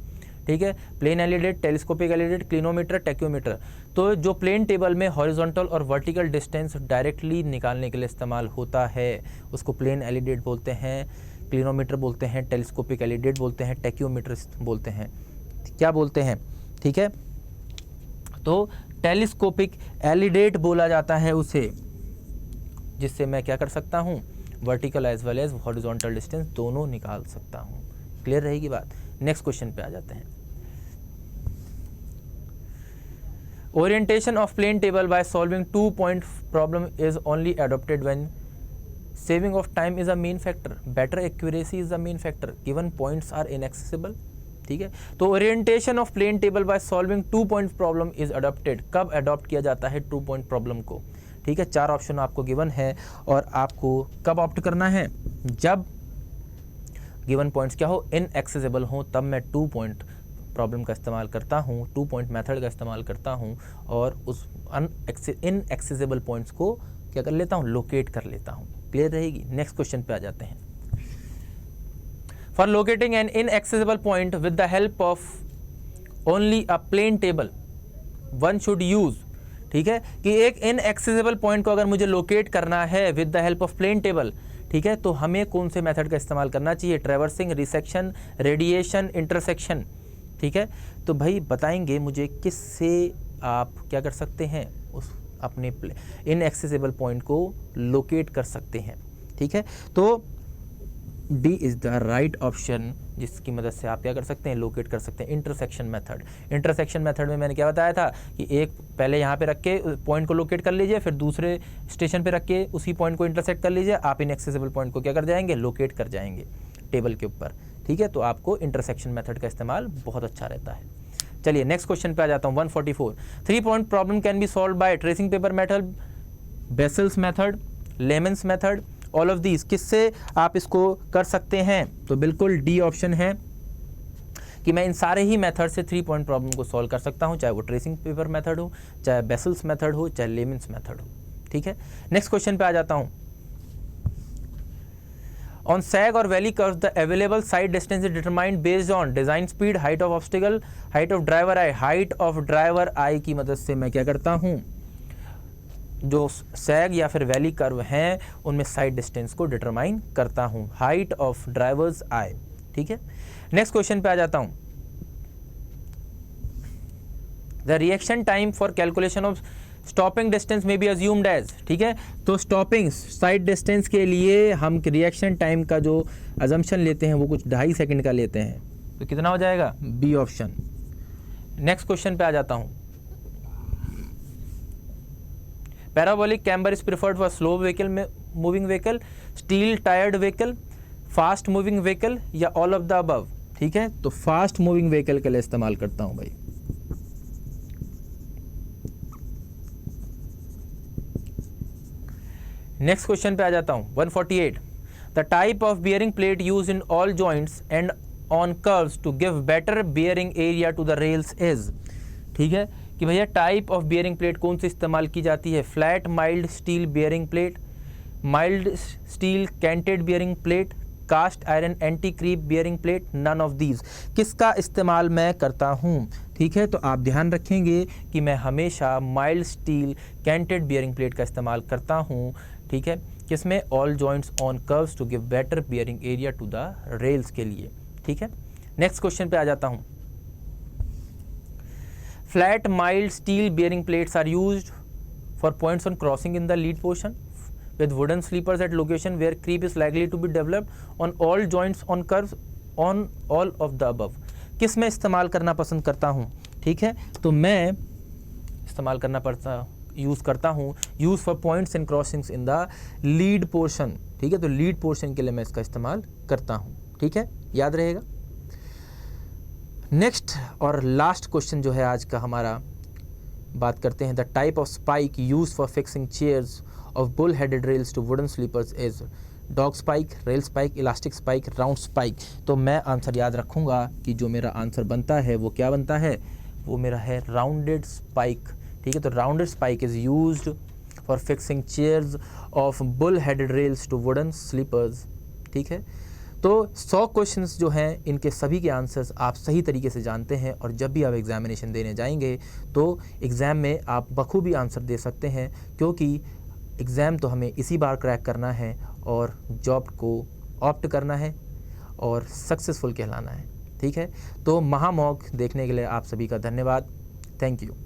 ठीक है, plane alidade, telescopic alidade, clinometer, tacheometer. तो जो प्लेन टेबल में horizontal और vertical distance directly निकालने के लिए इस्तेमाल होता है उसको प्लेन एलिडेट बोलते हैं, क्लिनोमीटर बोलते हैं, टेलीस्कोपिक एलिडेट बोलते हैं, टेक्योमीटर बोलते हैं, क्या बोलते हैं, ठीक है। तो टेलीस्कोपिक एलिडेट बोला जाता है उसे, जिससे मैं क्या कर सकता हूँ, vertical as well as horizontal distance दोनों निकाल सकता हूँ। क्लियर रहेगी बात। नेक्स्ट क्वेश्चन पे आ जाते हैं। Orientation of plane table by solving 2 point problem is only adopted when saving of time is a main factor, better accuracy is a main factor, given points are inaccessible, ठीक है। तो orientation of plane table by solving 2 point problem is adopted, कब adopt किया जाता है 2 point problem को, ठीक है। 4 ऑप्शन आपको गिवन है और आपको कब ऑप्ट करना है, जब गिवन पॉइंट्स क्या हो, इनएक्सेसिबल हो, तब मैं 2 पॉइंट प्रॉब्लम का इस्तेमाल करता हूँ, 2 पॉइंट मेथड का इस्तेमाल करता हूँ और उस इनएक्सेसिबल पॉइंट्स को क्या कर लेता हूँ, लोकेट कर लेता हूँ। क्लियर रहेगी। नेक्स्ट क्वेश्चन पे आ जाते हैं। For locating an inaccessible point with the help of only a plane table one should use, ठीक है, कि एक इनएक्सेसिबल पॉइंट को अगर मुझे लोकेट करना है with the help of plane table, ठीक है, तो हमें कौन से मेथड का इस्तेमाल करना चाहिए, ट्रैवर्सिंग, रिसेक्शन, रेडिएशन, इंटरसेक्शन, ठीक है। तो भाई बताएंगे मुझे किससे आप क्या कर सकते हैं, उस अपने इनएक्सेसिबल पॉइंट को लोकेट कर सकते हैं, ठीक है। तो D is the right option, जिसकी मदद से आप क्या कर सकते हैं, लोकेट कर सकते हैं, इंटरसेक्शन मेथड। इंटरसेक्शन मेथड में मैंने क्या बताया था कि एक पहले यहाँ पे रख के पॉइंट को लोकेट कर लीजिए, फिर दूसरे स्टेशन पे रख के उसी पॉइंट को इंटरसेक्ट कर लीजिए, आप इनएक्सेसिबल पॉइंट को क्या कर जाएंगे, लोकेट कर जाएंगे टेबल के ऊपर, ठीक है। तो आपको इंटरसेक्शन मेथड का इस्तेमाल बहुत अच्छा रहता है। चलिए नेक्स्ट क्वेश्चन पे आ जाता हूँ 144। 3 point problem can be solve by tracing paper method, vessels method, lemons method, all of these. किससे आप इसको कर सकते हैं, तो बिल्कुल डी ऑप्शन है कि मैं इन सारे ही मेथड से 3 पॉइंट प्रॉब्लम को सॉल्व कर सकता हूँ, चाहे वो ट्रेसिंग पेपर मेथड हो, चाहे बेसल्स मेथड हो, चाहे लेमन्स मेथड हो। ठीक है, नेक्स्ट क्वेश्चन पे आ जाता हूँ। On sag or valley curves, the available side distance is determined based on design speed, height of obstacle, height of driver eye. height of driver eye की मदद से मैं क्या करता हूँ, जो सैग या फिर वैली कर्व हैं उनमें साइड डिस्टेंस को डिटरमाइन करता हूँ, हाइट ऑफ ड्राइवर्स आई। ठीक है, नेक्स्ट क्वेश्चन पे आ जाता हूँ। The reaction time for calculation of stopping distance में बी अज्यूम्ड एज। ठीक है, तो स्टॉपिंग साइड डिस्टेंस के लिए हम रिएक्शन टाइम का जो अजम्पशन लेते हैं वो कुछ 2.5 सेकंड का लेते हैं, तो कितना हो जाएगा, बी ऑप्शन। नेक्स्ट क्वेश्चन पे आ जाता हूँ। Parabolic camber is preferred for slow vehicle में moving vehicle, steel tyred vehicle, fast moving vehicle या ऑल ऑफ द अबव। ठीक है, तो फास्ट मूविंग व्हीकल के लिए इस्तेमाल करता हूं भाई। नेक्स्ट क्वेश्चन पे आ जाता हूं। 148 the type of bearing plate used in all joints and on curves to give better bearing area to the rails is. ठीक है, कि भैया टाइप ऑफ बियरिंग प्लेट कौन सी इस्तेमाल की जाती है, flat mild steel bearing plate, mild steel canted bearing plate, cast iron anti creep bearing plate, none of these. किसका इस्तेमाल मैं करता हूँ। ठीक है, तो आप ध्यान रखेंगे कि मैं हमेशा mild steel canted bearing plate का इस्तेमाल करता हूँ। ठीक है, किसमें, all joints on curves to give better bearing area to the rails के लिए। ठीक है, नेक्स्ट क्वेश्चन पे आ जाता हूँ। Flat mild steel bearing plates are used for points on crossing in the lead portion with wooden sleepers at location where creep is likely to be developed on all joints on curves on all of the above। किस में इस्तेमाल करना पसंद करता हूँ। ठीक है, तो मैं इस्तेमाल यूज़ करता हूँ use for points and crossings in the lead portion. ठीक है, तो लीड पोर्शन के लिए मैं इसका इस्तेमाल करता हूँ। ठीक है, याद रहेगा। नेक्स्ट और लास्ट क्वेश्चन जो है आज का हमारा, बात करते हैं the type of spike used for fixing chairs of bull headed rails to wooden sleepers is dog spike, rail spike, elastic spike, round spike. तो मैं आंसर याद रखूंगा कि जो मेरा आंसर बनता है वो क्या बनता है, वो मेरा है राउंडेड स्पाइक। ठीक है, तो rounded spike is used for fixing chairs of bull headed rails to wooden sleepers. ठीक है, तो 100 क्वेश्चंस जो हैं इनके सभी के आंसर्स आप सही तरीके से जानते हैं, और जब भी आप एग्जामिनेशन देने जाएंगे तो एग्ज़ाम में आप बखूबी आंसर दे सकते हैं, क्योंकि एग्ज़ाम तो हमें इसी बार क्रैक करना है और जॉब को ऑप्ट करना है और सक्सेसफुल कहलाना है। ठीक है, तो महामॉक देखने के लिए आप सभी का धन्यवाद। Thank you.